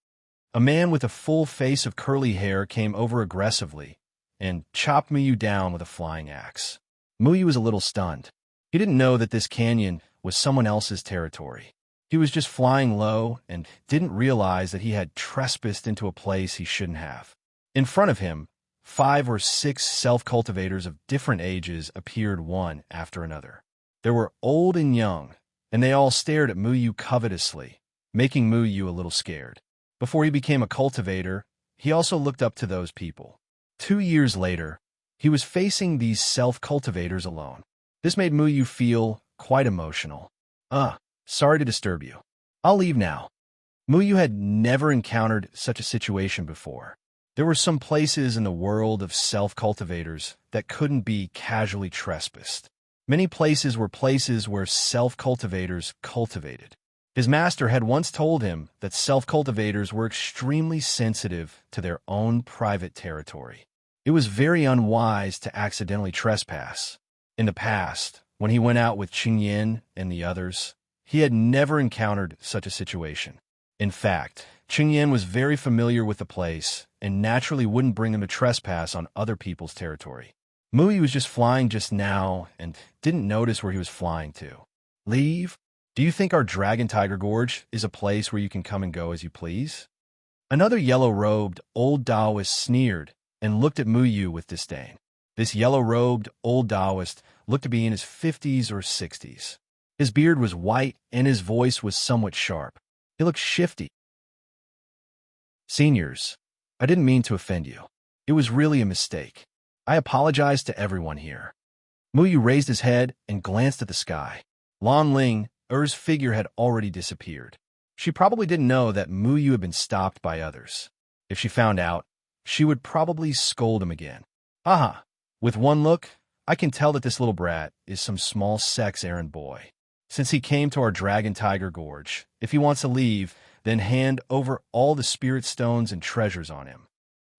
Speaker 1: A man with a full face of curly hair came over aggressively and chopped Muyu down with a flying axe. Muyu was a little stunned. He didn't know that this canyon was someone else's territory. He was just flying low and didn't realize that he had trespassed into a place he shouldn't have. In front of him, 5 or 6 self-cultivators of different ages appeared one after another. They were old and young, and they all stared at Muyu covetously, making Muyu a little scared. Before he became a cultivator, he also looked up to those people. 2 years later, he was facing these self-cultivators alone. This made Muyu feel quite emotional. Sorry to disturb you. I'll leave now." Muyu had never encountered such a situation before. There were some places in the world of self-cultivators that couldn't be casually trespassed. Many places were places where self-cultivators cultivated. His master had once told him that self-cultivators were extremely sensitive to their own private territory. It was very unwise to accidentally trespass. In the past, when he went out with Qingyan and the others, he had never encountered such a situation. In fact, Qingyan was very familiar with the place and naturally wouldn't bring him to trespass on other people's territory. Muyu was just flying just now and didn't notice where he was flying to. "Leave? Do you think our Dragon Tiger Gorge is a place where you can come and go as you please?" Another yellow-robed old Taoist sneered and looked at Muyu with disdain. This yellow-robed old Taoist looked to be in his 50s or 60s. His beard was white and his voice was somewhat sharp. He looked shifty. "Seniors, I didn't mean to offend you. It was really a mistake. I apologize to everyone here." Muyu raised his head and glanced at the sky. Lan Ling, Er's figure had already disappeared. She probably didn't know that Muyu had been stopped by others. If she found out, she would probably scold him again. "Haha, with one look, I can tell that this little brat is some small sex errand boy. Since he came to our Dragon Tiger Gorge, if he wants to leave, then hand over all the spirit stones and treasures on him."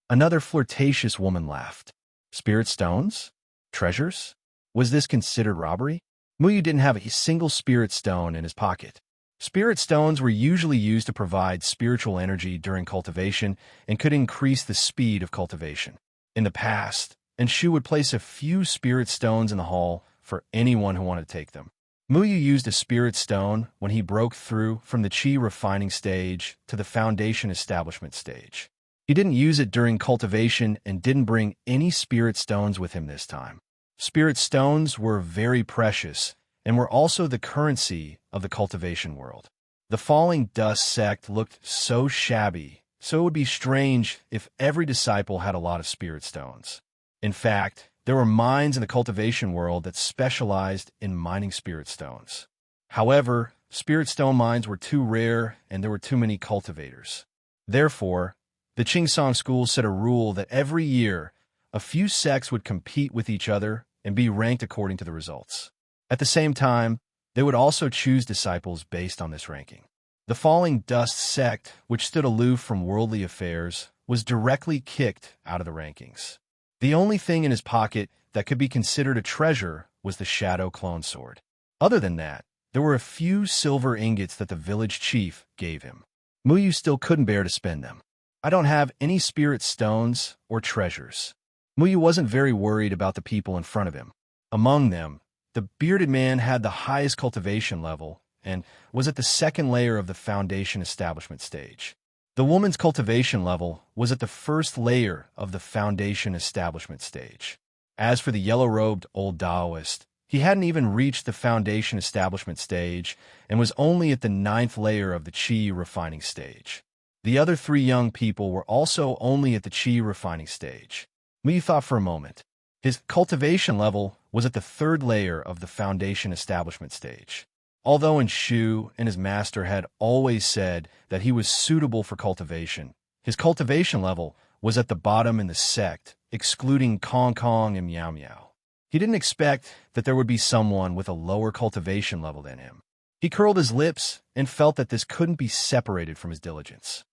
Speaker 1: Another flirtatious woman laughed. Spirit stones? Treasures? Was this considered robbery? Muyu didn't have a single spirit stone in his pocket. Spirit stones were usually used to provide spiritual energy during cultivation and could increase the speed of cultivation. In the past, Enshu would place a few spirit stones in the hall for anyone who wanted to take them. Muyu used a spirit stone when he broke through from the Qi refining stage to the foundation establishment stage. He didn't use it during cultivation and didn't bring any spirit stones with him this time. Spirit stones were very precious and were also the currency of the cultivation world. The Falling Dust sect looked so shabby, so it would be strange if every disciple had a lot of spirit stones. In fact, there were mines in the cultivation world that specialized in mining spirit stones. However, spirit stone mines were too rare and there were too many cultivators. Therefore, the Qingsong school set a rule that every year, a few sects would compete with each other and be ranked according to the results. At the same time, they would also choose disciples based on this ranking. The Falling Dust sect, which stood aloof from worldly affairs, was directly kicked out of the rankings. The only thing in his pocket that could be considered a treasure was the Shadow Clone Sword. Other than that, there were a few silver ingots that the village chief gave him. Muyu still couldn't bear to spend them. "I don't have any spirit stones or treasures." Muyu wasn't very worried about the people in front of him. Among them, the bearded man had the highest cultivation level and was at the second layer of the foundation establishment stage. The woman's cultivation level was at the first layer of the foundation establishment stage. As for the yellow-robed old Taoist, he hadn't even reached the foundation establishment stage and was only at the 9th layer of the Qi refining stage. The other 3 young people were also only at the Qi refining stage. Muyu thought for a moment. His cultivation level was at the 3rd layer of the foundation establishment stage. Although Enshu and his master had always said that he was suitable for cultivation, his cultivation level was at the bottom in the sect, excluding Kong Kong and Miao Miao. He didn't expect that there would be someone with a lower cultivation level than him. He curled his lips and felt that this couldn't be separated from his diligence.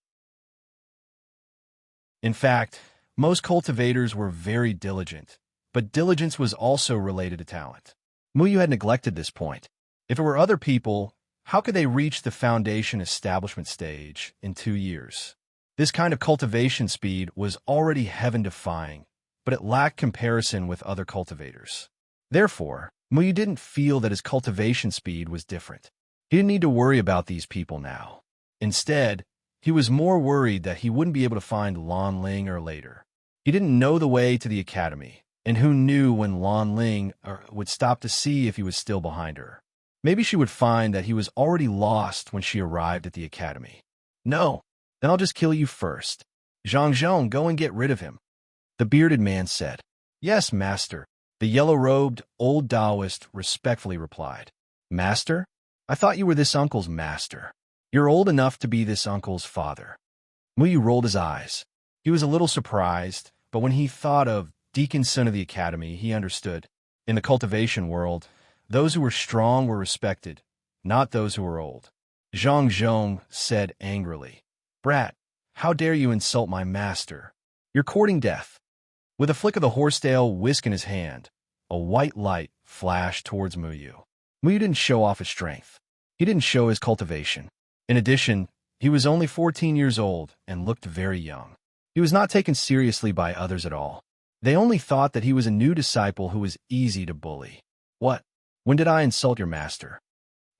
Speaker 1: In fact, most cultivators were very diligent, but diligence was also related to talent. Muyu had neglected this point. If it were other people, how could they reach the foundation establishment stage in 2 years? This kind of cultivation speed was already heaven-defying, but it lacked comparison with other cultivators. Therefore, Muyu didn't feel that his cultivation speed was different. He didn't need to worry about these people now. Instead, he was more worried that he wouldn't be able to find Lan Ling or later. He didn't know the way to the academy, and who knew when Lan Ling would stop to see if he was still behind her. Maybe she would find that he was already lost when she arrived at the academy. No, then I'll just kill you first. Zhang, go and get rid of him. The bearded man said. Yes, master, the yellow-robed old Taoist respectfully replied. Master? I thought you were this uncle's master. You're old enough to be this uncle's father. Muyu rolled his eyes. He was a little surprised, but when he thought of Deacon's son of the academy, he understood. In the cultivation world, those who were strong were respected, not those who were old. Zhang said angrily, Brat, how dare you insult my master? You're courting death. With a flick of the horsetail whisk in his hand, a white light flashed towards Muyu. Muyu didn't show off his strength. He didn't show his cultivation. In addition, he was only 14 years old and looked very young. He was not taken seriously by others at all. They only thought that he was a new disciple who was easy to bully. What? When did I insult your master?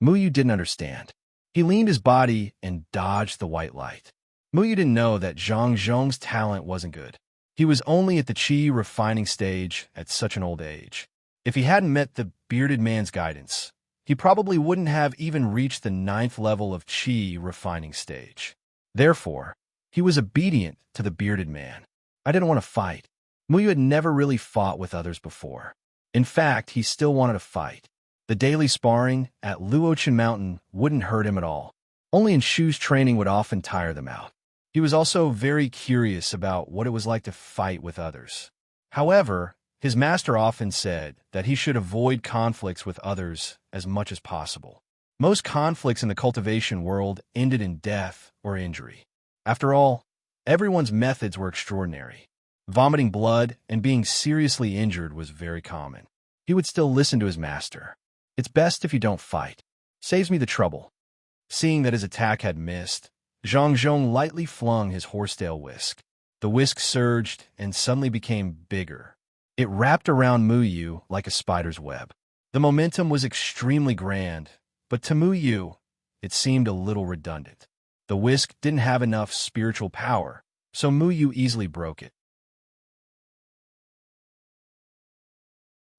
Speaker 1: Muyu didn't understand. He leaned his body and dodged the white light. Muyu didn't know that Zhang's talent wasn't good. He was only at the qi refining stage at such an old age. If he hadn't met the bearded man's guidance, he probably wouldn't have even reached the 9th level of qi refining stage. Therefore, he was obedient to the bearded man. I didn't want to fight. Muyu had never really fought with others before. In fact, he still wanted to fight. The daily sparring at Luochen Mountain wouldn't hurt him at all. Only in Shu's training would often tire them out. He was also very curious about what it was like to fight with others. However, his master often said that he should avoid conflicts with others as much as possible. Most conflicts in the cultivation world ended in death or injury. After all, everyone's methods were extraordinary. Vomiting blood and being seriously injured was very common. He would still listen to his master. It's best if you don't fight. Saves me the trouble. Seeing that his attack had missed, Zhang lightly flung his horsetail whisk. The whisk surged and suddenly became bigger. It wrapped around Muyu like a spider's web. The momentum was extremely grand, but to Muyu, it seemed a little redundant. The whisk didn't have enough spiritual power, so Muyu easily broke it.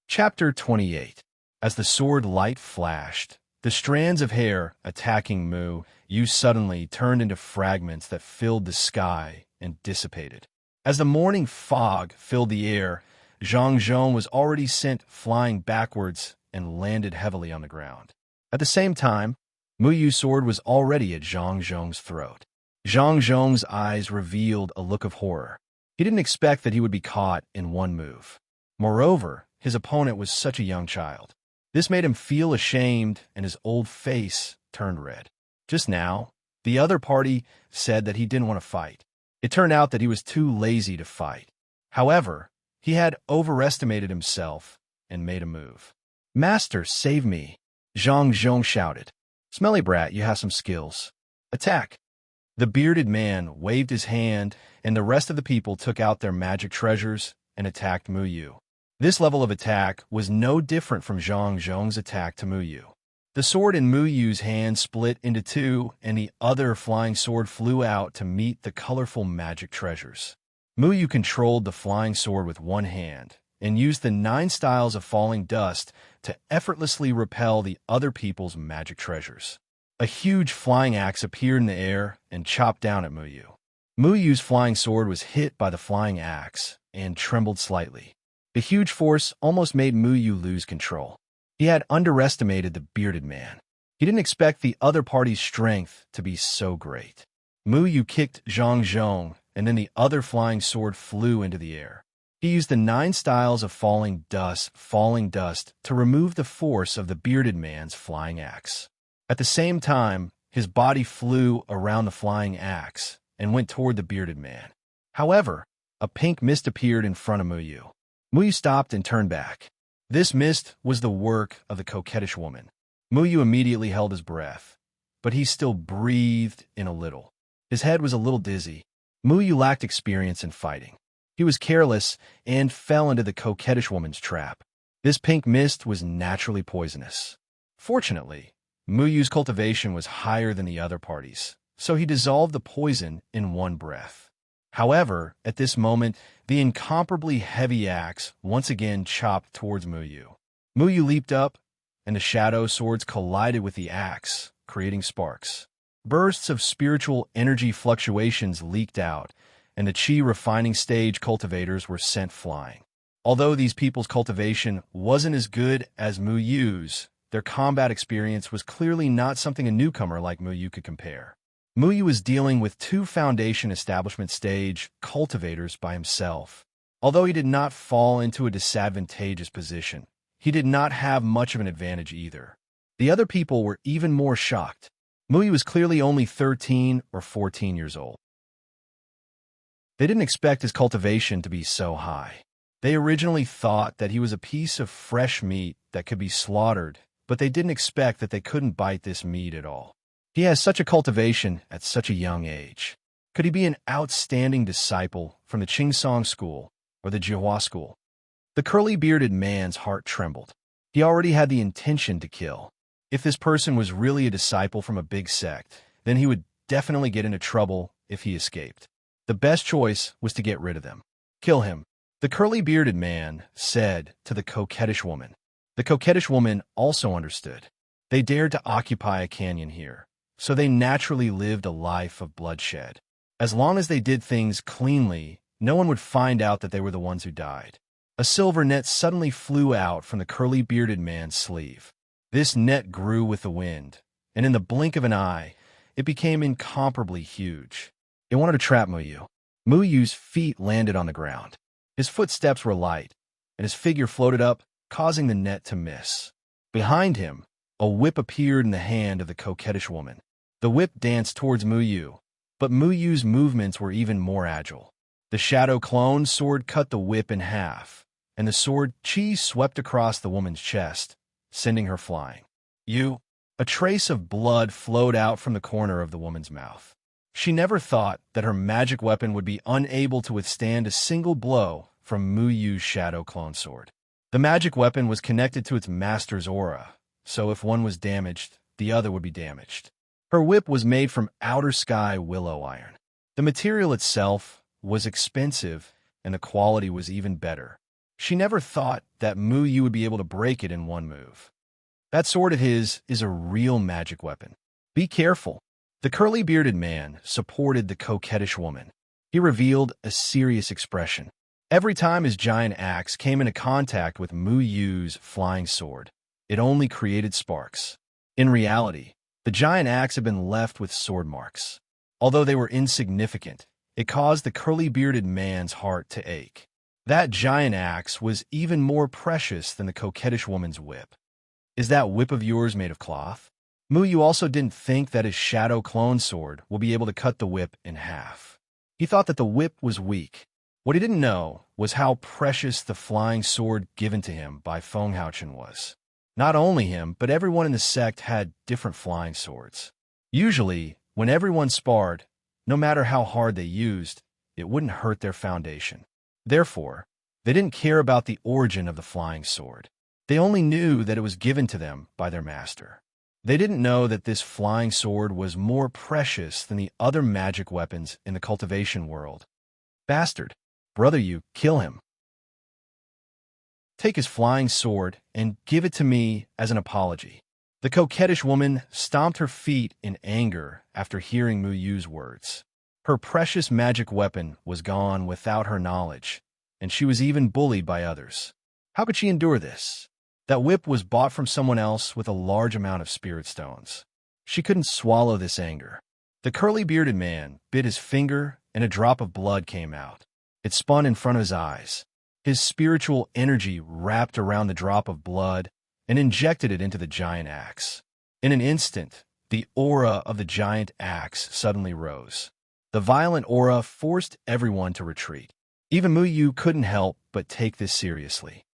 Speaker 1: Chapter 28. As the sword light flashed, the strands of hair attacking Muyu suddenly turned into fragments that filled the sky and dissipated. As the morning fog filled the air, Zhang was already sent flying backwards and landed heavily on the ground. At the same time, Muyu's sword was already at Zhang's throat. Zhang's eyes revealed a look of horror. He didn't expect that he would be caught in one move. Moreover, his opponent was such a young child. This made him feel ashamed, and his old face turned red. Just now, the other party said that he didn't want to fight. It turned out that he was too lazy to fight. However, he had overestimated himself and made a move. Master, save me! Zhang shouted. Smelly brat, you have some skills. Attack! The bearded man waved his hand, and the rest of the people took out their magic treasures and attacked Muyu. This level of attack was no different from Zhang's attack to Muyu. The sword in Muyu's hand split into two, and the other flying sword flew out to meet the colorful magic treasures. Muyu controlled the flying sword with one hand and used the 9 styles of falling dust to effortlessly repel the other people's magic treasures. A huge flying axe appeared in the air and chopped down at Muyu. Muyu's flying sword was hit by the flying axe and trembled slightly. The huge force almost made Muyu lose control. He had underestimated the bearded man. He didn't expect the other party's strength to be so great. Muyu kicked Zhang, and then the other flying sword flew into the air. He used the 9 styles of falling dust to remove the force of the bearded man's flying axe. At the same time, his body flew around the flying axe and went toward the bearded man. However, a pink mist appeared in front of Muyu. Muyu stopped and turned back. This mist was the work of the coquettish woman. Muyu immediately held his breath, but he still breathed in a little. His head was a little dizzy. Muyu lacked experience in fighting. He was careless and fell into the coquettish woman's trap. This pink mist was naturally poisonous. Fortunately, Muyu's cultivation was higher than the other parties, so he dissolved the poison in one breath. However, at this moment, the incomparably heavy axe once again chopped towards Muyu. Muyu leaped up, and the shadow swords collided with the axe, creating sparks. Bursts of spiritual energy fluctuations leaked out, and the chi refining stage cultivators were sent flying. Although these people's cultivation wasn't as good as Muyu's, their combat experience was clearly not something a newcomer like Muyu could compare. Muyu was dealing with 2 foundation establishment stage cultivators by himself. Although he did not fall into a disadvantageous position, he did not have much of an advantage either. The other people were even more shocked. Muyu was clearly only 13 or 14 years old. They didn't expect his cultivation to be so high. They originally thought that he was a piece of fresh meat that could be slaughtered, but they didn't expect that they couldn't bite this meat at all. He has such a cultivation at such a young age. Could he be an outstanding disciple from the Qingsong school or the Jihua school? The curly-bearded man's heart trembled. He already had the intention to kill. If this person was really a disciple from a big sect, then he would definitely get into trouble if he escaped. The best choice was to get rid of them. Kill him, the curly-bearded man said to the coquettish woman. The coquettish woman also understood. They dared to occupy a canyon here, so they naturally lived a life of bloodshed. As long as they did things cleanly, no one would find out that they were the ones who died. A silver net suddenly flew out from the curly-bearded man's sleeve. This net grew with the wind, and in the blink of an eye, it became incomparably huge. It wanted to trap Muyu. Muyu's feet landed on the ground. His footsteps were light, and his figure floated up, causing the net to miss. Behind him, a whip appeared in the hand of the coquettish woman. The whip danced towards Muyu, but Muyu's movements were even more agile. The shadow clone sword cut the whip in half, and the sword chi swept across the woman's chest, sending her flying. A trace of blood flowed out from the corner of the woman's mouth. She never thought that her magic weapon would be unable to withstand a single blow from Muyu's shadow clone sword. The magic weapon was connected to its master's aura, so if one was damaged, the other would be damaged. Her whip was made from outer sky willow iron. The material itself was expensive, and the quality was even better. She never thought that Muyu would be able to break it in one move. That sword of his is a real magic weapon. Be careful. The curly-bearded man supported the coquettish woman. He revealed a serious expression. Every time his giant axe came into contact with Muyu's flying sword, it only created sparks. In reality, the giant axe had been left with sword marks. Although they were insignificant, it caused the curly-bearded man's heart to ache. That giant axe was even more precious than the coquettish woman's whip. Is that whip of yours made of cloth? Muyu also didn't think that his shadow clone sword would be able to cut the whip in half. He thought that the whip was weak. What he didn't know was how precious the flying sword given to him by Feng Haochen was. Not only him, but everyone in the sect had different flying swords. Usually, when everyone sparred, no matter how hard they used, it wouldn't hurt their foundation. Therefore, they didn't care about the origin of the flying sword. They only knew that it was given to them by their master. They didn't know that this flying sword was more precious than the other magic weapons in the cultivation world. Bastard, brother, you kill him. Take his flying sword and give it to me as an apology. The coquettish woman stomped her feet in anger after hearing Muyu's words. Her precious magic weapon was gone without her knowledge, and she was even bullied by others. How could she endure this? That whip was bought from someone else with a large amount of spirit stones. She couldn't swallow this anger. The curly-bearded man bit his finger, and a drop of blood came out. It spun in front of his eyes. His spiritual energy wrapped around the drop of blood and injected it into the giant axe. In an instant, the aura of the giant axe suddenly rose. The violent aura forced everyone to retreat. Even Muyu couldn't help but take this seriously.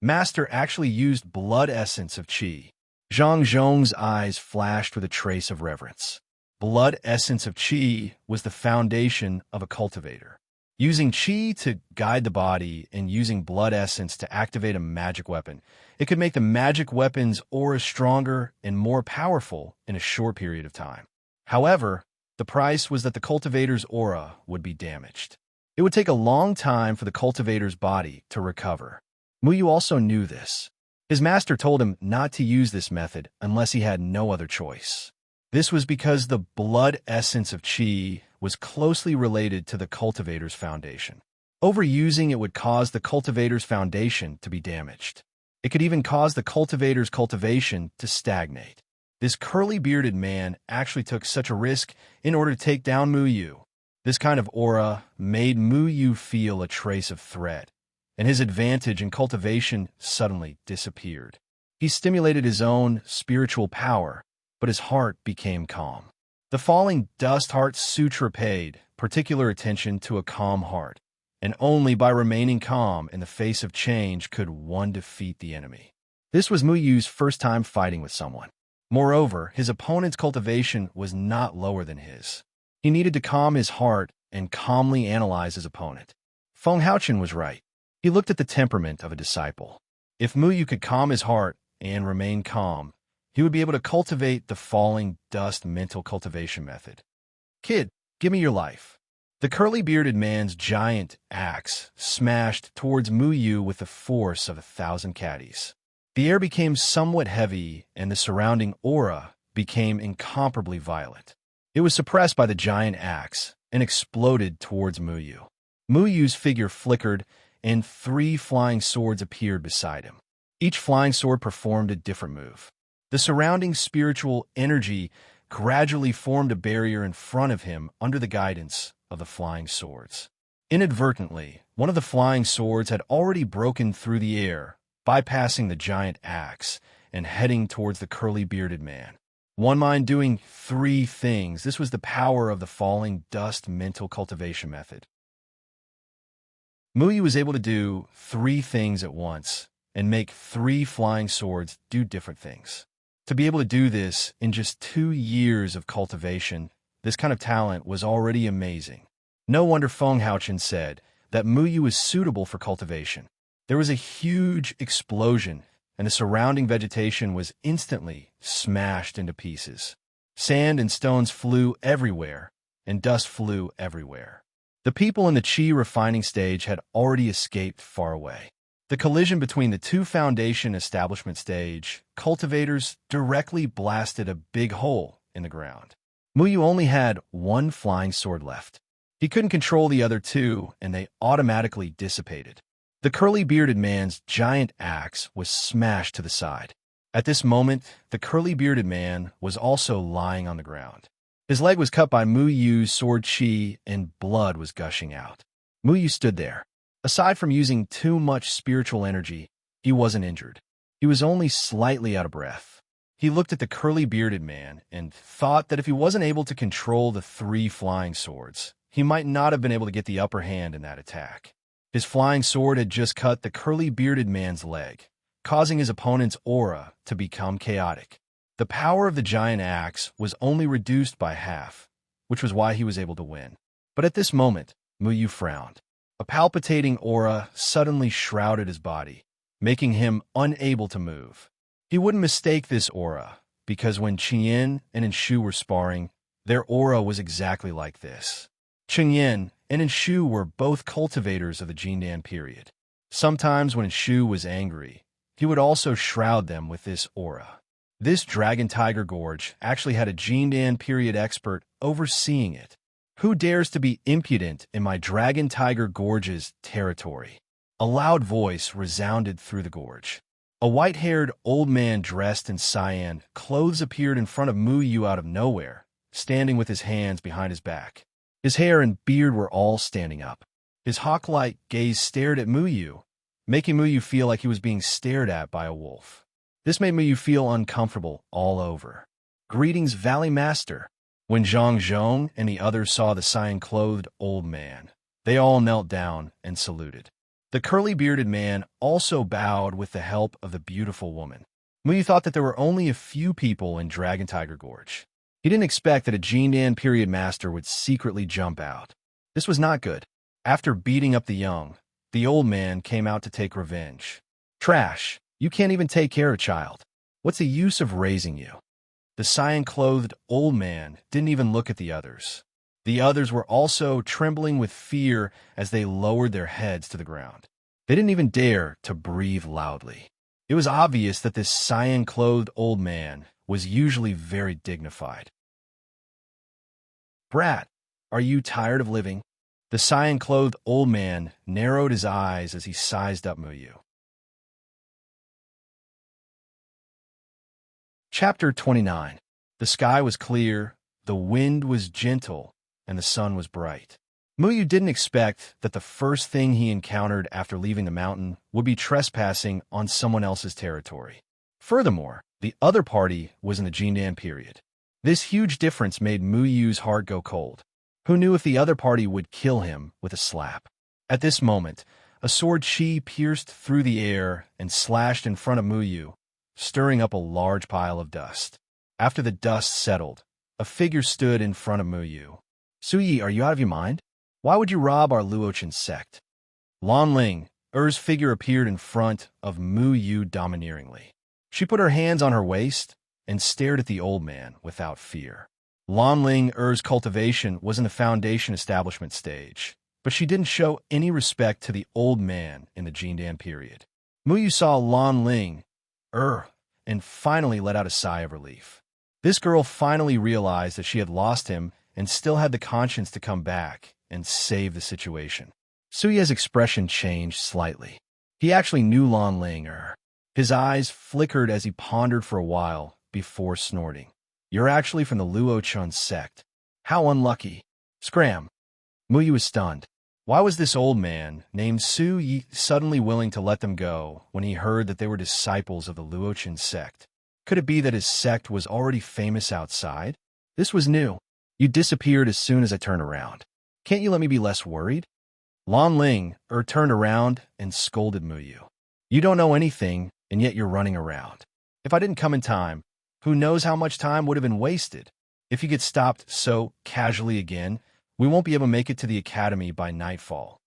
Speaker 1: Master actually used blood essence of qi. Zhang Zhong's eyes flashed with a trace of reverence. Blood essence of qi was the foundation of a cultivator. Using qi to guide the body and using blood essence to activate a magic weapon, it could make the magic weapon's aura stronger and more powerful in a short period of time. However, the price was that the cultivator's aura would be damaged. It would take a long time for the cultivator's body to recover. Muyu also knew this. His master told him not to use this method unless he had no other choice. This was because the blood essence of qi was closely related to the cultivator's foundation. Overusing it would cause the cultivator's foundation to be damaged. It could even cause the cultivator's cultivation to stagnate. This curly-bearded man actually took such a risk in order to take down Muyu. This kind of aura made Muyu feel a trace of threat, and his advantage in cultivation suddenly disappeared. He stimulated his own spiritual power, but his heart became calm. The falling dust heart sutra paid particular attention to a calm heart, and only by remaining calm in the face of change could one defeat the enemy. This was Muyu's first time fighting with someone. Moreover, his opponent's cultivation was not lower than his. He needed to calm his heart and calmly analyze his opponent. Feng Haochen was right. He looked at the temperament of a disciple. If Muyu could calm his heart and remain calm, he would be able to cultivate the falling dust mental cultivation method. Kid, give me your life. The curly-bearded man's giant axe smashed towards Muyu with the force of 1,000 caddies. The air became somewhat heavy, and the surrounding aura became incomparably violent. It was suppressed by the giant axe and exploded towards Muyu. Muyu's figure flickered, and 3 flying swords appeared beside him. Each flying sword performed a different move. The surrounding spiritual energy gradually formed a barrier in front of him under the guidance of the flying swords. Inadvertently, one of the flying swords had already broken through the air, bypassing the giant axe and heading towards the curly-bearded man. One mind doing 3 things. This was the power of the falling dust mental cultivation method. Muyu was able to do 3 things at once and make 3 flying swords do different things. To be able to do this in just 2 years of cultivation, this kind of talent was already amazing. No wonder Feng Haochen said that Muyu was suitable for cultivation. There was a huge explosion, and the surrounding vegetation was instantly smashed into pieces. Sand and stones flew everywhere, and dust flew everywhere. The people in the qi refining stage had already escaped far away. The collision between the 2 foundation establishment stage cultivators directly blasted a big hole in the ground. Muyu only had 1 flying sword left. He couldn't control the other 2, and they automatically dissipated. The curly-bearded man's giant axe was smashed to the side. At this moment, the curly-bearded man was also lying on the ground. His leg was cut by Muyu's sword qi, and blood was gushing out. Muyu stood there. Aside from using too much spiritual energy, he wasn't injured. He was only slightly out of breath. He looked at the curly-bearded man and thought that if he wasn't able to control the 3 flying swords, he might not have been able to get the upper hand in that attack. His flying sword had just cut the curly-bearded man's leg, causing his opponent's aura to become chaotic. The power of the giant axe was only reduced by half, which was why he was able to win. But at this moment, Muyu frowned. A palpitating aura suddenly shrouded his body, making him unable to move. He wouldn't mistake this aura, because when Qingyan and Enshu were sparring, their aura was exactly like this. Qingyan and Enshu were both cultivators of the Jindan period. Sometimes when Enshu was angry, he would also shroud them with this aura. This Dragon Tiger Gorge actually had a Jindan period expert overseeing it. Who dares to be impudent in my Dragon Tiger Gorge's territory? A loud voice resounded through the gorge. A white-haired old man dressed in cyan clothes appeared in front of Muyu out of nowhere, standing with his hands behind his back. His hair and beard were all standing up. His hawk-like gaze stared at Muyu, making Muyu feel like he was being stared at by a wolf. This made Muyu feel uncomfortable all over. "Greetings, Valley Master." When Zhang Zhong and the others saw the cyan-clothed old man, they all knelt down and saluted. The curly-bearded man also bowed with the help of the beautiful woman. Muyu thought that there were only a few people in Dragon Tiger Gorge. He didn't expect that a Jindan period master would secretly jump out. This was not good. After beating up the young, the old man came out to take revenge. Trash, you can't even take care of a child. What's the use of raising you? The cyan-clothed old man didn't even look at the others. The others were also trembling with fear as they lowered their heads to the ground. They didn't even dare to breathe loudly. It was obvious that this cyan-clothed old man was usually very dignified. Brat, are you tired of living? The cyan-clothed old man narrowed his eyes as he sized up Muyu. Chapter 29. The sky was clear, the wind was gentle, and the sun was bright. Muyu didn't expect that the first thing he encountered after leaving the mountain would be trespassing on someone else's territory. Furthermore, the other party was in the Jindan period. This huge difference made Muyu's heart go cold. Who knew if the other party would kill him with a slap? At this moment, a sword chi pierced through the air and slashed in front of Muyu, stirring up a large pile of dust. After the dust settled, a figure stood in front of Muyu. Suyi, are you out of your mind? Why would you rob our Luochen sect? Lan Ling, Er's figure appeared in front of Muyu domineeringly. She put her hands on her waist and stared at the old man without fear. Lan Ling Er's cultivation was in the foundation establishment stage, but she didn't show any respect to the old man in the Jindan period. Muyu saw Lan Ling and finally let out a sigh of relief. This girl finally realized that she had lost him and still had the conscience to come back and save the situation. Suya's expression changed slightly. He actually knew Lan Ling. His eyes flickered as he pondered for a while before snorting. You're actually from the Luochen sect. How unlucky. Scram. Muyu was stunned. Why was this old man, named Su Yi, suddenly willing to let them go when he heard that they were disciples of the Luochen sect? Could it be that his sect was already famous outside? This was new. You disappeared as soon as I turned around. Can't you let me be less worried? Lan Ling turned around and scolded Muyu. You don't know anything, and yet you're running around. If I didn't come in time, who knows how much time would have been wasted? If you get stopped so casually again, we won't be able to make it to the academy by nightfall.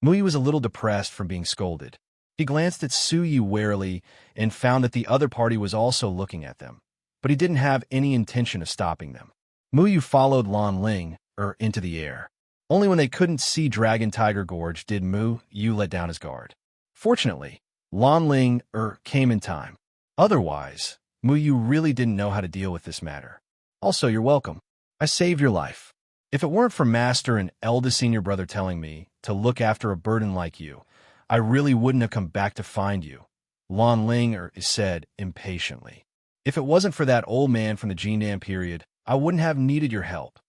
Speaker 1: Muyu was a little depressed from being scolded. He glanced at Suyi warily and found that the other party was also looking at them, but he didn't have any intention of stopping them. Muyu followed Lan Ling into the air. Only when they couldn't see Dragon Tiger Gorge did Muyu let down his guard. Fortunately, Lan Ling came in time. Otherwise, Muyu really didn't know how to deal with this matter. Also, you're welcome. I saved your life. If it weren't for Master and eldest senior brother telling me to look after a burden like you, I really wouldn't have come back to find you, Lan Ling said impatiently. If it wasn't for that old man from the Jindan period, I wouldn't have needed your help.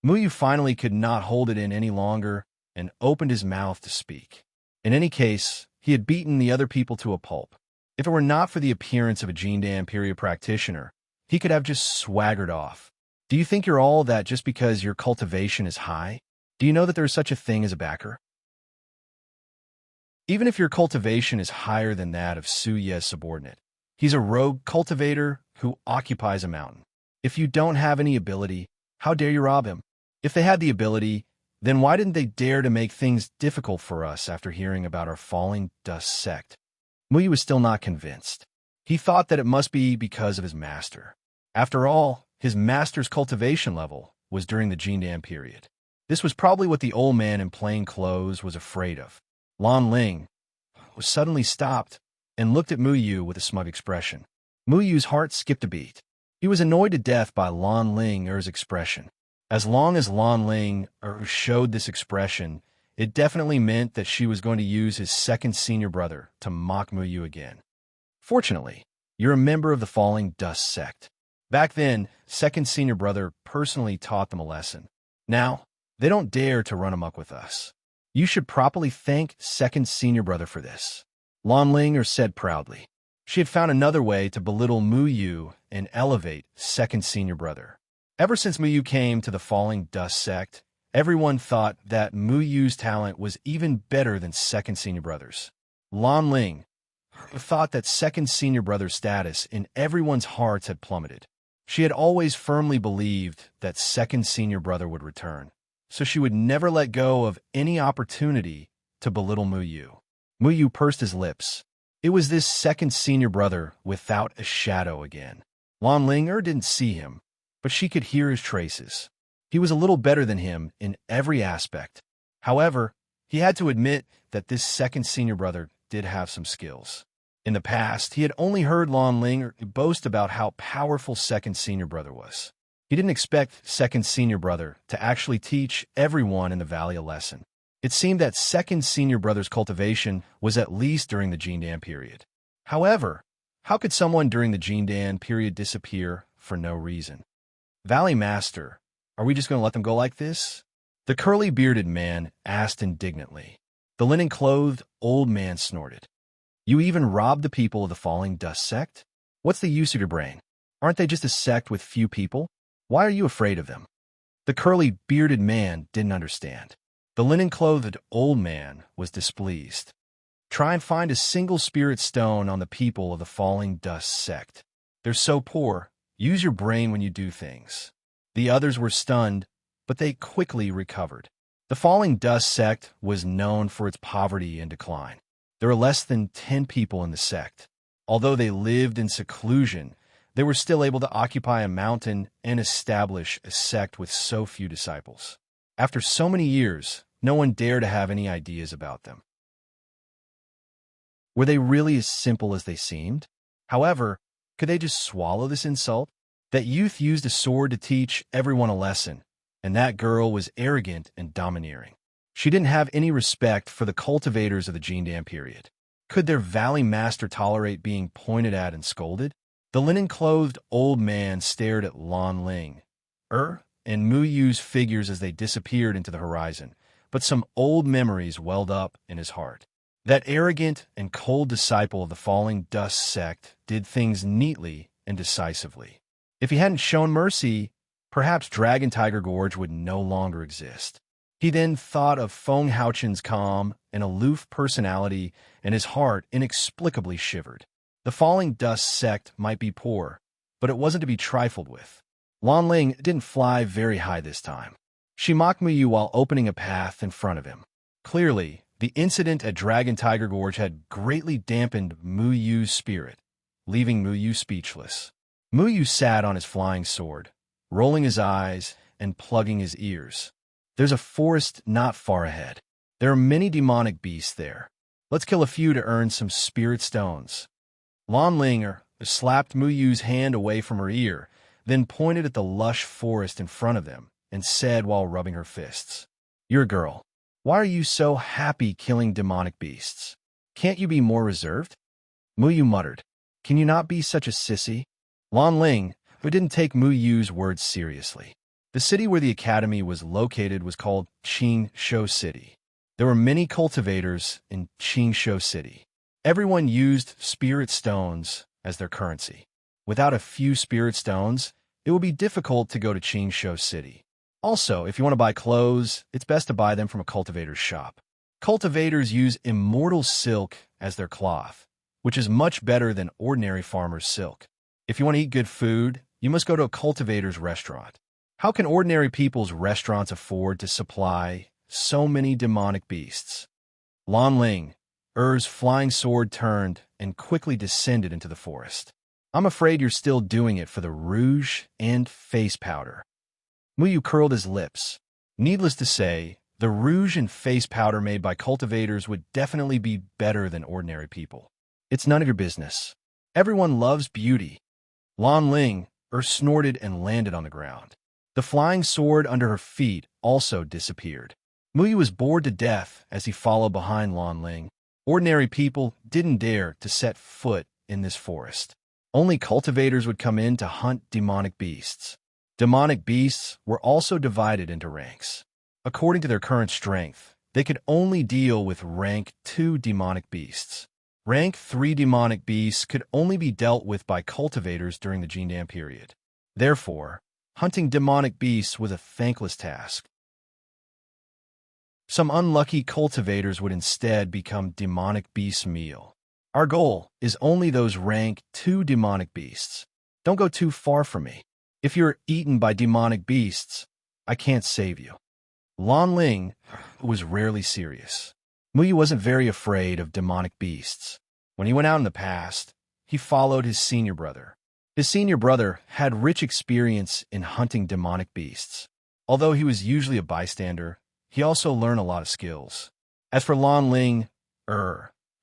Speaker 1: Muyu finally could not hold it in any longer and opened his mouth to speak. In any case, he had beaten the other people to a pulp. If it were not for the appearance of a Jindan period practitioner, he could have just swaggered off. Do you think you're all that just because your cultivation is high? Do you know that there is such a thing as a backer? Even if your cultivation is higher than that of Su Ye's subordinate, he's a rogue cultivator who occupies a mountain. If you don't have any ability, how dare you rob him? If they had the ability, then why didn't they dare to make things difficult for us after hearing about our falling dust sect? Muyu was still not convinced. He thought that it must be because of his master. After all, his master's cultivation level was during the Jindan period. This was probably what the old man in plain clothes was afraid of. Lan Ling was suddenly stopped and looked at Muyu with a smug expression. Muyu's heart skipped a beat. He was annoyed to death by Lan Ling's expression. As long as Lan Ling showed this expression, it definitely meant that she was going to use his second senior brother to mock Muyu again. Fortunately, you're a member of the Falling Dust sect. Back then, second senior brother personally taught them a lesson. Now, they don't dare to run amok with us. You should properly thank second senior brother for this. Lan Ling said proudly. She had found another way to belittle Muyu and elevate second senior brother. Ever since Muyu came to the Falling Dust sect, everyone thought that Muyu's talent was even better than Second Senior Brother's. Lan Ling thought that Second Senior Brother's status in everyone's hearts had plummeted. She had always firmly believed that Second Senior Brother would return, so she would never let go of any opportunity to belittle Muyu. Muyu pursed his lips. It was this Second Senior Brother without a shadow again. Lan Ling didn't see him, but she could hear his traces. He was a little better than him in every aspect. However, he had to admit that this Second Senior Brother did have some skills. In the past, he had only heard Lan Ling boast about how powerful Second Senior Brother was. He didn't expect Second Senior Brother to actually teach everyone in the valley a lesson. It seemed that Second Senior Brother's cultivation was at least during the Jindan period. However, how could someone during the Jindan period disappear for no reason? Valley Master, are we just going to let them go like this? The curly-bearded man asked indignantly. The linen-clothed old man snorted. You even robbed the people of the Falling Dust sect? What's the use of your brain? Aren't they just a sect with few people? Why are you afraid of them? The curly-bearded man didn't understand. The linen-clothed old man was displeased. Try and find a single spirit stone on the people of the Falling Dust sect. They're so poor. Use your brain when you do things. The others were stunned, but they quickly recovered. The Falling Dust sect was known for its poverty and decline. There were less than 10 people in the sect. Although they lived in seclusion, they were still able to occupy a mountain and establish a sect with so few disciples. After so many years, no one dared to have any ideas about them. Were they really as simple as they seemed? However, could they just swallow this insult? That youth used a sword to teach everyone a lesson, and that girl was arrogant and domineering. She didn't have any respect for the cultivators of the Jindan period. Could their valley master tolerate being pointed at and scolded? The linen-clothed old man stared at Lan Ling, and Muyu's figures as they disappeared into the horizon, but some old memories welled up in his heart. That arrogant and cold disciple of the Falling Dust sect did things neatly and decisively. If he hadn't shown mercy, perhaps Dragon Tiger Gorge would no longer exist. He then thought of Feng Haochen's calm and aloof personality, and his heart inexplicably shivered. The Falling Dust sect might be poor, but it wasn't to be trifled with. Lan Ling didn't fly very high this time. She mocked Muyu while opening a path in front of him. Clearly, the incident at Dragon Tiger Gorge had greatly dampened Muyu's spirit, leaving Muyu speechless. Muyu sat on his flying sword, rolling his eyes and plugging his ears. There's a forest not far ahead. There are many demonic beasts there. Let's kill a few to earn some spirit stones. Lan Ling slapped Muyu's hand away from her ear, then pointed at the lush forest in front of them and said while rubbing her fists, You're a girl. Why are you so happy killing demonic beasts? Can't you be more reserved? Muyu muttered, Can you not be such a sissy? Lan Ling, who didn't take Muyu's words seriously. The city where the academy was located was called Qingshou City. There were many cultivators in Qingshou City. Everyone used spirit stones as their currency. Without a few spirit stones, it would be difficult to go to Qingshou City. Also, if you want to buy clothes, it's best to buy them from a cultivator's shop. Cultivators use immortal silk as their cloth, which is much better than ordinary farmer's silk. If you want to eat good food, you must go to a cultivator's restaurant. How can ordinary people's restaurants afford to supply so many demonic beasts? Lan Ling, flying sword turned and quickly descended into the forest. I'm afraid you're still doing it for the rouge and face powder. Muyu curled his lips. Needless to say, the rouge and face powder made by cultivators would definitely be better than ordinary people. It's none of your business. Everyone loves beauty. Lan Ling, snorted and landed on the ground. The flying sword under her feet also disappeared. Muyu was bored to death as he followed behind Lan Ling. Ordinary people didn't dare to set foot in this forest. Only cultivators would come in to hunt demonic beasts. Demonic beasts were also divided into ranks. According to their current strength, they could only deal with rank 2 demonic beasts. Rank 3 demonic beasts could only be dealt with by cultivators during the Jindan period. Therefore, Hunting demonic beasts was a thankless task. Some unlucky cultivators would instead become demonic beast meal. Our goal is only those rank 2 demonic beasts. Don't go too far from me. If you're eaten by demonic beasts, I can't save you. Lan Ling was rarely serious. Muyu wasn't very afraid of demonic beasts. When he went out in the past, he followed his senior brother. His senior brother had rich experience in hunting demonic beasts. Although he was usually a bystander, he also learned a lot of skills. As for Lan Ling,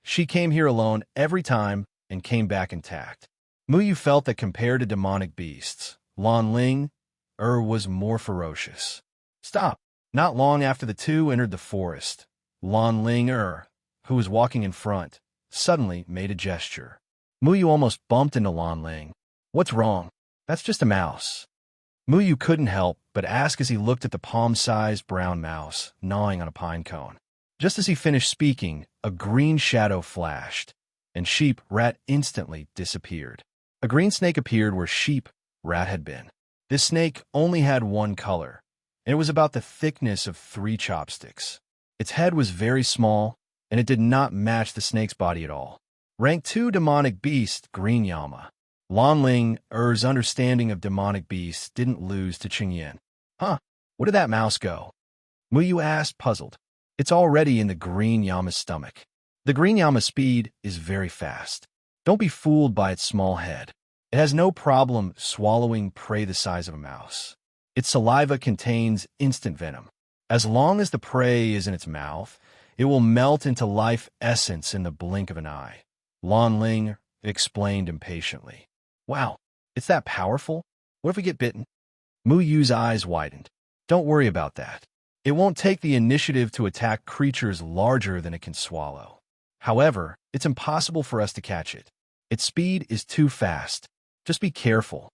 Speaker 1: she came here alone every time and came back intact. Muyu felt that compared to demonic beasts, Lan Ling, was more ferocious. Stop! Not long after the two entered the forest, Lan Ling, who was walking in front, suddenly made a gesture. Muyu almost bumped into Lan Ling. What's wrong? That's just a mouse. Muyu couldn't help but ask as he looked at the palm-sized brown mouse gnawing on a pine cone. Just as he finished speaking, a green shadow flashed, and Sheep Rat instantly disappeared. A green snake appeared where Sheep Rat had been. This snake only had one color, and it was about the thickness of 3 chopsticks. Its head was very small, and it did not match the snake's body at all. Rank 2 demonic beast, Green Yama. Lan Ling's understanding of demonic beasts didn't lose to Qingyan. Huh, where did that mouse go? Muyu asked, puzzled. It's already in the Green Yama's stomach. The Green Yama's speed is very fast. Don't be fooled by its small head. It has no problem swallowing prey the size of a mouse. Its saliva contains instant venom. As long as the prey is in its mouth, it will melt into life essence in the blink of an eye. Lan Ling explained impatiently. Wow, it's that powerful? What if we get bitten? Muyu's eyes widened. Don't worry about that. It won't take the initiative to attack creatures larger than it can swallow. However, it's impossible for us to catch it. Its speed is too fast. Just be careful.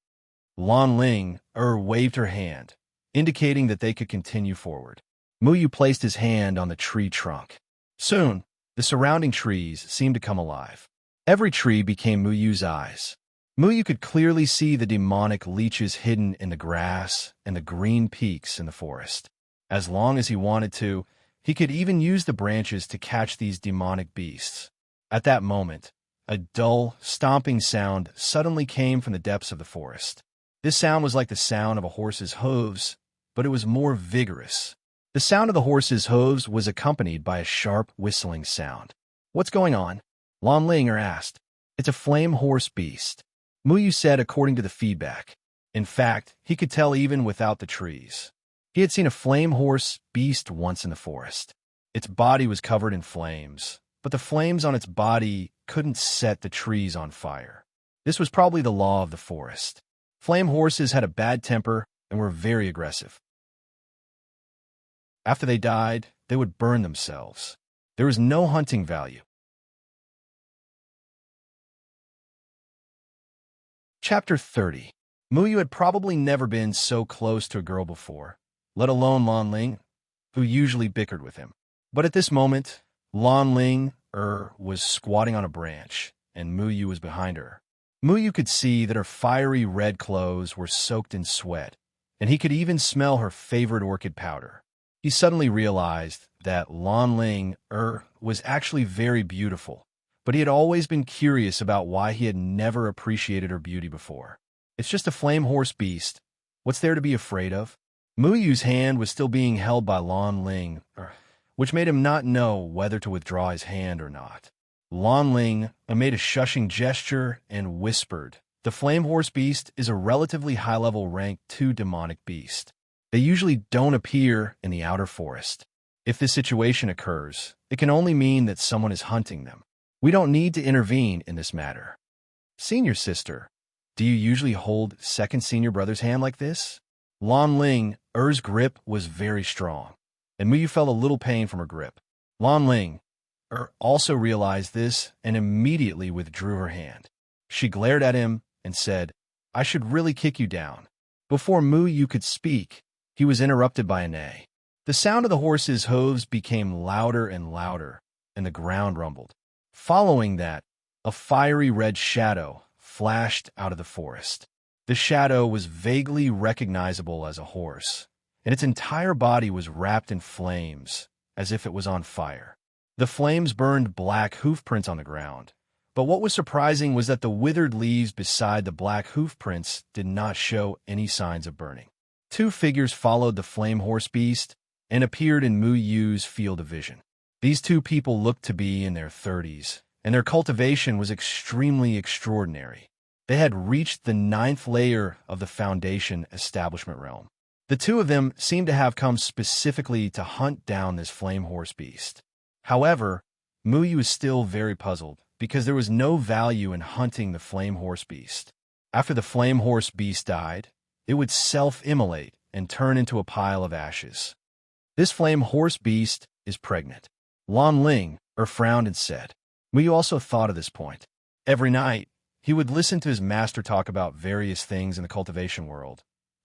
Speaker 1: Lan Ling waved her hand, indicating that they could continue forward. Muyu placed his hand on the tree trunk. Soon, the surrounding trees seemed to come alive. Every tree became Muyu's eyes. Muyu could clearly see the demonic leeches hidden in the grass and the green peaks in the forest. As long as he wanted to, he could even use the branches to catch these demonic beasts. At that moment, a dull, stomping sound suddenly came from the depths of the forest. This sound was like the sound of a horse's hooves, but it was more vigorous. The sound of the horse's hooves was accompanied by a sharp whistling sound. What's going on? Lan Ling asked. It's a flame horse beast. Muyu said according to the feedback. In fact, he could tell even without the trees. He had seen a flame horse beast once in the forest. Its body was covered in flames, but the flames on its body couldn't set the trees on fire. This was probably the law of the forest. Flame horses had a bad temper and were very aggressive. After they died, they would burn themselves. There was no hunting value. Chapter 30. Muyu had probably never been so close to a girl before, let alone Lan Ling, who usually bickered with him. But at this moment, Lan Ling was squatting on a branch, and Muyu was behind her. Muyu could see that her fiery red clothes were soaked in sweat, and he could even smell her favorite orchid powder. He suddenly realized that Lan Ling was actually very beautiful, but he had always been curious about why he had never appreciated her beauty before. It's just a flame horse beast. What's there to be afraid of? Muyu's hand was still being held by Lan Ling, which made him not know whether to withdraw his hand or not. Lan Ling made a shushing gesture and whispered, "The flame horse beast is a relatively high-level rank 2 demonic beast. They usually don't appear in the outer forest. If this situation occurs, it can only mean that someone is hunting them. We don't need to intervene in this matter." Senior sister, do you usually hold second senior brother's hand like this? Lan Ling's grip was very strong, and Muyu felt a little pain from her grip. Lan Ling also realized this and immediately withdrew her hand. She glared at him and said, "I should really kick you down." Before Muyu could speak, he was interrupted by a neigh. The sound of the horse's hooves became louder and louder, and the ground rumbled. Following that, a fiery red shadow flashed out of the forest. The shadow was vaguely recognizable as a horse, and its entire body was wrapped in flames, as if it was on fire. The flames burned black hoofprints on the ground, but what was surprising was that the withered leaves beside the black hoofprints did not show any signs of burning. Two figures followed the flame horse beast and appeared in Mu Yu's field of vision. These two people looked to be in their 30s, and their cultivation was extremely extraordinary. They had reached the 9th layer of the Foundation establishment realm. The two of them seemed to have come specifically to hunt down this flame horse beast. However, Mu Yu was still very puzzled, because there was no value in hunting the flame horse beast. After the flame horse beast died, it would self-immolate and turn into a pile of ashes. This flame horse beast is pregnant. Lan Ling frowned and said. Mu Yu also thought of this point. Every night, he would listen to his master talk about various things in the cultivation world,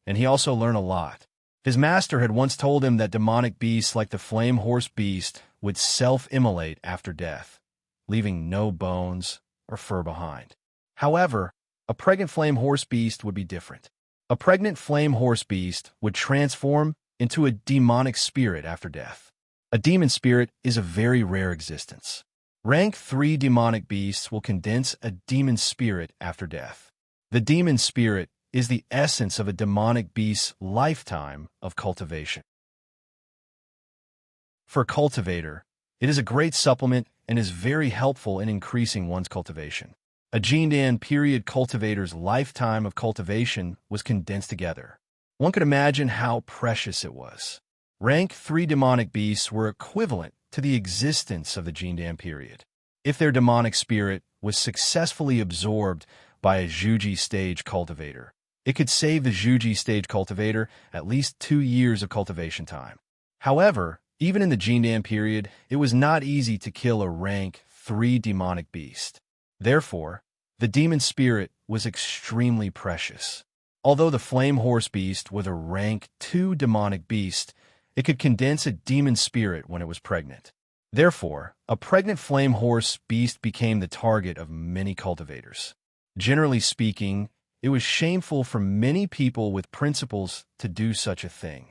Speaker 1: and he also learned a lot. His master had once told him that demonic beasts like the flame horse beast would self-immolate after death, leaving no bones or fur behind. However, a pregnant flame horse beast would be different. A pregnant flame horse beast would transform into a demonic spirit after death. A demon spirit is a very rare existence. Rank 3 demonic beasts will condense a demon spirit after death. The demon spirit is the essence of a demonic beast's lifetime of cultivation. For a cultivator, it is a great supplement and is very helpful in increasing one's cultivation. A Jindan period cultivator's lifetime of cultivation was condensed together. One could imagine how precious it was. Rank 3 demonic beasts were equivalent to the existence of the Jindan period. If their demonic spirit was successfully absorbed by a Zhuji stage cultivator, it could save the Zhuji stage cultivator at least 2 years of cultivation time. However, even in the Jindan period, it was not easy to kill a rank 3 demonic beast. Therefore, the demon spirit was extremely precious. Although the flame horse beast was a rank 2 demonic beast, it could condense a demon spirit when it was pregnant. Therefore, a pregnant flame horse beast became the target of many cultivators. Generally speaking, it was shameful for many people with principles to do such a thing.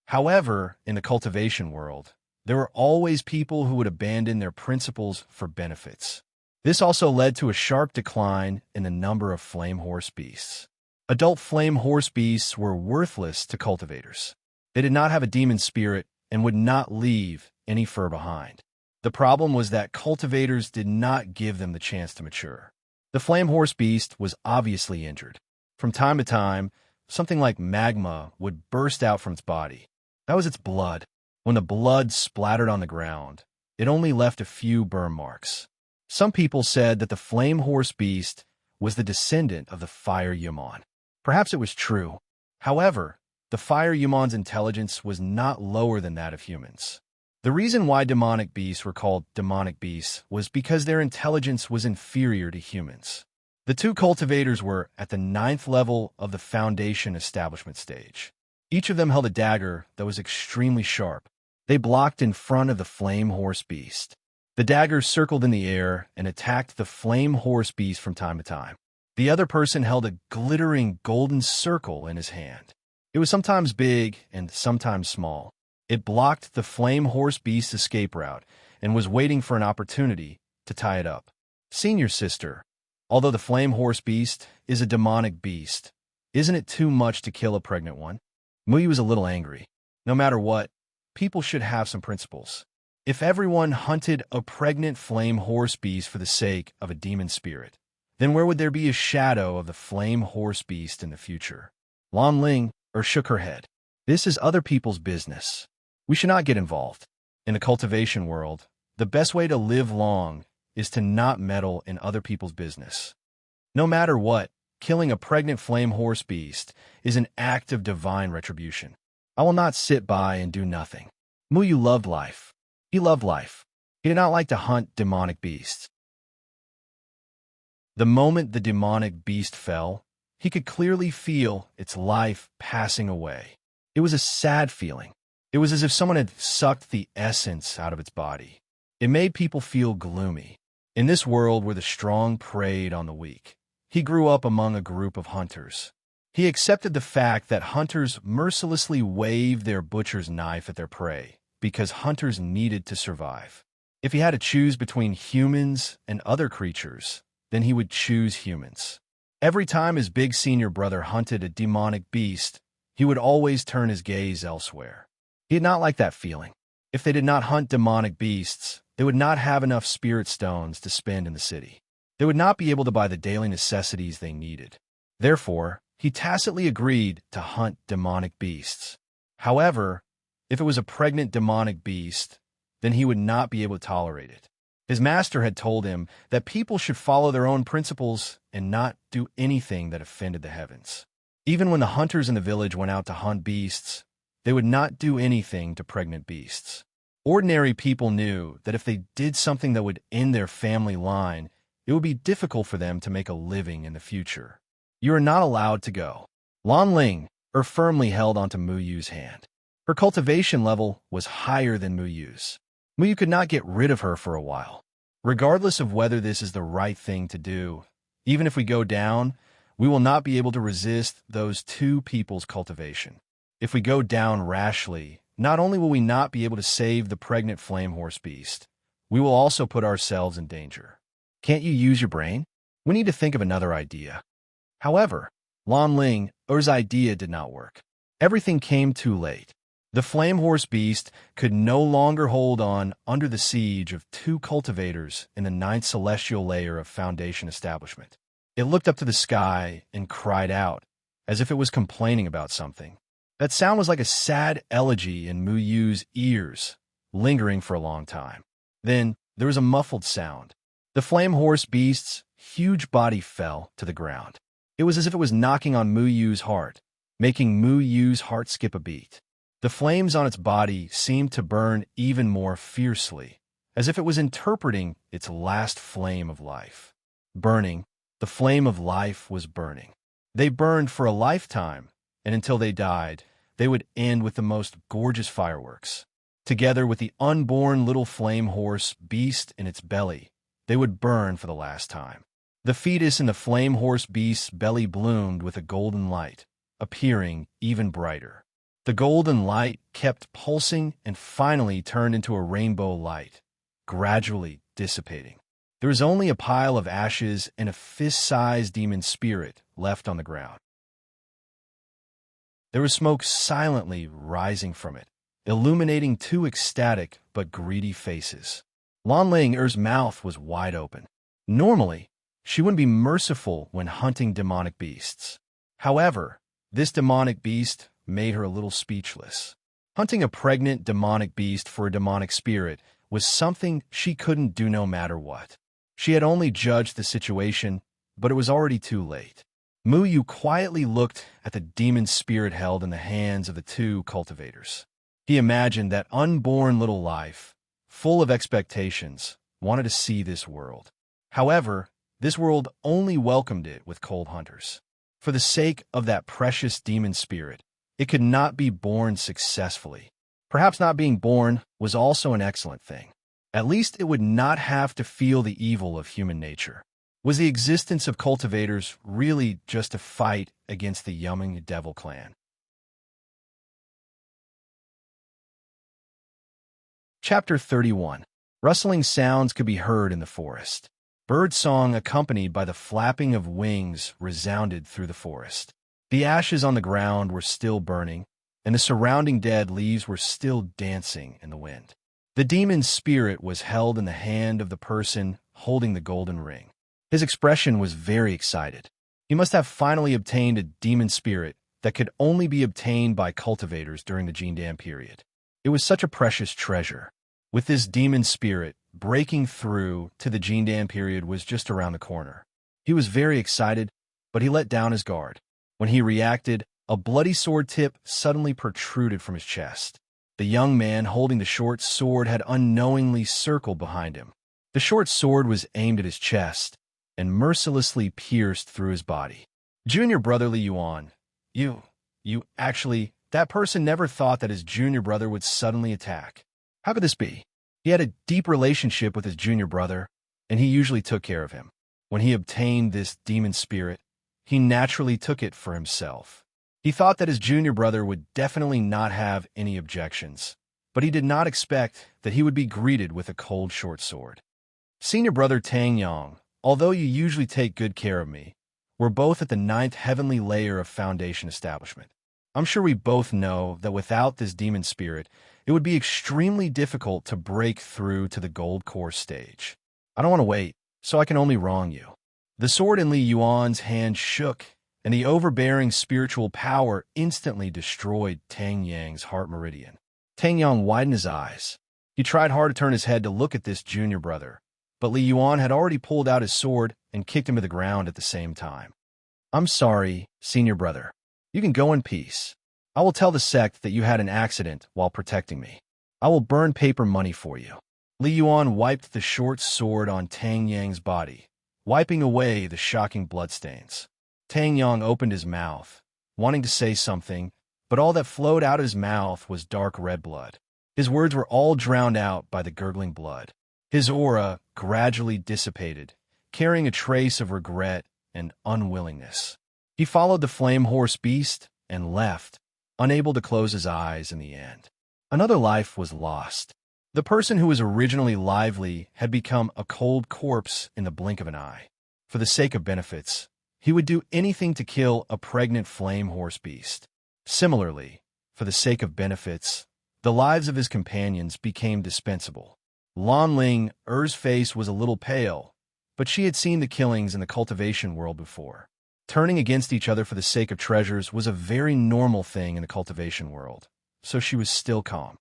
Speaker 1: However, in the cultivation world, there were always people who would abandon their principles for benefits. This also led to a sharp decline in the number of flame horse beasts. Adult flame horse beasts were worthless to cultivators. They did not have a demon spirit and would not leave any fur behind. The problem was that cultivators did not give them the chance to mature. The flame horse beast was obviously injured. From time to time, something like magma would burst out from its body. That was its blood. When the blood splattered on the ground, it only left a few burn marks. Some people said that the flame horse beast was the descendant of the fire Yumon. Perhaps it was true. However, the fire Yumon's intelligence was not lower than that of humans. The reason why demonic beasts were called demonic beasts was because their intelligence was inferior to humans. The two cultivators were at the 9th level of the Foundation establishment stage. Each of them held a dagger that was extremely sharp. They blocked in front of the flame horse beast. The daggers circled in the air and attacked the flame horse beast from time to time. The other person held a glittering golden circle in his hand. It was sometimes big and sometimes small. It blocked the flame horse beast's escape route and was waiting for an opportunity to tie it up. Senior sister, although the flame horse beast is a demonic beast, isn't it too much to kill a pregnant one? Mu Yu was a little angry. No matter what, people should have some principles. If everyone hunted a pregnant flame horse beast for the sake of a demon spirit, then where would there be a shadow of the flame horse beast in the future? Lan Ling shook her head. This is other people's business. We should not get involved. In the cultivation world, the best way to live long is to not meddle in other people's business. No matter what, killing a pregnant flame horse beast is an act of divine retribution. I will not sit by and do nothing. Mu Yu loved life. He loved life. He did not like to hunt demonic beasts. The moment the demonic beast fell, he could clearly feel its life passing away. It was a sad feeling. It was as if someone had sucked the essence out of its body. It made people feel gloomy. In this world where the strong preyed on the weak, he grew up among a group of hunters. He accepted the fact that hunters mercilessly wave their butcher's knife at their prey because hunters needed to survive. If he had to choose between humans and other creatures, then he would choose humans. Every time his big senior brother hunted a demonic beast, he would always turn his gaze elsewhere. He did not like that feeling. If they did not hunt demonic beasts, they would not have enough spirit stones to spend in the city. They would not be able to buy the daily necessities they needed. Therefore, he tacitly agreed to hunt demonic beasts. However, if it was a pregnant demonic beast, then he would not be able to tolerate it. His master had told him that people should follow their own principles and not do anything that offended the heavens. Even when the hunters in the village went out to hunt beasts, they would not do anything to pregnant beasts. Ordinary people knew that if they did something that would end their family line, it would be difficult for them to make a living in the future. You are not allowed to go. Lan Ling firmly held onto Mu Yu's hand. Her cultivation level was higher than Mu Yu's. Mu Yu could not get rid of her for a while. Regardless of whether this is the right thing to do, even if we go down, we will not be able to resist those two people's cultivation. If we go down rashly, not only will we not be able to save the pregnant flame horse beast, we will also put ourselves in danger. Can't you use your brain? We need to think of another idea. However, Lan Ling's idea did not work. Everything came too late. The flame horse beast could no longer hold on under the siege of two cultivators in the 9th celestial layer of Foundation establishment. It looked up to the sky and cried out, as if it was complaining about something. That sound was like a sad elegy in Mu Yu's ears, lingering for a long time. Then there was a muffled sound. The flame horse beast's huge body fell to the ground. It was as if it was knocking on Mu Yu's heart, making Mu Yu's heart skip a beat. The flames on its body seemed to burn even more fiercely, as if it was interpreting its last flame of life. Burning, the flame of life was burning. They burned for a lifetime, and until they died, they would end with the most gorgeous fireworks. Together with the unborn little flame horse beast in its belly, they would burn for the last time. The fetus in the flame horse beast's belly bloomed with a golden light, appearing even brighter. The golden light kept pulsing and finally turned into a rainbow light, gradually dissipating. There was only a pile of ashes and a fist-sized demon spirit left on the ground. There was smoke silently rising from it, illuminating two ecstatic but greedy faces. Lan Ling's mouth was wide open. Normally, she wouldn't be merciful when hunting demonic beasts. However, this demonic beast made her a little speechless. Hunting a pregnant demonic beast for a demonic spirit was something she couldn't do no matter what. She had only judged the situation, but it was already too late. Mu Yu quietly looked at the demon spirit held in the hands of the two cultivators. He imagined that unborn little life, full of expectations, wanted to see this world. However, this world only welcomed it with cold hunters. For the sake of that precious demon spirit, it could not be born successfully. Perhaps not being born was also an excellent thing. At least it would not have to feel the evil of human nature. Was the existence of cultivators really just a fight against the Yumming Devil clan? Chapter 31. Rustling sounds could be heard in the forest. Bird song accompanied by the flapping of wings resounded through the forest. The ashes on the ground were still burning, and the surrounding dead leaves were still dancing in the wind. The demon's spirit was held in the hand of the person holding the golden ring. His expression was very excited. He must have finally obtained a demon spirit that could only be obtained by cultivators during the Jindan period. It was such a precious treasure. With this demon spirit, breaking through to the Jindan period was just around the corner. He was very excited, but he let down his guard. When he reacted, a bloody sword tip suddenly protruded from his chest. The young man holding the short sword had unknowingly circled behind him. The short sword was aimed at his chest and mercilessly pierced through his body. Junior brother Li Yuan, that person never thought that his junior brother would suddenly attack. How could this be? He had a deep relationship with his junior brother, and he usually took care of him. When he obtained this demon spirit, he naturally took it for himself. He thought that his junior brother would definitely not have any objections, but he did not expect that he would be greeted with a cold short sword. Senior brother Tang Yang, although you usually take good care of me, we're both at the 9th heavenly layer of Foundation establishment. I'm sure we both know that without this demon spirit, it would be extremely difficult to break through to the gold core stage. I don't want to wait, so I can only wrong you. The sword in Li Yuan's hand shook, and the overbearing spiritual power instantly destroyed Tang Yang's heart meridian. Tang Yang widened his eyes. He tried hard to turn his head to look at this junior brother, but Li Yuan had already pulled out his sword and kicked him to the ground at the same time. I'm sorry, senior brother. You can go in peace. I will tell the sect that you had an accident while protecting me. I will burn paper money for you. Li Yuan wiped the short sword on Tang Yang's body, wiping away the shocking bloodstains. Tang Yang opened his mouth, wanting to say something, but all that flowed out of his mouth was dark red blood. His words were all drowned out by the gurgling blood. His aura gradually dissipated, carrying a trace of regret and unwillingness. He followed the flame horse beast and left, unable to close his eyes in the end. Another life was lost. The person who was originally lively had become a cold corpse in the blink of an eye. For the sake of benefits, he would do anything to kill a pregnant flame horse beast. Similarly, for the sake of benefits, the lives of his companions became dispensable. Lan Ling, Er's face was a little pale, but she had seen the killings in the cultivation world before. Turning against each other for the sake of treasures was a very normal thing in the cultivation world, so she was still calm.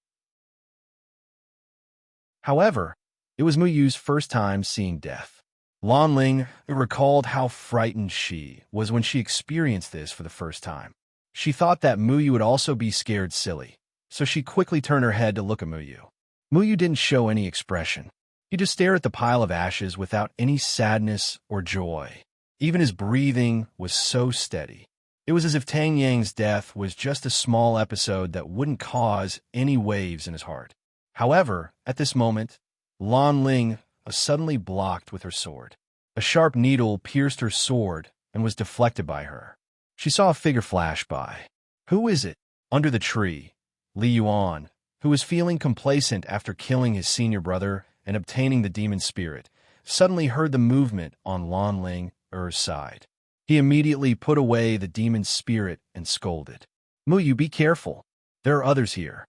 Speaker 1: However, it was Mu Yu's first time seeing death. Lan Ling recalled how frightened she was when she experienced this for the first time. She thought that Mu Yu would also be scared silly, so she quickly turned her head to look at Mu Yu. Mu Yu didn't show any expression. He just stared at the pile of ashes without any sadness or joy. Even his breathing was so steady. It was as if Tang Yang's death was just a small episode that wouldn't cause any waves in his heart. However, at this moment, Lan Ling suddenly blocked with her sword. A sharp needle pierced her sword and was deflected by her. She saw a figure flash by. Who is it? Under the tree, Li Yuan, who was feeling complacent after killing his senior brother and obtaining the demon spirit, suddenly heard the movement on Lan Ling Er's side. He immediately put away the demon spirit and scolded. Mu Yu, be careful. There are others here.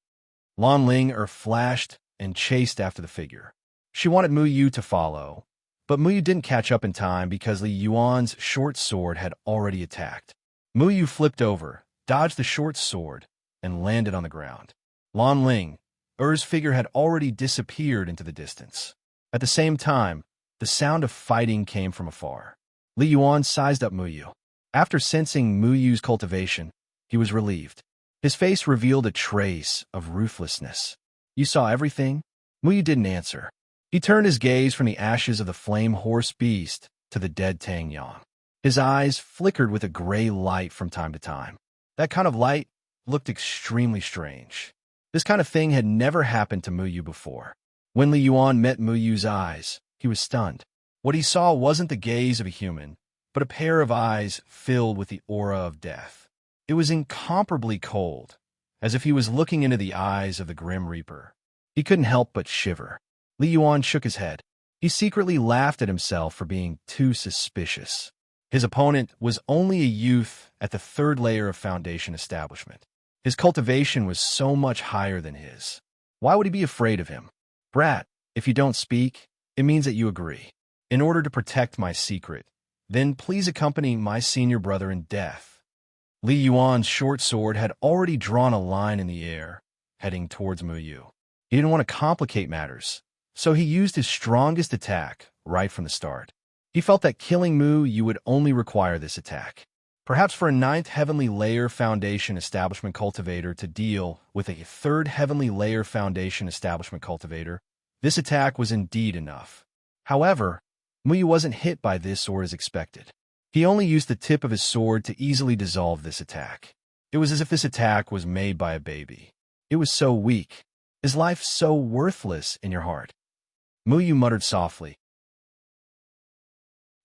Speaker 1: Lan Ling flashed and chased after the figure. She wanted Mu Yu to follow, but Mu Yu didn't catch up in time because Li Yuan's short sword had already attacked. Mu Yu flipped over, dodged the short sword, and landed on the ground. Lan Ling Er's figure had already disappeared into the distance. At the same time, the sound of fighting came from afar. Li Yuan sized up Mu Yu. After sensing Mu Yu's cultivation, he was relieved. His face revealed a trace of ruthlessness. You saw everything? Mu Yu didn't answer. He turned his gaze from the ashes of the flame horse beast to the dead Tang Yang. His eyes flickered with a gray light from time to time. That kind of light looked extremely strange. This kind of thing had never happened to Mu Yu before. When Li Yuan met Mu Yu's eyes, he was stunned. What he saw wasn't the gaze of a human, but a pair of eyes filled with the aura of death. It was incomparably cold, as if he was looking into the eyes of the Grim Reaper. He couldn't help but shiver. Li Yuan shook his head. He secretly laughed at himself for being too suspicious. His opponent was only a youth at the 3rd layer of Foundation establishment. His cultivation was so much higher than his. Why would he be afraid of him? Brat, if you don't speak, it means that you agree. In order to protect my secret, then please accompany my senior brother in death. Li Yuan's short sword had already drawn a line in the air, heading towards Mu Yu. He didn't want to complicate matters, so he used his strongest attack right from the start. He felt that killing Mu Yu would only require this attack. Perhaps for a 9th heavenly layer Foundation establishment cultivator to deal with a 3rd heavenly layer Foundation establishment cultivator, this attack was indeed enough. However, Mu Yu wasn't hit by this or as expected. He only used the tip of his sword to easily dissolve this attack. It was as if this attack was made by a baby. It was so weak. Is life so worthless in your heart? Mu Yu muttered softly.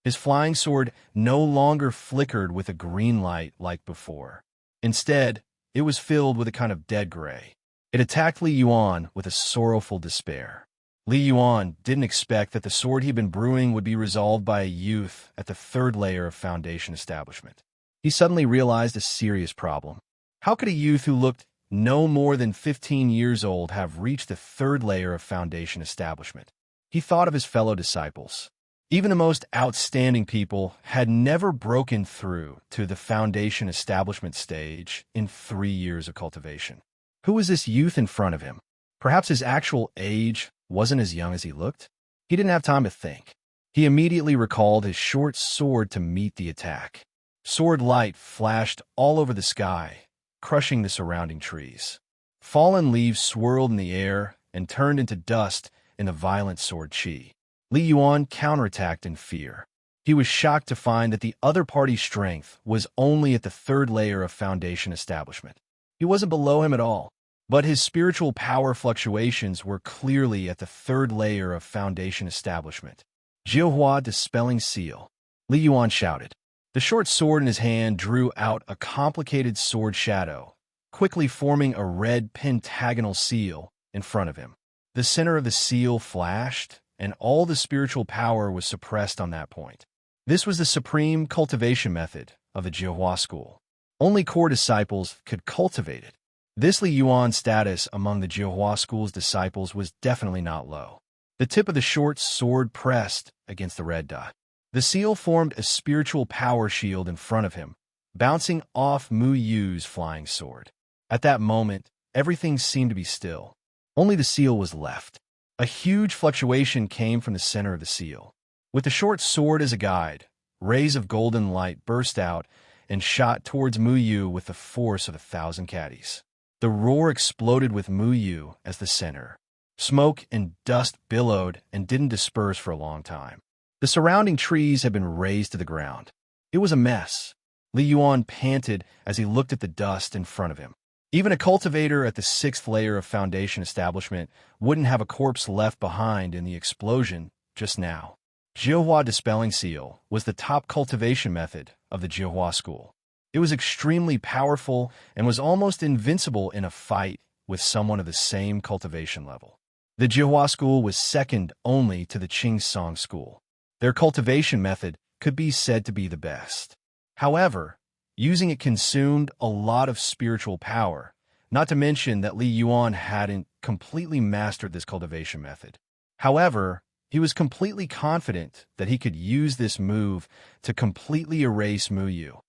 Speaker 1: His flying sword no longer flickered with a green light like before. Instead, it was filled with a kind of dead gray. It attacked Li Yuan with a sorrowful despair. Li Yuan didn't expect that the sword he'd been brewing would be resolved by a youth at the third layer of Foundation establishment. He suddenly realized a serious problem. How could a youth who looked no more than 15 years old have reached the third layer of Foundation establishment? He thought of his fellow disciples. Even the most outstanding people had never broken through to the Foundation establishment stage in 3 years of cultivation. Who was this youth in front of him? Perhaps his actual age wasn't as young as he looked? He didn't have time to think. He immediately recalled his short sword to meet the attack. Sword light flashed all over the sky, crushing the surrounding trees. Fallen leaves swirled in the air and turned into dust in the violent sword chi. Li Yuan counterattacked in fear. He was shocked to find that the other party's strength was only at the third layer of Foundation establishment. He wasn't below him at all, but his spiritual power fluctuations were clearly at the third layer of Foundation establishment. Jiuhua dispelling seal. Li Yuan shouted. The short sword in his hand drew out a complicated sword shadow, quickly forming a red pentagonal seal in front of him. The center of the seal flashed, and all the spiritual power was suppressed on that point. This was the supreme cultivation method of the Jiuhua school. Only core disciples could cultivate it. This Li Yuan status among the Jiuhua school's disciples was definitely not low. The tip of the short sword pressed against the red dot. The seal formed a spiritual power shield in front of him, bouncing off Mu Yu's flying sword. At that moment, everything seemed to be still. Only the seal was left. A huge fluctuation came from the center of the seal. With the short sword as a guide, rays of golden light burst out and shot towards Mu Yu with the force of 1,000 caddies. The roar exploded with Mu Yu as the center. Smoke and dust billowed and didn't disperse for a long time. The surrounding trees had been razed to the ground. It was a mess. Li Yuan panted as he looked at the dust in front of him. Even a cultivator at the 6th layer of Foundation establishment wouldn't have a corpse left behind in the explosion just now. Jiuhua dispelling seal was the top cultivation method of the Jiuhua school. It was extremely powerful and was almost invincible in a fight with someone of the same cultivation level. The Jiuhua school was second only to the Qingsong school. Their cultivation method could be said to be the best. However, using it consumed a lot of spiritual power, not to mention that Li Yuan hadn't completely mastered this cultivation method. However, he was completely confident that he could use this move to completely erase Mu Yu.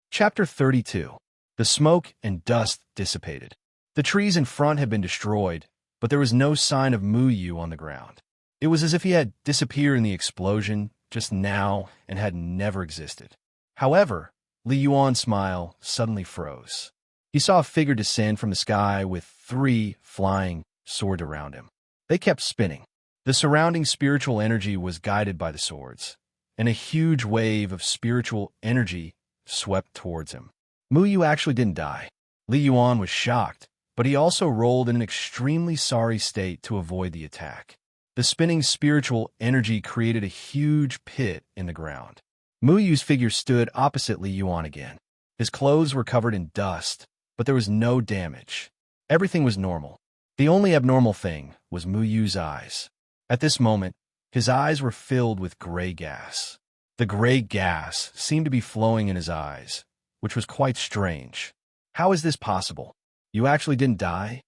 Speaker 1: Chapter 32. The smoke and dust dissipated. The trees in front had been destroyed, but there was no sign of Mu Yu on the ground. It was as if he had disappeared in the explosion just now and had never existed. However, Li Yuan's smile suddenly froze. He saw a figure descend from the sky with 3 flying swords around him. They kept spinning. The surrounding spiritual energy was guided by the swords, and a huge wave of spiritual energy swept towards him. Mu Yu actually didn't die. Li Yuan was shocked, but he also rolled in an extremely sorry state to avoid the attack. The spinning spiritual energy created a huge pit in the ground. Mu Yu's figure stood opposite Li Yuan again. His clothes were covered in dust, but there was no damage. Everything was normal. The only abnormal thing was Mu Yu's eyes. At this moment, his eyes were filled with gray gas. The gray gas seemed to be flowing in his eyes, which was quite strange. How is this possible? You actually didn't die?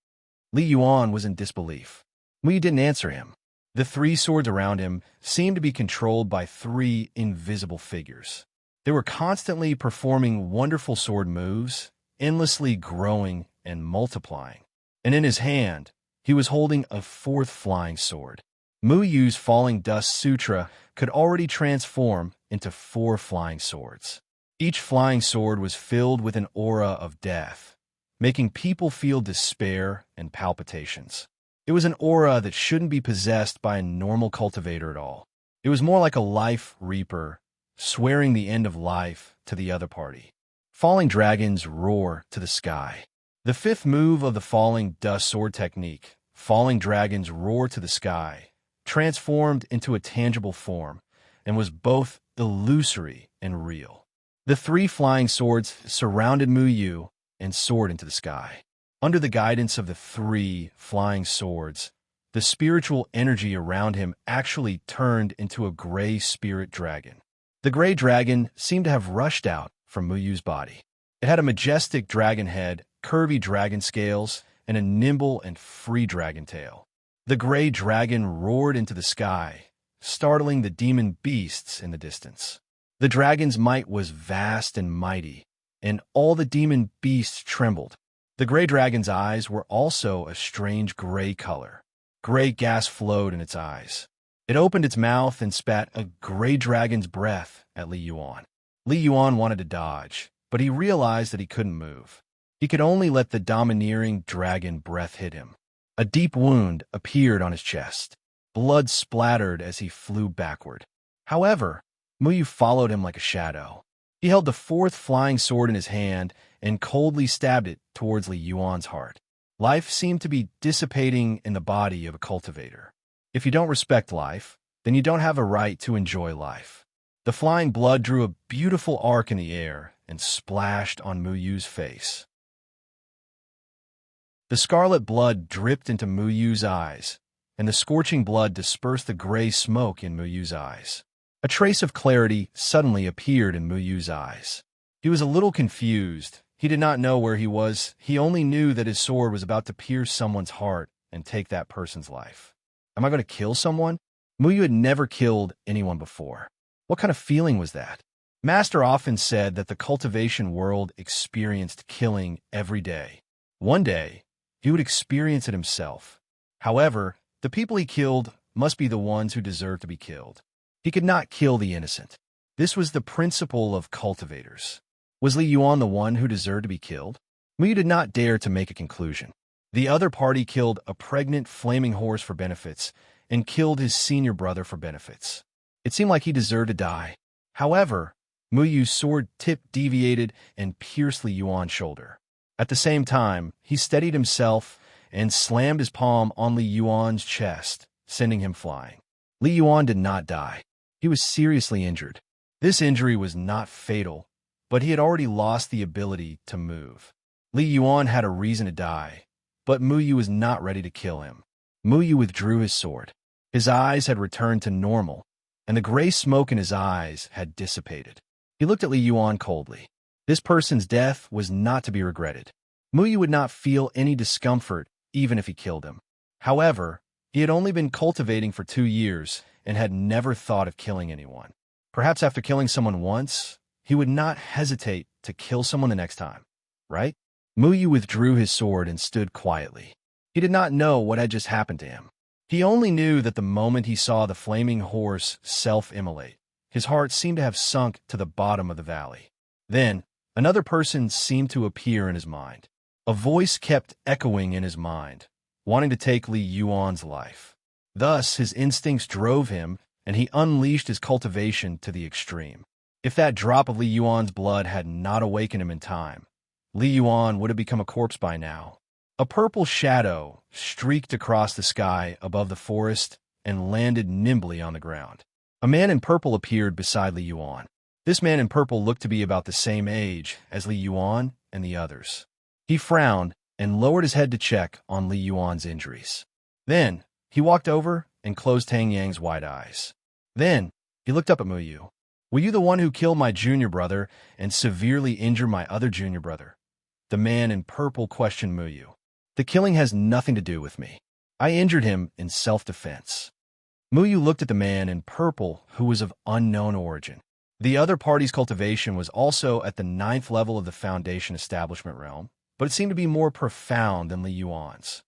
Speaker 1: Li Yuan was in disbelief. Mu Yu didn't answer him. The 3 swords around him seemed to be controlled by 3 invisible figures. They were constantly performing wonderful sword moves, endlessly growing and multiplying. And in his hand, he was holding a 4th flying sword. Mu Yu's falling dust sutra could already transform into 4 flying swords. Each flying sword was filled with an aura of death, making people feel despair and palpitations. It was an aura that shouldn't be possessed by a normal cultivator at all. It was more like a life reaper, swearing the end of life to the other party. Falling dragons roar to the sky. The 5th move of the falling dust sword technique falling dragons roared to the sky, transformed into a tangible form, and was both illusory and real. The three flying swords surrounded Mu Yu and soared into the sky. Under the guidance of the three flying swords, the spiritual energy around him actually turned into a gray spirit dragon. The gray dragon seemed to have rushed out from Mu Yu's body. It had a majestic dragon head, curvy dragon scales, and a nimble and free dragon tail. The gray dragon roared into the sky, startling the demon beasts in the distance. The dragon's might was vast and mighty, and all the demon beasts trembled. The gray dragon's eyes were also a strange gray color. Gray gas flowed in its eyes. It opened its mouth and spat a gray dragon's breath at Li Yuan. Li Yuan wanted to dodge, but he realized that he couldn't move. He could only let the domineering dragon breath hit him. A deep wound appeared on his chest. Blood splattered as he flew backward. However, Mu Yu followed him like a shadow. He held the fourth flying sword in his hand and coldly stabbed it towards Li Yuan's heart. Life seemed to be dissipating in the body of a cultivator. If you don't respect life, then you don't have a right to enjoy life. The flying blood drew a beautiful arc in the air and splashed on Mu Yu's face. The scarlet blood dripped into Mu Yu's eyes, and the scorching blood dispersed the gray smoke in Mu Yu's eyes. A trace of clarity suddenly appeared in Mu Yu's eyes. He was a little confused. He did not know where he was. He only knew that his sword was about to pierce someone's heart and take that person's life. Am I going to kill someone? Mu Yu had never killed anyone before. What kind of feeling was that? Master often said that the cultivation world experienced killing every day. One day, he would experience it himself. However, the people he killed must be the ones who deserve to be killed. He could not kill the innocent. This was the principle of cultivators. Was Li Yuan the one who deserved to be killed? Mu Yu did not dare to make a conclusion. The other party killed a pregnant flaming horse for benefits and killed his senior brother for benefits. It seemed like he deserved to die. However, Mu Yu's sword tip deviated and pierced Li Yuan's shoulder. At the same time, he steadied himself and slammed his palm on Li Yuan's chest, sending him flying. Li Yuan did not die. He was seriously injured. This injury was not fatal, but he had already lost the ability to move. Li Yuan had a reason to die, but Mu Yu was not ready to kill him. Mu Yu withdrew his sword. His eyes had returned to normal, and the gray smoke in his eyes had dissipated. He looked at Li Yuan coldly. This person's death was not to be regretted. Mu Yu would not feel any discomfort even if he killed him. However, he had only been cultivating for 2 years and had never thought of killing anyone. Perhaps after killing someone once, he would not hesitate to kill someone the next time, right? Mu Yu withdrew his sword and stood quietly. He did not know what had just happened to him. He only knew that the moment he saw the flaming horse self-immolate, his heart seemed to have sunk to the bottom of the valley. Then, another person seemed to appear in his mind. A voice kept echoing in his mind, wanting to take Li Yuan's life. Thus, his instincts drove him, and he unleashed his cultivation to the extreme. If that drop of Li Yuan's blood had not awakened him in time, Li Yuan would have become a corpse by now. A purple shadow streaked across the sky above the forest and landed nimbly on the ground. A man in purple appeared beside Li Yuan. This man in purple looked to be about the same age as Li Yuan and the others. He frowned and lowered his head to check on Li Yuan's injuries. Then, he walked over and closed Tang Yang's wide eyes. Then, he looked up at Mu Yu. Were you the one who killed my junior brother and severely injured my other junior brother? The man in purple questioned Mu Yu. The killing has nothing to do with me. I injured him in self-defense. Mu Yu looked at the man in purple who was of unknown origin. The other party's cultivation was also at the 9th level of the Foundation establishment realm, but it seemed to be more profound than Li Yuan's.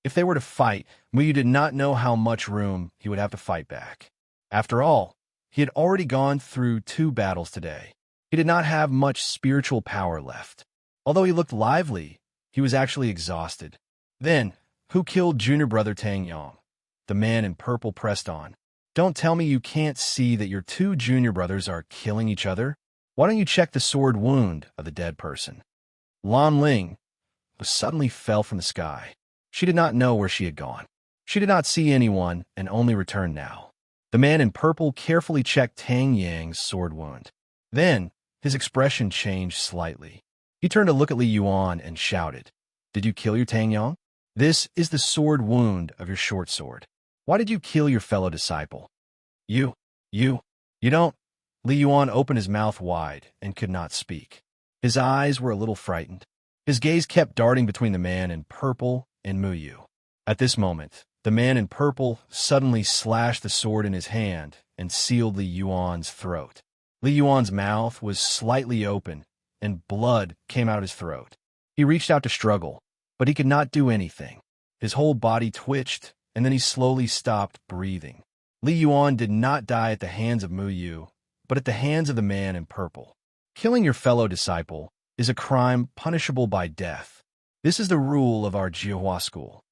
Speaker 1: If they were to fight, Mu Yu did not know how much room he would have to fight back. After all, he had already gone through 2 battles today. He did not have much spiritual power left. Although he looked lively, he was actually exhausted. Then, who killed junior brother Tang Yang? The man in purple pressed on. Don't tell me you can't see that your 2 junior brothers are killing each other. Why don't you check the sword wound of the dead person? Lan Ling, suddenly fell from the sky. She did not know where she had gone. She did not see anyone and only returned now. The man in purple carefully checked Tang Yang's sword wound. Then, his expression changed slightly. He turned to look at Li Yuan and shouted, "Did you kill your Tang Yang? This is the sword wound of your short sword. Why did you kill your fellow disciple?" You, you don't. Li Yuan opened his mouth wide and could not speak. His eyes were a little frightened. His gaze kept darting between the man in purple and Mu Yu. At this moment, the man in purple suddenly slashed the sword in his hand and sealed Li Yuan's throat. Li Yuan's mouth was slightly open, and blood came out of his throat. He reached out to struggle, but he could not do anything. His whole body twitched, and then he slowly stopped breathing. Li Yuan did not die at the hands of Mu Yu, but at the hands of the man in purple. Killing your fellow disciple is a crime punishable by death. This is the rule of our Jiahua school.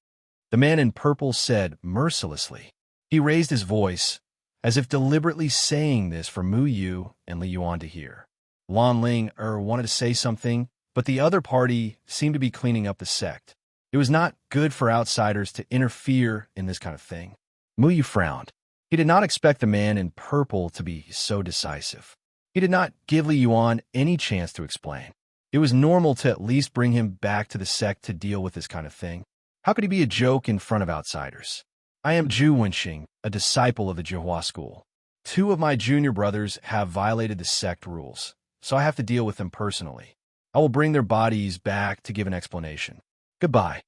Speaker 1: The man in purple said mercilessly. He raised his voice, as if deliberately saying this for Mu Yu and Li Yuan to hear. Lan Ling wanted to say something, but the other party seemed to be cleaning up the sect. It was not good for outsiders to interfere in this kind of thing. Mu Yu frowned. He did not expect the man in purple to be so decisive. He did not give Li Yuan any chance to explain. It was normal to at least bring him back to the sect to deal with this kind of thing. How could he be a joke in front of outsiders? I am Zhu Wenxing, a disciple of the Jiahua school. 2 of my junior brothers have violated the sect rules, so I have to deal with them personally. I will bring their bodies back to give an explanation. Goodbye.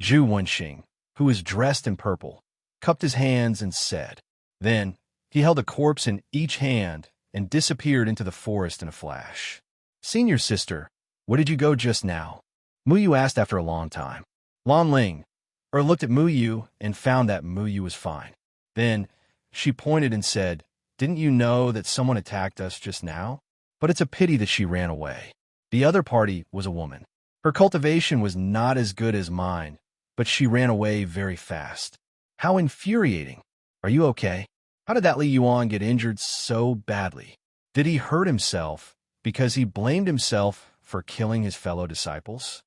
Speaker 1: Zhu Wenxing, who was dressed in purple, cupped his hands and said. Then, he held a corpse in each hand and disappeared into the forest in a flash. Senior sister, where did you go just now? Mu Yu asked after a long time. Lan Ling looked at Mu Yu and found that Mu Yu was fine. Then, she pointed and said, "Didn't you know that someone attacked us just now? But it's a pity that she ran away." The other party was a woman. Her cultivation was not as good as mine, but she ran away very fast. How infuriating. Are you okay? How did that Li Yuan get injured so badly? Did he hurt himself because he blamed himself for killing his fellow disciples?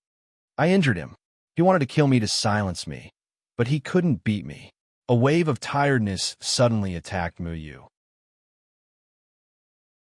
Speaker 1: I injured him. He wanted to kill me to silence me, but he couldn't beat me. A wave of tiredness suddenly attacked Mu Yu.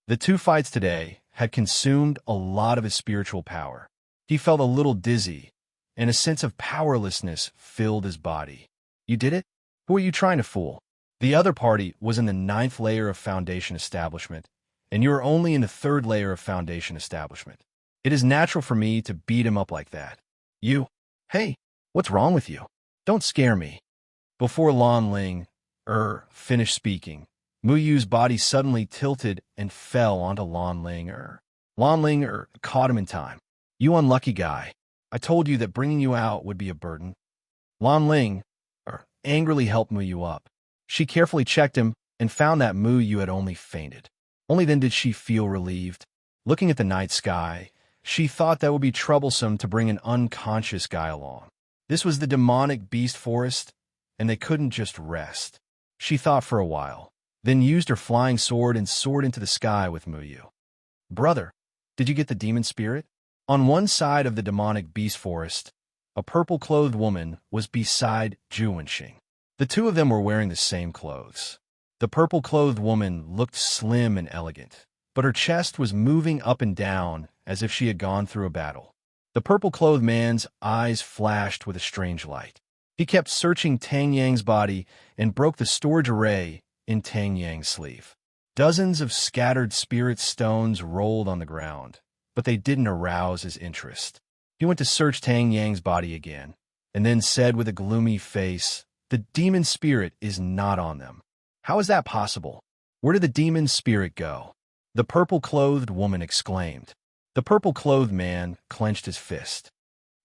Speaker 1: The 2 fights today had consumed a lot of his spiritual power. He felt a little dizzy, and a sense of powerlessness filled his body. You did it? Who are you trying to fool? The other party was in the 9th layer of Foundation Establishment, and you are only in the 3rd layer of Foundation Establishment. It is natural for me to beat him up like that. You? Hey, what's wrong with you? Don't scare me. Before Lan Ling finished speaking, Mu Yu's body suddenly tilted and fell onto Lan Ling. Lan Ling caught him in time. You unlucky guy. I told you that bringing you out would be a burden. Lan Ling angrily helped Mu Yu up. She carefully checked him and found that Mu Yu had only fainted. Only then did she feel relieved. Looking at the night sky, she thought that would be troublesome to bring an unconscious guy along. This was the demonic beast forest, and they couldn't just rest. She thought for a while, then used her flying sword and soared into the sky with Mu Yu. Brother, did you get the demon spirit? On one side of the demonic beast forest, a purple-clothed woman was beside Zhu Wenxing. The 2 of them were wearing the same clothes. The purple-clothed woman looked slim and elegant, but her chest was moving up and down as if she had gone through a battle. The purple-clothed man's eyes flashed with a strange light. He kept searching Tang Yang's body and broke the storage array in Tang Yang's sleeve. Dozens of scattered spirit stones rolled on the ground, but they didn't arouse his interest. He went to search Tang Yang's body again, and then said with a gloomy face, "The demon spirit is not on them." How is that possible? Where did the demon spirit go? The purple-clothed woman exclaimed. The purple-clothed man clenched his fist.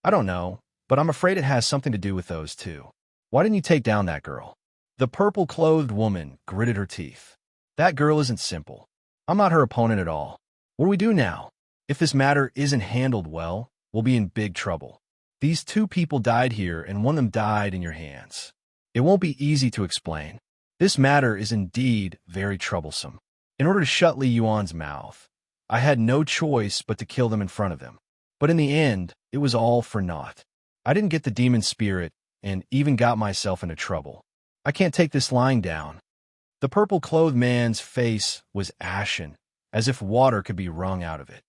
Speaker 1: I don't know, but I'm afraid it has something to do with those 2. Why didn't you take down that girl? The purple-clothed woman gritted her teeth. That girl isn't simple. I'm not her opponent at all. What do we do now? If this matter isn't handled well, we'll be in big trouble. These 2 people died here, and one of them died in your hands. It won't be easy to explain. This matter is indeed very troublesome. In order to shut Li Yuan's mouth, I had no choice but to kill them in front of him. But in the end, it was all for naught. I didn't get the demon spirit and even got myself into trouble. I can't take this lying down. The purple-clothed man's face was ashen, as if water could be wrung out of it.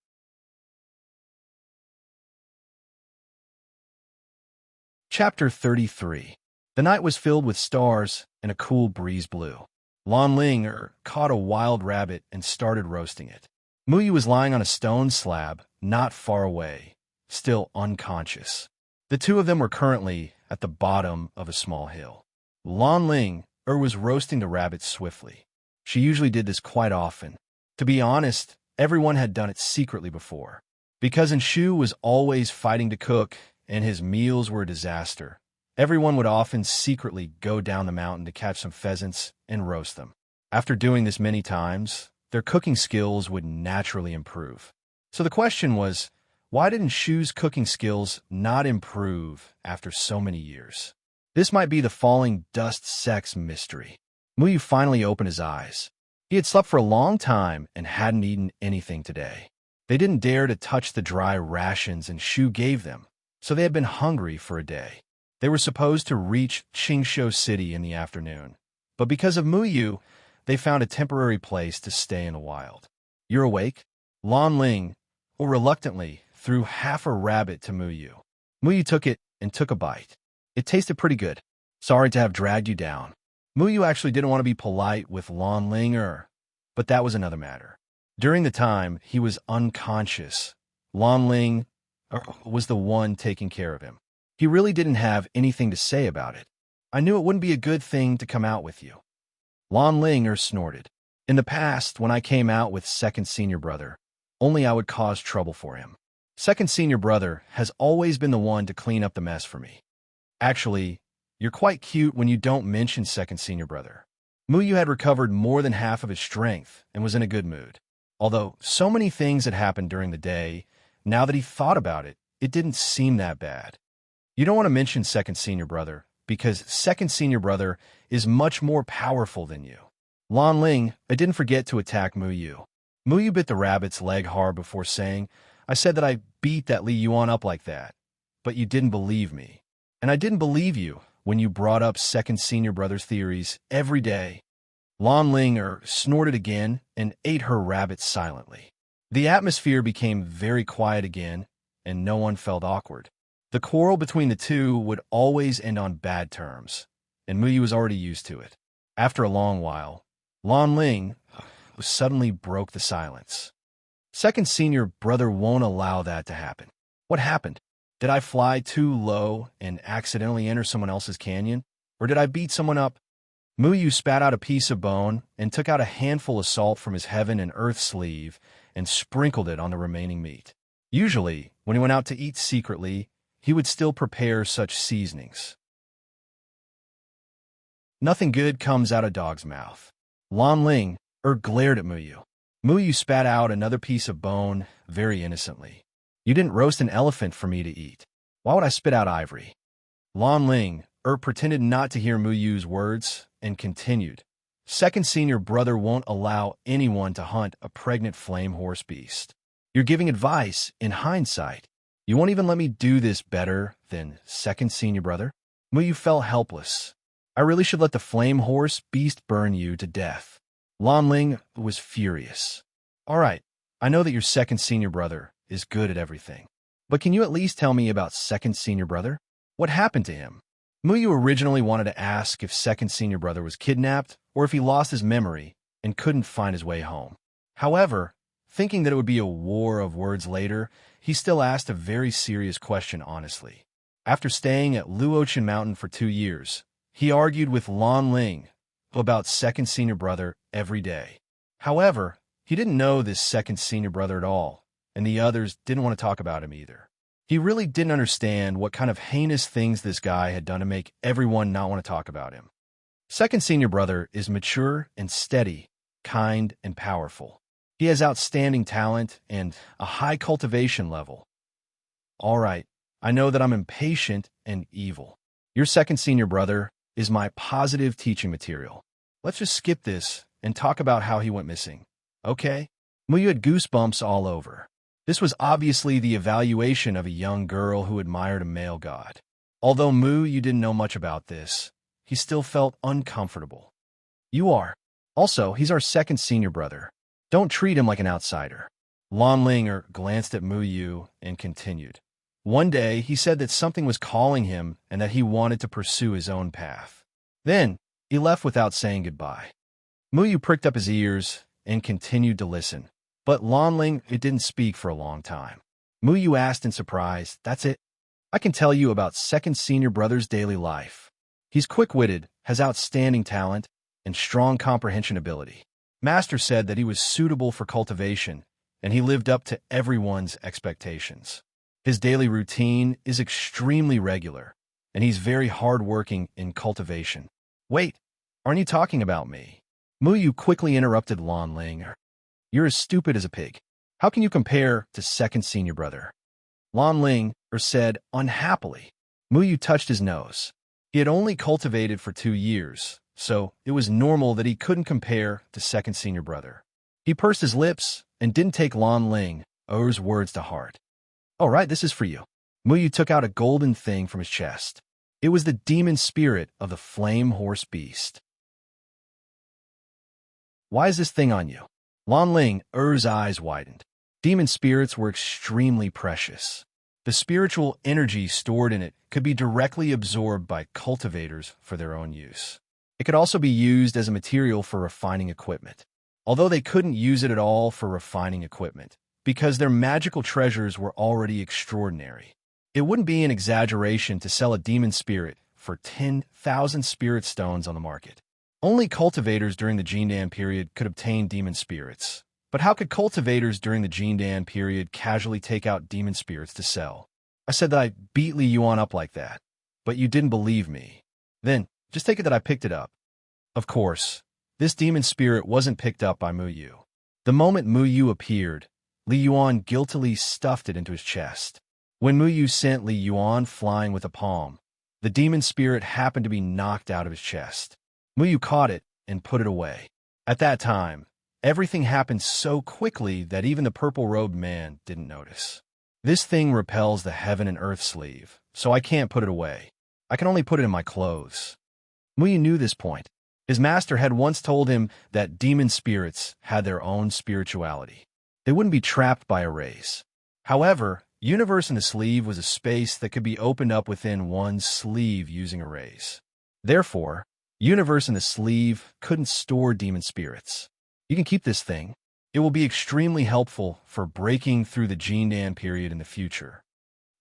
Speaker 1: Chapter 33. The night was filled with stars, and a cool breeze blew. Lan Ling caught a wild rabbit and started roasting it. Muyu was lying on a stone slab, not far away, still unconscious. The two of them were currently at the bottom of a small hill. Lan Ling was roasting the rabbit swiftly. She usually did this quite often. To be honest, everyone had done it secretly before. Because Shu was always fighting to cook, and his meals were a disaster, everyone would often secretly go down the mountain to catch some pheasants and roast them. After doing this many times, their cooking skills would naturally improve. So the question was, why didn't Shu's cooking skills not improve after so many years? This might be the falling dust sex mystery. Muyu finally opened his eyes. He had slept for a long time and hadn't eaten anything today. They didn't dare to touch the dry rations Shu gave them, so they had been hungry for a day. They were supposed to reach Qingshou City in the afternoon, but because of Muyu, they found a temporary place to stay in the wild. "You're awake?" Lan Ling, reluctantly, threw half a rabbit to Muyu. Muyu took it and took a bite. It tasted pretty good. "Sorry to have dragged you down." Muyu actually didn't want to be polite with Lan Ling, but that was another matter. During the time he was unconscious, Lan Ling was the one taking care of him. He really didn't have anything to say about it. "I knew it wouldn't be a good thing to come out with you." Lan Ling snorted. "In the past, when I came out with second senior brother, only I would cause trouble for him. Second senior brother has always been the one to clean up the mess for me. Actually, you're quite cute when you don't mention second senior brother." Muyu had recovered more than half of his strength and was in a good mood. Although so many things had happened during the day, now that he thought about it, it didn't seem that bad. "You don't want to mention second senior brother, because second senior brother is much more powerful than you." Lan Ling didn't forget to attack Muyu. Muyu bit the rabbit's leg hard before saying, "I said that I beat that Li Yuan up like that, but you didn't believe me. And I didn't believe you when you brought up second senior brother's theories every day." Lan Ling snorted again and ate her rabbit silently. The atmosphere became very quiet again, and no one felt awkward. The quarrel between the two would always end on bad terms, and Muyu was already used to it. After a long while, Lan Ling suddenly broke the silence. "Second senior brother won't allow that to happen. What happened? Did I fly too low and accidentally enter someone else's canyon? Or did I beat someone up?" Muyu spat out a piece of bone and took out a handful of salt from his heaven and earth sleeve and sprinkled it on the remaining meat. Usually, when he went out to eat secretly, he would still prepare such seasonings. Nothing good comes out of dog's mouth. Lan Ling glared at Muyu. Muyu spat out another piece of bone very innocently. "You didn't roast an elephant for me to eat. Why would I spit out ivory?" Lan Ling pretended not to hear Muyu's words and continued. "Second senior brother won't allow anyone to hunt a pregnant flame horse beast. You're giving advice in hindsight. You won't even let me do this better than second senior brother?" Muyu felt helpless. "I really should let the flame horse beast burn you to death." Lan Ling was furious. "All right, I know that your second senior brother is good at everything. But can you at least tell me about second senior brother? What happened to him?" Muyu originally wanted to ask if second senior brother was kidnapped or if he lost his memory and couldn't find his way home. However, thinking that it would be a war of words later, he still asked a very serious question honestly. After staying at Luochen Mountain for 2 years, he argued with Lan Ling about second senior brother every day. However, he didn't know this second senior brother at all, and the others didn't want to talk about him either. He really didn't understand what kind of heinous things this guy had done to make everyone not want to talk about him. Second senior brother is mature and steady, kind and powerful. He has outstanding talent and a high cultivation level. All right, I know that I'm impatient and evil. Your second senior brother is my positive teaching material. Let's just skip this and talk about how he went missing. Okay? Muyu had goosebumps all over. This was obviously the evaluation of a young girl who admired a male god. Although you didn't know much about this, he still felt uncomfortable. You are. Also, he's our second senior brother. Don't treat him like an outsider. Linger glanced at Yu and continued. One day, he said that something was calling him and that he wanted to pursue his own path. Then, he left without saying goodbye. Yu pricked up his ears and continued to listen, but it didn't speak for a long time. Yu asked in surprise, "That's it? I can tell you about second senior brother's daily life. He's quick-witted, has outstanding talent, and strong comprehension ability. Master said that he was suitable for cultivation, and he lived up to everyone's expectations. His daily routine is extremely regular, and he's very hard-working in cultivation." "Wait, aren't you talking about me?" Yu quickly interrupted Linger. "You're as stupid as a pig. How can you compare to second senior brother?" Linger said unhappily. Yu touched his nose. He had only cultivated for 2 years, so it was normal that he couldn't compare to second senior brother. He pursed his lips and didn't take Linger's words to heart. "All right, this is for you." Yu took out a golden thing from his chest. It was the demon spirit of the flame horse beast. "Why is this thing on you?" Linger's eyes widened. Demon spirits were extremely precious. The spiritual energy stored in it could be directly absorbed by cultivators for their own use. It could also be used as a material for refining equipment. Although they couldn't use it at all for refining equipment, because their magical treasures were already extraordinary. It wouldn't be an exaggeration to sell a demon spirit for 10,000 spirit stones on the market. Only cultivators during the Jindan period could obtain demon spirits. But how could cultivators during the Jindan period casually take out demon spirits to sell? I said that I beat Li Yuan up like that, but you didn't believe me. Then, just take it that I picked it up. Of course, this demon spirit wasn't picked up by Yu. The moment Yu appeared, Li Yuan guiltily stuffed it into his chest. When Yu sent Li Yuan flying with a palm, the demon spirit happened to be knocked out of his chest. Yu caught it and put it away. At that time, everything happened so quickly that even the purple-robed man didn't notice. This thing repels the heaven and earth sleeve, so I can't put it away. I can only put it in my clothes. Yu knew this point. His master had once told him that demon spirits had their own spirituality. They wouldn't be trapped by a race. However, Universe in the Sleeve was a space that could be opened up within one's sleeve using a raise. Therefore, Universe in the Sleeve couldn't store demon spirits. You can keep this thing. It will be extremely helpful for breaking through the Jindan period in the future.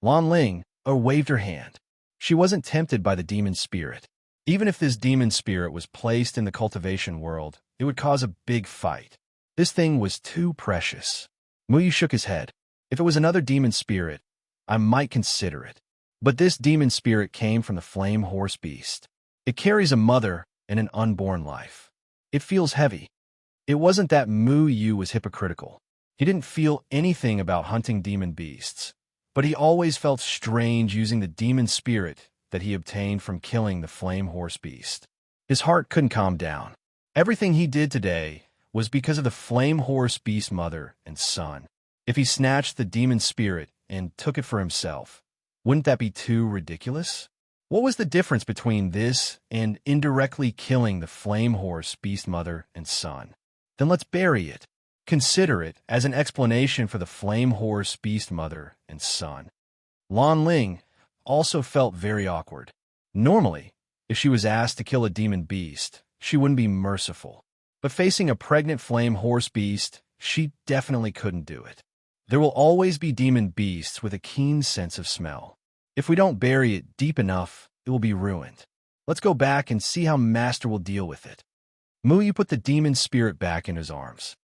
Speaker 1: Linger waved her hand. She wasn't tempted by the demon spirit. Even if this demon spirit was placed in the cultivation world, it would cause a big fight. This thing was too precious. Yu shook his head. If it was another demon spirit, I might consider it. But this demon spirit came from the flame horse beast. It carries a mother and an unborn life. It feels heavy. It wasn't that Yu was hypocritical. He didn't feel anything about hunting demon beasts, but he always felt strange using the demon spirit that he obtained from killing the flame horse beast. His heart couldn't calm down. Everything he did today was because of the flame horse beast mother and son. If he snatched the demon spirit and took it for himself, wouldn't that be too ridiculous? What was the difference between this and indirectly killing the flame horse beast mother and son? Then let's bury it. Consider it as an explanation for the flame horse beast mother and son. Linger also felt very awkward. Normally, if she was asked to kill a demon beast, she wouldn't be merciful. But facing a pregnant flame horse beast, she definitely couldn't do it. There will always be demon beasts with a keen sense of smell. If we don't bury it deep enough, it will be ruined. Let's go back and see how Master will deal with it. Yu put the demon spirit back in his arms.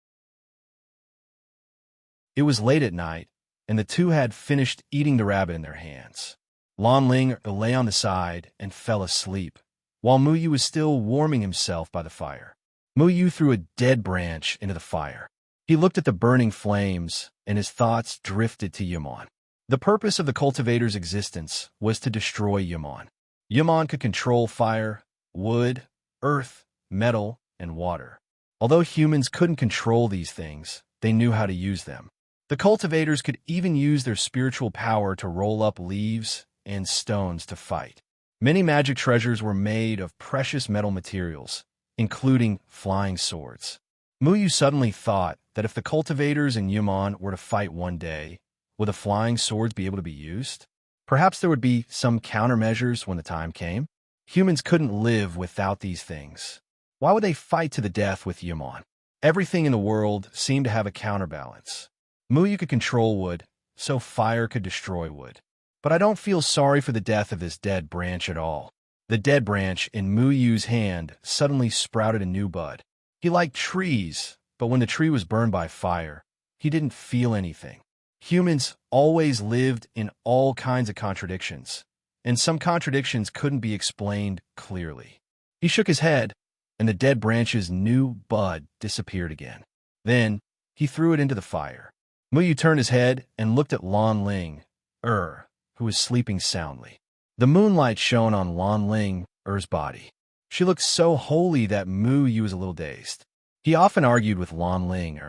Speaker 1: It was late at night, and the two had finished eating the rabbit in their hands. Linger lay on the side and fell asleep, while Yu was still warming himself by the fire. Yu threw a dead branch into the fire. He looked at the burning flames, and his thoughts drifted to Yaman. The purpose of the cultivator's existence was to destroy Yaman. Yaman could control fire, wood, earth, metal, and water. Although humans couldn't control these things, they knew how to use them. The cultivators could even use their spiritual power to roll up leaves and stones to fight. Many magic treasures were made of precious metal materials, including flying swords. Muyu suddenly thought that if the cultivators and Yumon were to fight one day, would the flying swords be able to be used? Perhaps there would be some countermeasures when the time came. Humans couldn't live without these things. Why would they fight to the death with Yumon? Everything in the world seemed to have a counterbalance. Muyu could control wood, so fire could destroy wood. But I don't feel sorry for the death of this dead branch at all. The dead branch in Muyu's hand suddenly sprouted a new bud. He liked trees, but when the tree was burned by fire, he didn't feel anything. Humans always lived in all kinds of contradictions, and some contradictions couldn't be explained clearly. He shook his head, and the dead branch's new bud disappeared again. Then, he threw it into the fire. Muyu turned his head and looked at Lan Ling, who was sleeping soundly. The moonlight shone on Lan Ling, body. She looked so holy that Muyu was a little dazed. He often argued with Lan Ling.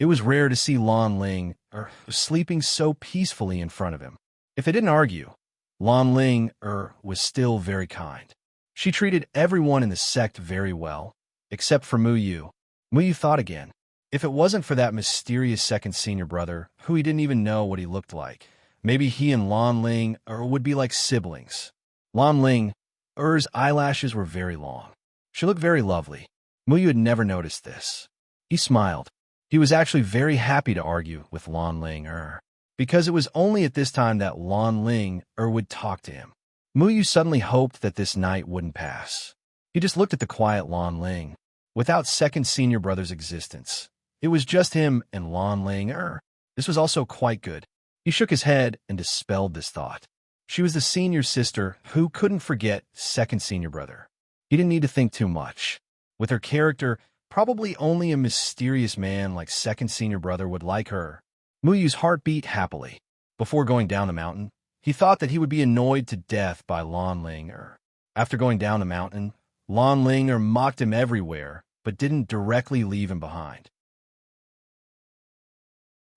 Speaker 1: It was rare to see Lan Ling sleeping so peacefully in front of him. If they didn't argue, Lan Ling was still very kind. She treated everyone in the sect very well, except for Muyu. Muyu thought again. If it wasn't for that mysterious second senior brother, who he didn't even know what he looked like, maybe he and Lan Ling would be like siblings. Lan Ling, eyelashes were very long. She looked very lovely. Muyu had never noticed this. He smiled. He was actually very happy to argue with Lan Ling, because it was only at this time that Lan Ling would talk to him. Muyu suddenly hoped that this night wouldn't pass. He just looked at the quiet Lan Ling. Without second senior brother's existence, it was just him and Lan Ling. This was also quite good. He shook his head and dispelled this thought. She was the senior sister who couldn't forget second senior brother. He didn't need to think too much. With her character, probably only a mysterious man like second senior brother would like her. Muyu's heart beat happily. Before going down the mountain, he thought that he would be annoyed to death by Lan Ling. After going down the mountain, Lan Ling mocked him everywhere, but didn't directly leave him behind.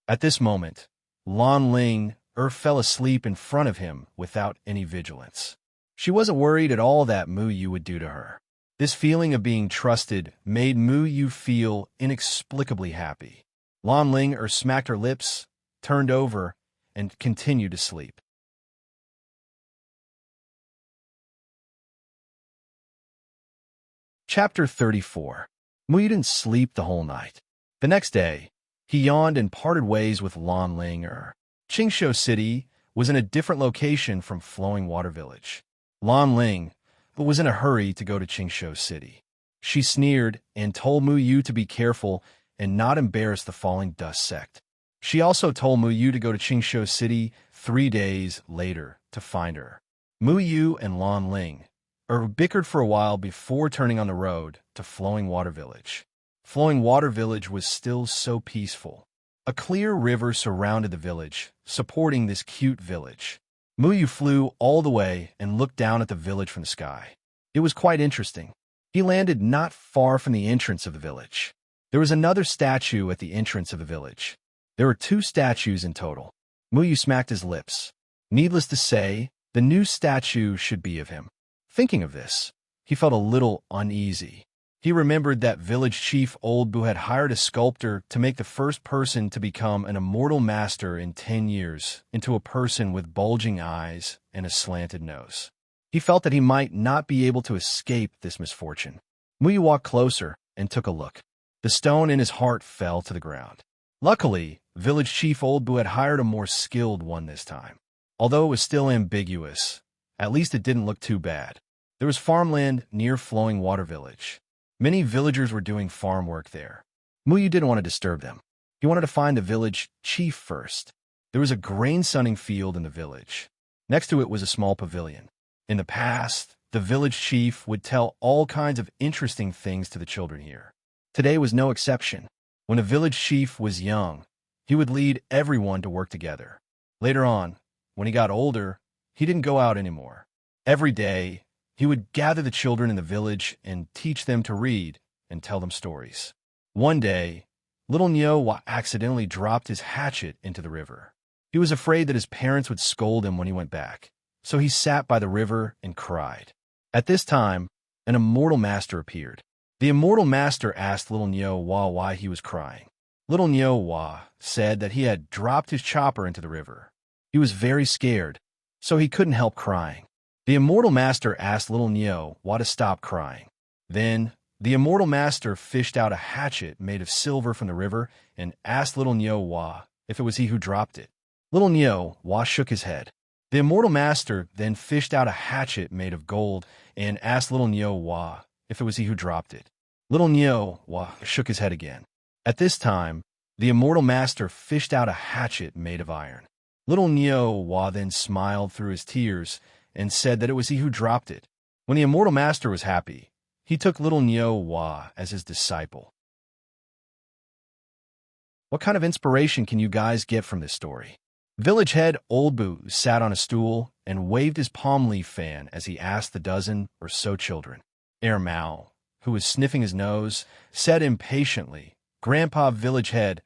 Speaker 1: At this moment, Lan Ling fell asleep in front of him without any vigilance. She wasn't worried at all that Muyu would do to her. This feeling of being trusted made Muyu feel inexplicably happy. Lan Ling smacked her lips, turned over, and continued to sleep. Chapter 34. Muyu didn't sleep the whole night. The next day, he yawned and parted ways with Lan Ling. Qingshou City was in a different location from Flowing Water Village. Lan Ling was in a hurry to go to Qingshou City. She sneered and told Muyu to be careful and not embarrass the Falling Dust sect. She also told Muyu to go to Qingshou City 3 days later to find her. Muyu and Lan Ling bickered for a while before turning on the road to Flowing Water Village. Flowing Water Village was still so peaceful. A clear river surrounded the village, supporting this cute village. Muyu flew all the way and looked down at the village from the sky. It was quite interesting. He landed not far from the entrance of the village. There was another statue at the entrance of the village. There were 2 statues in total. Muyu smacked his lips. Needless to say, the new statue should be of him. Thinking of this, he felt a little uneasy. He remembered that village chief Old Bu had hired a sculptor to make the first person to become an immortal master in 10 years into a person with bulging eyes and a slanted nose. He felt that he might not be able to escape this misfortune. Muyu walked closer and took a look. The stone in his heart fell to the ground. Luckily, village chief Old Bu had hired a more skilled one this time. Although it was still ambiguous, at least it didn't look too bad. There was farmland near Flowing Water Village. Many villagers were doing farm work there. Muyu didn't want to disturb them. He wanted to find the village chief first. There was a grain sunning field in the village. Next to it was a small pavilion. In the past, the village chief would tell all kinds of interesting things to the children here. Today was no exception. When the village chief was young, he would lead everyone to work together. Later on, when he got older, he didn't go out anymore. Every day, he would gather the children in the village and teach them to read and tell them stories. One day, Little Nyo accidentally dropped his hatchet into the river. He was afraid that his parents would scold him when he went back, so he sat by the river and cried. At this time, an immortal master appeared. The immortal master asked Little Nyo why he was crying. Little Nyo said that he had dropped his chopper into the river. He was very scared, so he couldn't help crying. The immortal master asked Little Nyo to stop crying. Then, the immortal master fished out a hatchet made of silver from the river and asked Little Nyo if it was he who dropped it. Little Nyo shook his head. The immortal master then fished out a hatchet made of gold and asked Little Nyo if it was he who dropped it. Little Nyo shook his head again. At this time, the immortal master fished out a hatchet made of iron. Little Nyo then smiled through his tears and said that it was he who dropped it. When the immortal master was happy, he took Little Nyo as his disciple. What kind of inspiration can you guys get from this story? Village head Old Boo sat on a stool and waved his palm leaf fan as he asked the dozen or so children. Mao, who was sniffing his nose, said impatiently, "Grandpa Village head,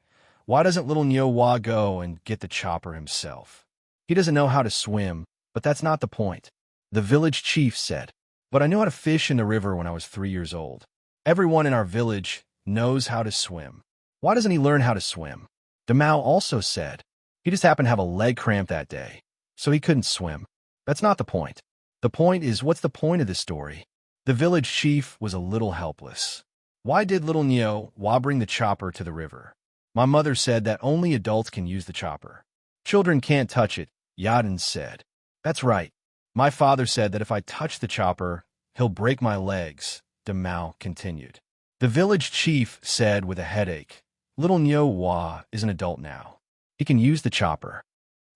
Speaker 1: why doesn't Little Nyo go and get the chopper himself? He doesn't know how to swim, but that's not the point." The village chief said, "But I knew how to fish in the river when I was 3 years old. Everyone in our village knows how to swim. Why doesn't he learn how to swim?" Mao also said, "He just happened to have a leg cramp that day, so he couldn't swim. That's not the point. The point is, what's the point of this story?" The village chief was a little helpless. "Why did Little Nyo bring the chopper to the river? My mother said that only adults can use the chopper. Children can't touch it," Yadin said. "That's right. My father said that if I touch the chopper, he'll break my legs," Mao continued. The village chief said with a headache, "Little Nyo is an adult now. He can use the chopper.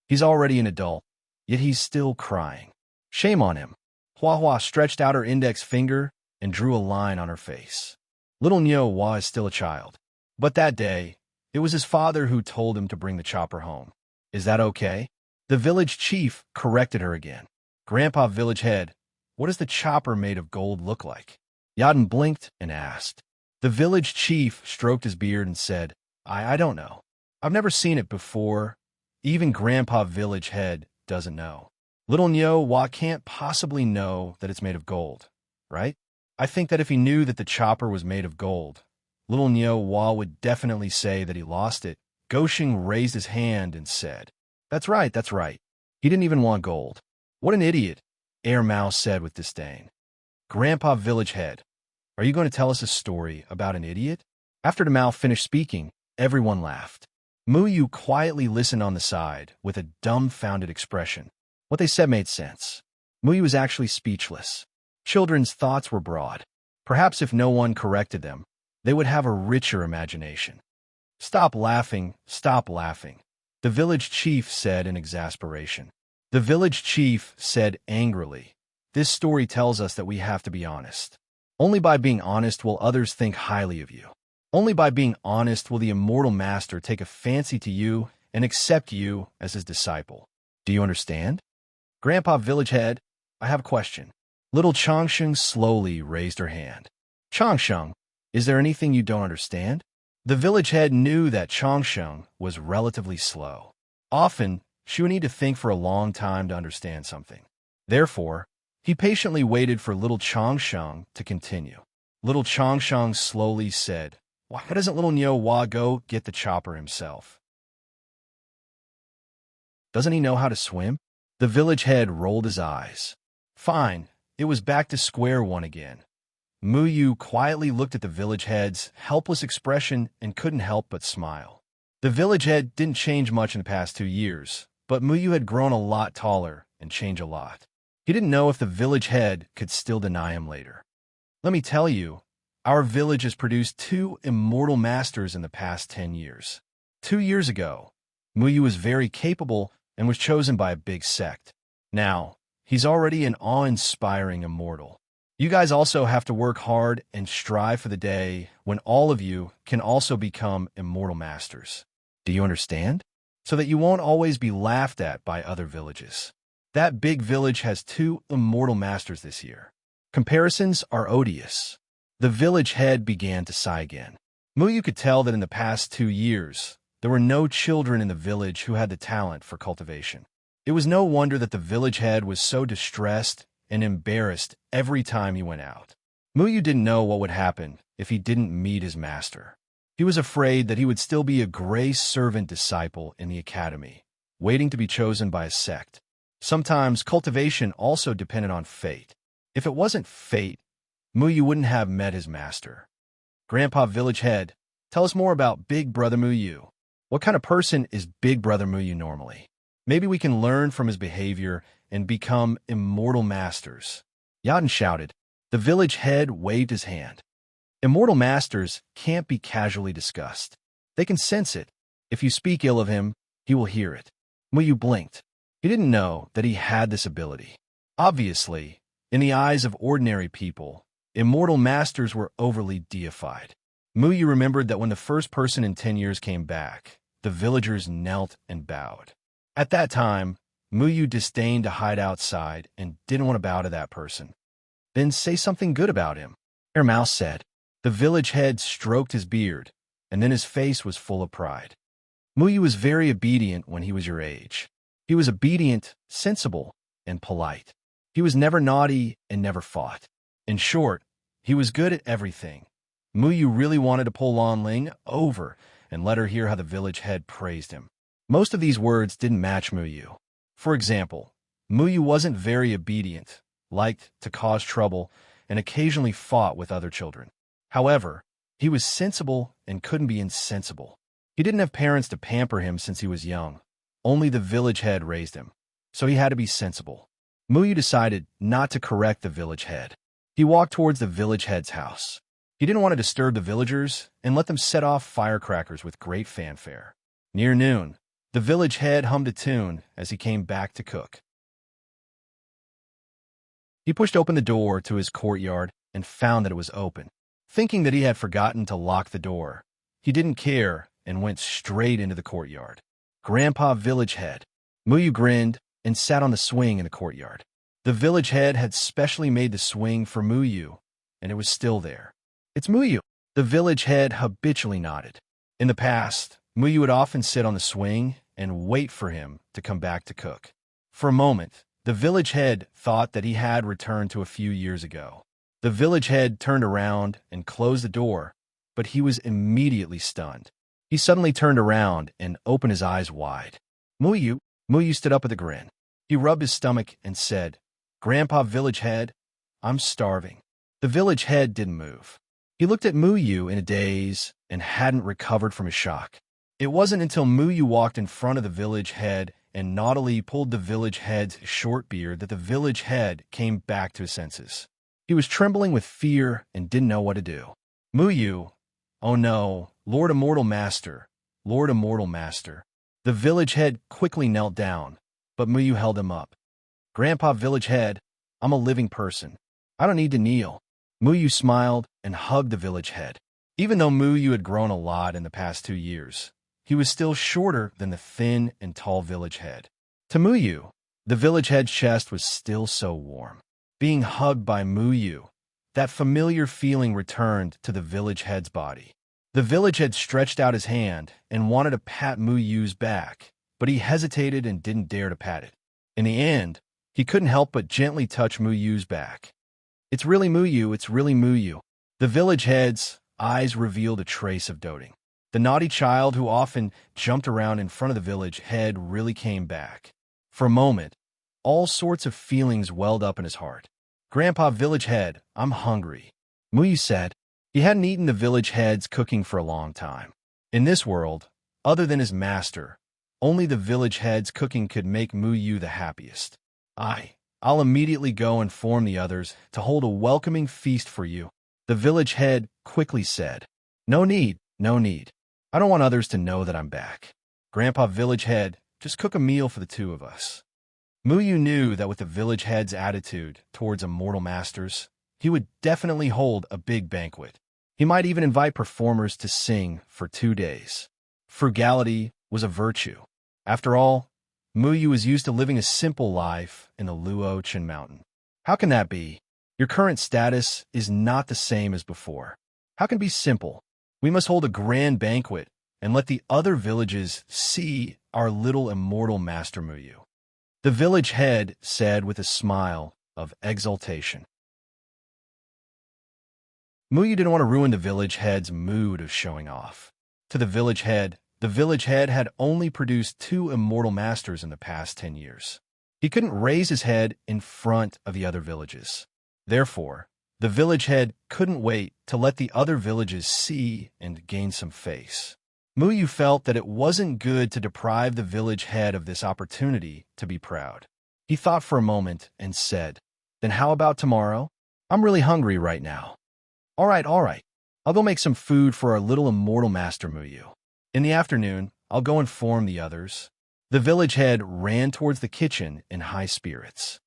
Speaker 1: He's already an adult, yet he's still crying. Shame on him." Hua stretched out her index finger and drew a line on her face. Little Nyo is still a child. But that day, it was his father who told him to bring the chopper home. Is that okay? The village chief corrected her again. "Grandpa Village head, what does the chopper made of gold look like?" Yadin blinked and asked. The village chief stroked his beard and said, I don't know. I've never seen it before. Even Grandpa Village head doesn't know. Little Nyo can't possibly know that it's made of gold, right? I think that if he knew that the chopper was made of gold, Little Nyo would definitely say that he lost it. Goshing raised his hand and said, That's right. He didn't even want gold." "What an idiot," Mao said with disdain. "Grandpa Village head, are you going to tell us a story about an idiot?" After Mao finished speaking, everyone laughed. Muyu quietly listened on the side with a dumbfounded expression. What they said made sense. Muyu was actually speechless. Children's thoughts were broad. Perhaps if no one corrected them, they would have a richer imagination. Stop laughing," the village chief said in exasperation. The village chief said angrily, "This story tells us that we have to be honest. Only by being honest will others think highly of you. Only by being honest will the immortal master take a fancy to you and accept you as his disciple. Do you understand?" "Grandpa Village head, I have a question." Little Changsheng slowly raised her hand. "Changsheng, is there anything you don't understand?" The village head knew that Changsheng was relatively slow. Often, she would need to think for a long time to understand something. Therefore, he patiently waited for little Changsheng to continue. Little Changsheng slowly said, "Why doesn't Little Nyo go get the chopper himself? Doesn't he know how to swim?" The village head rolled his eyes. Fine, it was back to square one again. Muyu quietly looked at the village head's helpless expression and couldn't help but smile. The village head didn't change much in the past 2 years, but Muyu had grown a lot taller and changed a lot. He didn't know if the village head could still deny him later. "Let me tell you, our village has produced 2 immortal masters in the past 10 years. 2 years ago, Muyu was very capable and was chosen by a big sect. Now, he's already an awe-inspiring immortal. You guys also have to work hard and strive for the day when all of you can also become immortal masters. Do you understand? So that you won't always be laughed at by other villages. That big village has 2 immortal masters this year. Comparisons are odious." The village head began to sigh again. Muyu could tell that in the past 2 years, there were no children in the village who had the talent for cultivation. It was no wonder that the village head was so distressed and embarrassed every time he went out. Muyu didn't know what would happen if he didn't meet his master. He was afraid that he would still be a gray servant disciple in the academy, waiting to be chosen by a sect. Sometimes cultivation also depended on fate. If it wasn't fate, Muyu wouldn't have met his master. Grandpa Village Head, tell us more about Big Brother Muyu. What kind of person is Big Brother Muyu normally? Maybe we can learn from his behavior and become immortal masters. Yaden shouted. The village head waved his hand. Immortal masters can't be casually discussed. They can sense it. If you speak ill of him, he will hear it. Muyu blinked. He didn't know that he had this ability. Obviously, in the eyes of ordinary people, immortal masters were overly deified. Muyu remembered that when the first person in 10 years came back, the villagers knelt and bowed. At that time, Muyu disdained to hide outside and didn't want to bow to that person. Then say something good about him, Air Mouse said. The village head stroked his beard, and then his face was full of pride. Muyu was very obedient when he was your age. He was obedient, sensible, and polite. He was never naughty and never fought. In short, he was good at everything. Muyu really wanted to pull Lan Ling over and let her hear how the village head praised him. Most of these words didn't match Muyu. For example, Muyu wasn't very obedient, liked to cause trouble, and occasionally fought with other children. However, he was sensible and couldn't be insensible. He didn't have parents to pamper him since he was young. Only the village head raised him, so he had to be sensible. Muyu decided not to correct the village head. He walked towards the village head's house. He didn't want to disturb the villagers and let them set off firecrackers with great fanfare. Near noon, the village head hummed a tune as he came back to cook. He pushed open the door to his courtyard and found that it was open. Thinking that he had forgotten to lock the door, he didn't care and went straight into the courtyard. Grandpa Village Head. Muyu grinned and sat on the swing in the courtyard. The village head had specially made the swing for Muyu, and it was still there. It's Muyu. The village head habitually nodded. In the past, Muyu would often sit on the swing and wait for him to come back to cook. For a moment, the village head thought that he had returned to a few years ago. The village head turned around and closed the door, but he was immediately stunned. He suddenly turned around and opened his eyes wide. Muyu. Muyu stood up with a grin. He rubbed his stomach and said, Grandpa Village Head, I'm starving. The village head didn't move. He looked at Muyu in a daze and hadn't recovered from his shock. It wasn't until Muyu walked in front of the village head and naughtily pulled the village head's short beard that the village head came back to his senses. He was trembling with fear and didn't know what to do. Muyu, oh no, Lord Immortal Master, Lord Immortal Master. The village head quickly knelt down, but Muyu held him up. Grandpa Village Head, I'm a living person. I don't need to kneel. Muyu smiled and hugged the village head. Even though Muyu had grown a lot in the past 2 years, he was still shorter than the thin and tall village head. To Muyu, the village head's chest was still so warm. Being hugged by Muyu, that familiar feeling returned to the village head's body. The village head stretched out his hand and wanted to pat Muyu's back, but he hesitated and didn't dare to pat it. In the end, he couldn't help but gently touch Muyu's back. It's really Muyu, it's really Muyu. The village head's eyes revealed a trace of doting. The naughty child who often jumped around in front of the village head really came back. For a moment, all sorts of feelings welled up in his heart. Grandpa Village Head, I'm hungry. Muyu said. He hadn't eaten the village head's cooking for a long time. In this world, other than his master, only the village head's cooking could make Muyu the happiest. I'll immediately go inform the others to hold a welcoming feast for you. The village head quickly said. No need, no need. I don't want others to know that I'm back. Grandpa Village Head, just cook a meal for the two of us. Muyu knew that with the village head's attitude towards immortal masters, he would definitely hold a big banquet. He might even invite performers to sing for 2 days. Frugality was a virtue. After all, Muyu was used to living a simple life in the Luochen Mountain. How can that be? Your current status is not the same as before. How can it be simple? We must hold a grand banquet and let the other villages see our little immortal master Muyu. The village head said with a smile of exultation. Muyu didn't want to ruin the village head's mood of showing off. To the village head had only produced 2 immortal masters in the past 10 years. He couldn't raise his head in front of the other villages. Therefore, the village head couldn't wait to let the other villages see and gain some face. Muyu felt that it wasn't good to deprive the village head of this opportunity to be proud. He thought for a moment and said, "Then how about tomorrow? I'm really hungry right now." All right. I'll go make some food for our little immortal master Muyu. In the afternoon, I'll go inform the others." The village head ran towards the kitchen in high spirits.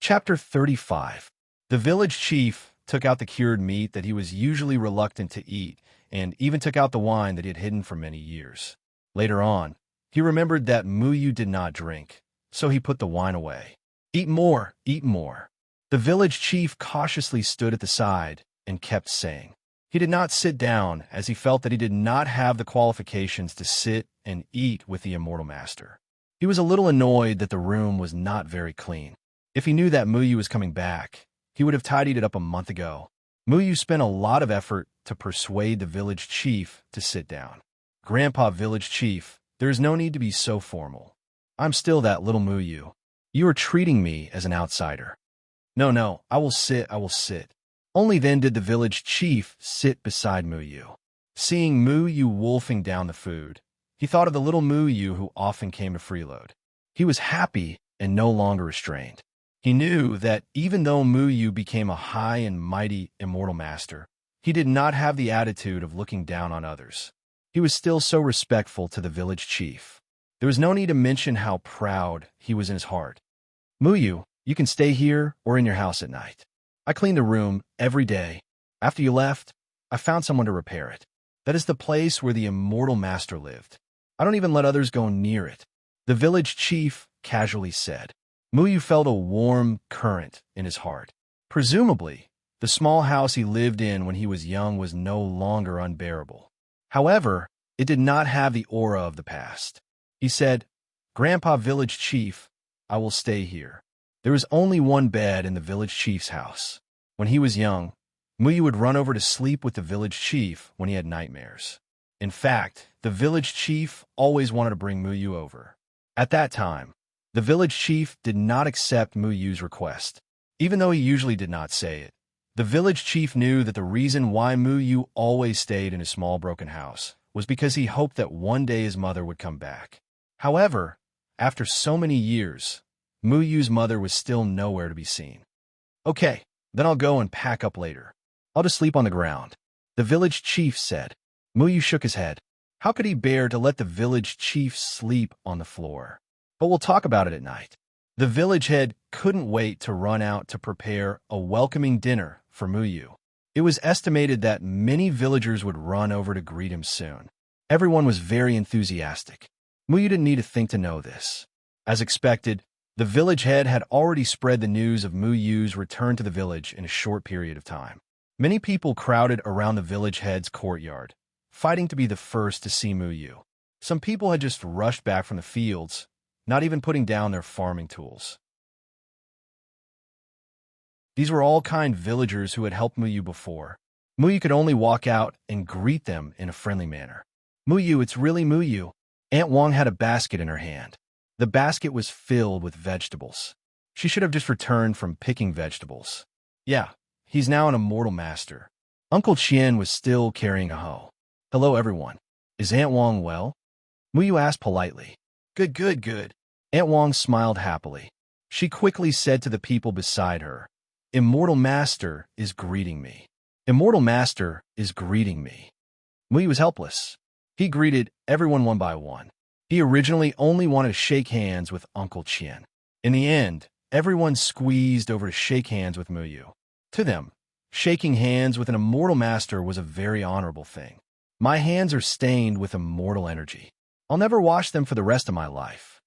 Speaker 1: Chapter 35. The village chief took out the cured meat that he was usually reluctant to eat, and even took out the wine that he had hidden for many years. Later on, he remembered that Muyu did not drink, so he put the wine away. Eat more. The village chief cautiously stood at the side and kept saying. He did not sit down, as he felt that he did not have the qualifications to sit and eat with the immortal master. He was a little annoyed that the room was not very clean. If he knew that Muyu was coming back, he would have tidied it up a month ago. Muyu spent a lot of effort to persuade the village chief to sit down. "Grandpa village chief, there is no need to be so formal. I'm still that little Muyu. You are treating me as an outsider." No, I will sit. Only then did the village chief sit beside Muyu. Seeing Muyu wolfing down the food, he thought of the little Muyu who often came to freeload. He was happy and no longer restrained. He knew that even though Muyu became a high and mighty immortal master, he did not have the attitude of looking down on others. He was still so respectful to the village chief. There was no need to mention how proud he was in his heart. "Muyu, you can stay here or in your house at night. I clean the room every day. After you left, I found someone to repair it. That is the place where the immortal master lived. I don't even let others go near it," the village chief casually said. Muyu felt a warm current in his heart. Presumably, the small house he lived in when he was young was no longer unbearable. However, it did not have the aura of the past. He said, "Grandpa village chief, I will stay here." There was only one bed in the village chief's house. When he was young, Muyu would run over to sleep with the village chief when he had nightmares. In fact, the village chief always wanted to bring Muyu over. At that time, the village chief did not accept Muyu's request. Even though he usually did not say it, the village chief knew that the reason why Muyu always stayed in his small broken house was because he hoped that one day his mother would come back. However, after so many years, Muyu's mother was still nowhere to be seen. "Okay, then I'll go and pack up later. I'll just sleep on the ground," the village chief said. Muyu shook his head. How could he bear to let the village chief sleep on the floor? "But we'll talk about it at night." The village head couldn't wait to run out to prepare a welcoming dinner for Muyu. It was estimated that many villagers would run over to greet him soon. Everyone was very enthusiastic. Muyu didn't need to think to know this. As expected, the village head had already spread the news of Muyu's return to the village in a short period of time. Many people crowded around the village head's courtyard, fighting to be the first to see Muyu. Some people had just rushed back from the fields, not even putting down their farming tools. These were all kind villagers who had helped Muyu before. Muyu could only walk out and greet them in a friendly manner. "Muyu, it's really Muyu." Aunt Wong had a basket in her hand. The basket was filled with vegetables. She should have just returned from picking vegetables. Yeah, he's now an immortal master. Uncle Chien was still carrying a hoe. "Hello, everyone. Is Aunt Wong well?" Muyu asked politely. Good. Aunt Wong smiled happily. She quickly said to the people beside her, "Immortal Master is greeting me. Immortal Master is greeting me." Muyu was helpless. He greeted everyone one by one. He originally only wanted to shake hands with Uncle Chien. In the end, everyone squeezed over to shake hands with Muyu. To them, shaking hands with an immortal master was a very honorable thing. "My hands are stained with immortal energy. I'll never wash them for the rest of my life."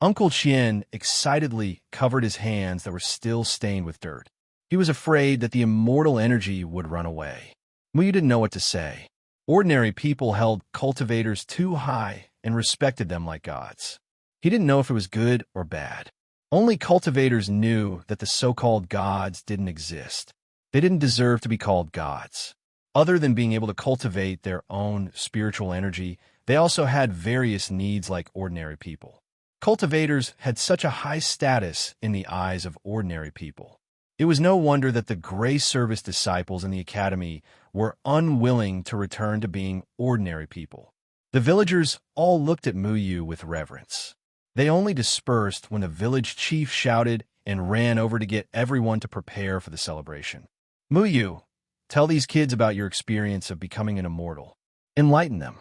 Speaker 1: Uncle Chien excitedly covered his hands that were still stained with dirt. He was afraid that the immortal energy would run away. Muyu didn't know what to say. Ordinary people held cultivators too high and respected them like gods. He didn't know if it was good or bad. Only cultivators knew that the so-called gods didn't exist. They didn't deserve to be called gods. Other than being able to cultivate their own spiritual energy, they also had various needs like ordinary people. Cultivators had such a high status in the eyes of ordinary people. It was no wonder that the grace service disciples in the academy were unwilling to return to being ordinary people. The villagers all looked at Muyu with reverence. They only dispersed when the village chief shouted and ran over to get everyone to prepare for the celebration. Muyu, tell these kids about your experience of becoming an immortal. Enlighten them.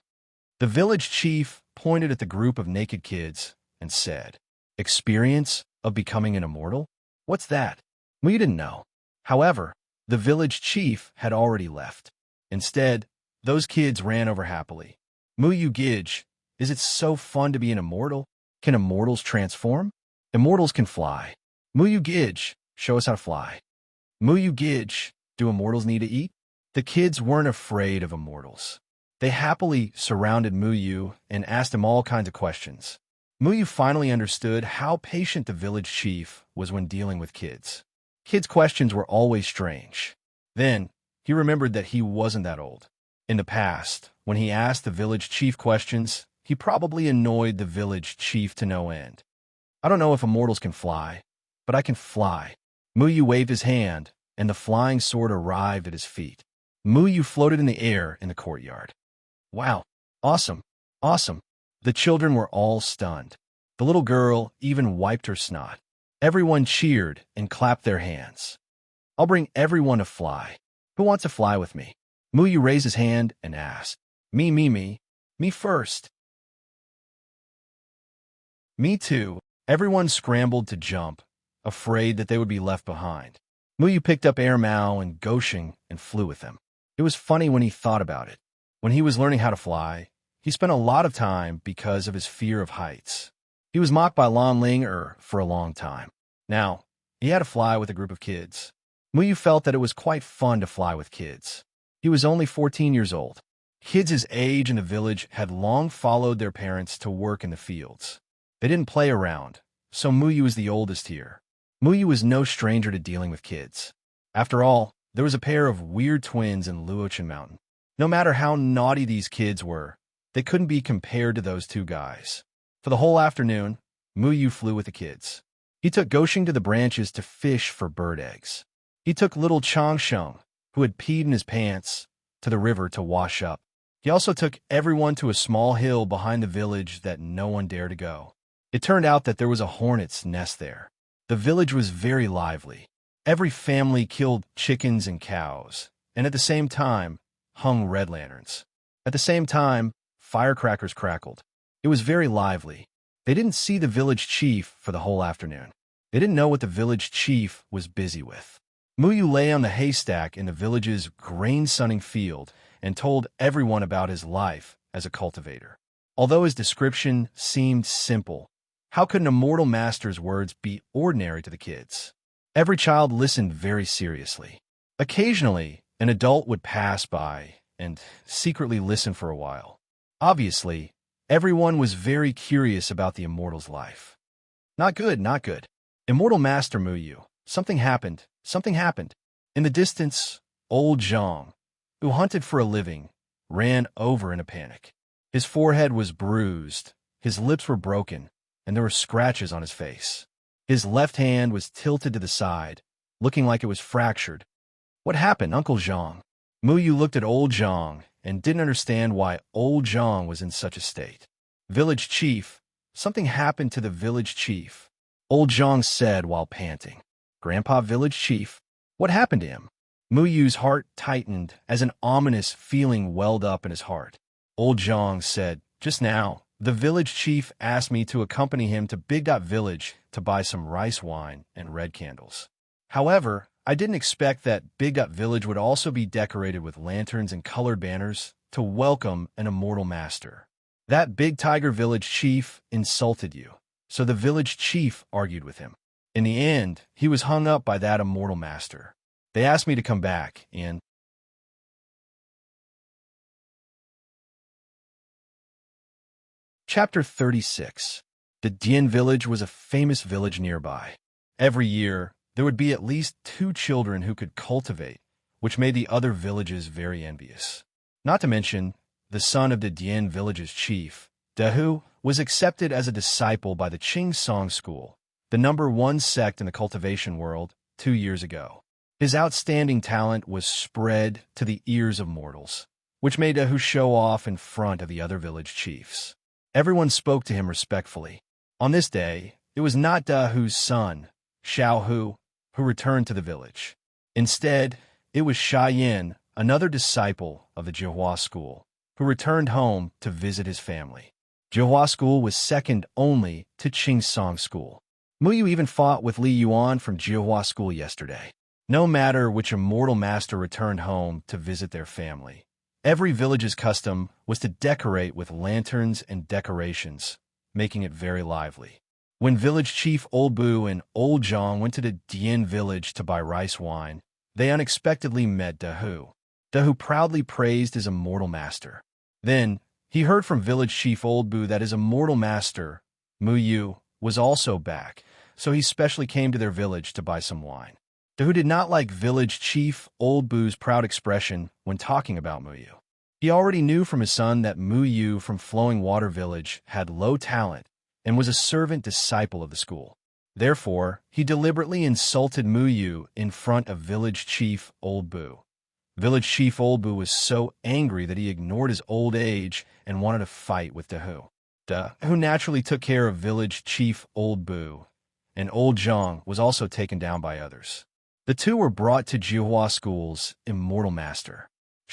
Speaker 1: The village chief pointed at the group of naked kids and said, Experience of becoming an immortal? What's that? Muyu didn't know. However, the village chief had already left. Instead, those kids ran over happily. Muyu Gij, is it so fun to be an immortal? Can immortals transform? Immortals can fly. Muyu Gij, show us how to fly. Muyu Gij, do immortals need to eat? The kids weren't afraid of immortals. They happily surrounded Muyu and asked him all kinds of questions. Muyu finally understood how patient the village chief was when dealing with kids. Kids' questions were always strange. Then, he remembered that he wasn't that old. In the past, when he asked the village chief questions, he probably annoyed the village chief to no end. I don't know if immortals can fly, but I can fly. Muyu waved his hand, and the flying sword arrived at his feet. Muyu floated in the air in the courtyard. Wow, awesome, awesome. The children were all stunned. The little girl even wiped her snot. Everyone cheered and clapped their hands. I'll bring everyone to fly. Who wants to fly with me? Muyu raised his hand and asked. Me first. Me too. Everyone scrambled to jump, afraid that they would be left behind. Muyu picked up Air Mao and Gosheng and flew with them. It was funny when he thought about it. When he was learning how to fly, he spent a lot of time because of his fear of heights. He was mocked by Lan Ling for a long time. Now, he had to fly with a group of kids. Muyu felt that it was quite fun to fly with kids. He was only 14 years old. Kids his age in the village had long followed their parents to work in the fields. They didn't play around, so Muyu was the oldest here. Muyu was no stranger to dealing with kids. After all, there was a pair of weird twins in Luochen Mountain. No matter how naughty these kids were, they couldn't be compared to those two guys. For the whole afternoon, Muyu flew with the kids. He took Gosheng to the branches to fish for bird eggs. He took little Changsheng, who had peed in his pants, to the river to wash up. He also took everyone to a small hill behind the village that no one dared to go. It turned out that there was a hornet's nest there. The village was very lively. Every family killed chickens and cows, and at the same time, hung red lanterns. At the same time, firecrackers crackled. It was very lively. They didn't see the village chief for the whole afternoon. They didn't know what the village chief was busy with. Muyu lay on the haystack in the village's grain-sunning field and told everyone about his life as a cultivator. Although his description seemed simple, how could an immortal master's words be ordinary to the kids? Every child listened very seriously. Occasionally, an adult would pass by and secretly listen for a while. Obviously, everyone was very curious about the immortal's life. Not good, not good. Immortal Master Muyu, something happened. In the distance, old Zhang, who hunted for a living, ran over in a panic. His forehead was bruised, his lips were broken, and there were scratches on his face. His left hand was tilted to the side, looking like it was fractured. What happened, Uncle Zhang? Muyu looked at old Zhang and didn't understand why old Zhang was in such a state. Village chief, something happened to the village chief, old Zhang said while panting. Grandpa village chief, what happened to him? Muyu's heart tightened as an ominous feeling welled up in his heart. Old Zhang said, just now, the village chief asked me to accompany him to Big Dot Village to buy some rice wine and red candles. However, I didn't expect that Big Dot Village would also be decorated with lanterns and colored banners to welcome an immortal master. That Big Tiger village chief insulted you, so the village chief argued with him. In the end, he was hung up by that immortal master. They asked me to come back, and Chapter 36. The Dian village was a famous village nearby. Every year, there would be at least 2 children who could cultivate, which made the other villages very envious. Not to mention, the son of the Dian village's chief, Dahu, was accepted as a disciple by the Qing Song School, the #1 sect in the cultivation world, 2 years ago. His outstanding talent was spread to the ears of mortals, which made Dahu show off in front of the other village chiefs. Everyone spoke to him respectfully. On this day, it was not Dahu's son, Xiaohu, who returned to the village. Instead, it was Yin, another disciple of the Jihua school, who returned home to visit his family. Jihua school was second only to Qing Song school. Muyu even fought with Li Yuan from Jihua school yesterday. No matter which immortal master returned home to visit their family, every village's custom was to decorate with lanterns and decorations, making it very lively. When village chief Old Bu and Old Zhang went to the Dian village to buy rice wine, they unexpectedly met Dahu. Dahu proudly praised his immortal master. Then, he heard from village chief Old Bu that his immortal master, Muyu, was also back, so he specially came to their village to buy some wine. Dahu did not like village chief Old Bu's proud expression when talking about Muyu. He already knew from his son that Muyu from Flowing Water Village had low talent and was a servant disciple of the school. Therefore, he deliberately insulted Muyu in front of village chief Old Bu. Village chief Old Bu was so angry that he ignored his old age and wanted to fight with Dahu. Dahu naturally took care of village chief Old Bu, and Old Zhang was also taken down by others. The two were brought to Jihua School's immortal master.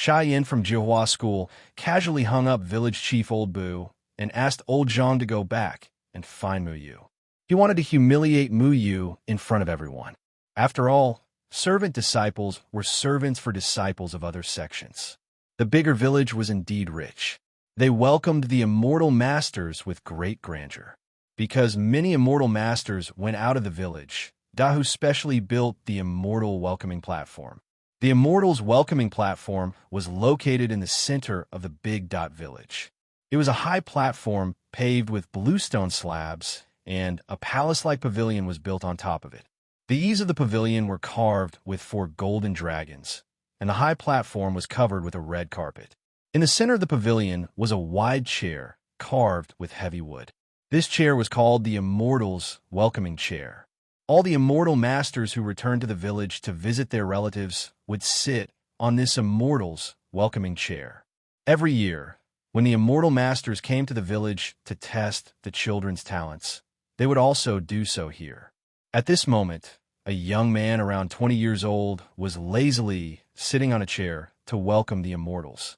Speaker 1: Yin from Jihua School casually hung up village chief Old Bu and asked Old Zhang to go back and find Muyu. He wanted to humiliate Muyu in front of everyone. After all, servant disciples were servants for disciples of other sections. The bigger village was indeed rich. They welcomed the immortal masters with great grandeur. Because many immortal masters went out of the village, Dahu specially built the immortal welcoming platform. The immortals' welcoming platform was located in the center of the Big Dot village. It was a high platform paved with bluestone slabs, and a palace-like pavilion was built on top of it. The eaves of the pavilion were carved with 4 golden dragons, and the high platform was covered with a red carpet. In the center of the pavilion was a wide chair carved with heavy wood. This chair was called the Immortals' Welcoming Chair. All the immortal masters who returned to the village to visit their relatives would sit on this Immortals' Welcoming Chair. Every year, when the immortal masters came to the village to test the children's talents, they would also do so here. At this moment, a young man around 20 years old was lazily sitting on a chair to welcome the immortals.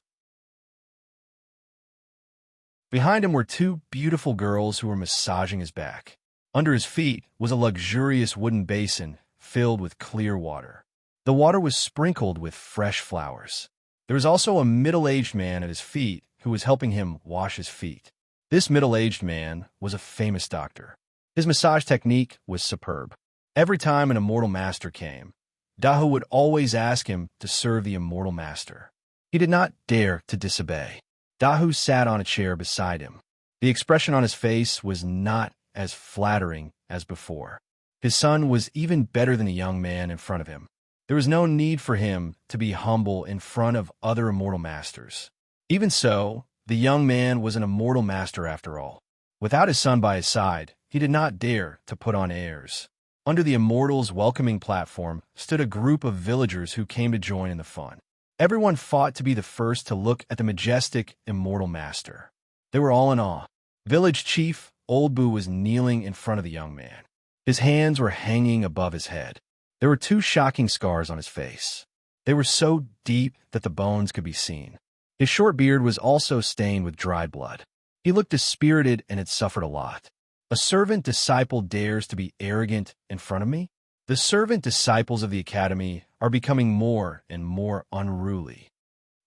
Speaker 1: Behind him were 2 beautiful girls who were massaging his back. Under his feet was a luxurious wooden basin filled with clear water. The water was sprinkled with fresh flowers. There was also a middle-aged man at his feet who was helping him wash his feet. This middle-aged man was a famous doctor. His massage technique was superb. Every time an immortal master came, Dahu would always ask him to serve the immortal master. He did not dare to disobey. Dahu sat on a chair beside him. The expression on his face was not as flattering as before. His son was even better than the young man in front of him. There was no need for him to be humble in front of other immortal masters. Even so, the young man was an immortal master after all. Without his son by his side, he did not dare to put on airs. Under the immortals' welcoming platform stood a group of villagers who came to join in the fun. Everyone fought to be the first to look at the majestic immortal master. They were all in awe. Village chief Old Bu was kneeling in front of the young man. His hands were hanging above his head. There were 2 shocking scars on his face. They were so deep that the bones could be seen. His short beard was also stained with dried blood. He looked dispirited and had suffered a lot. A servant disciple dares to be arrogant in front of me? The servant disciples of the academy are becoming more and more unruly.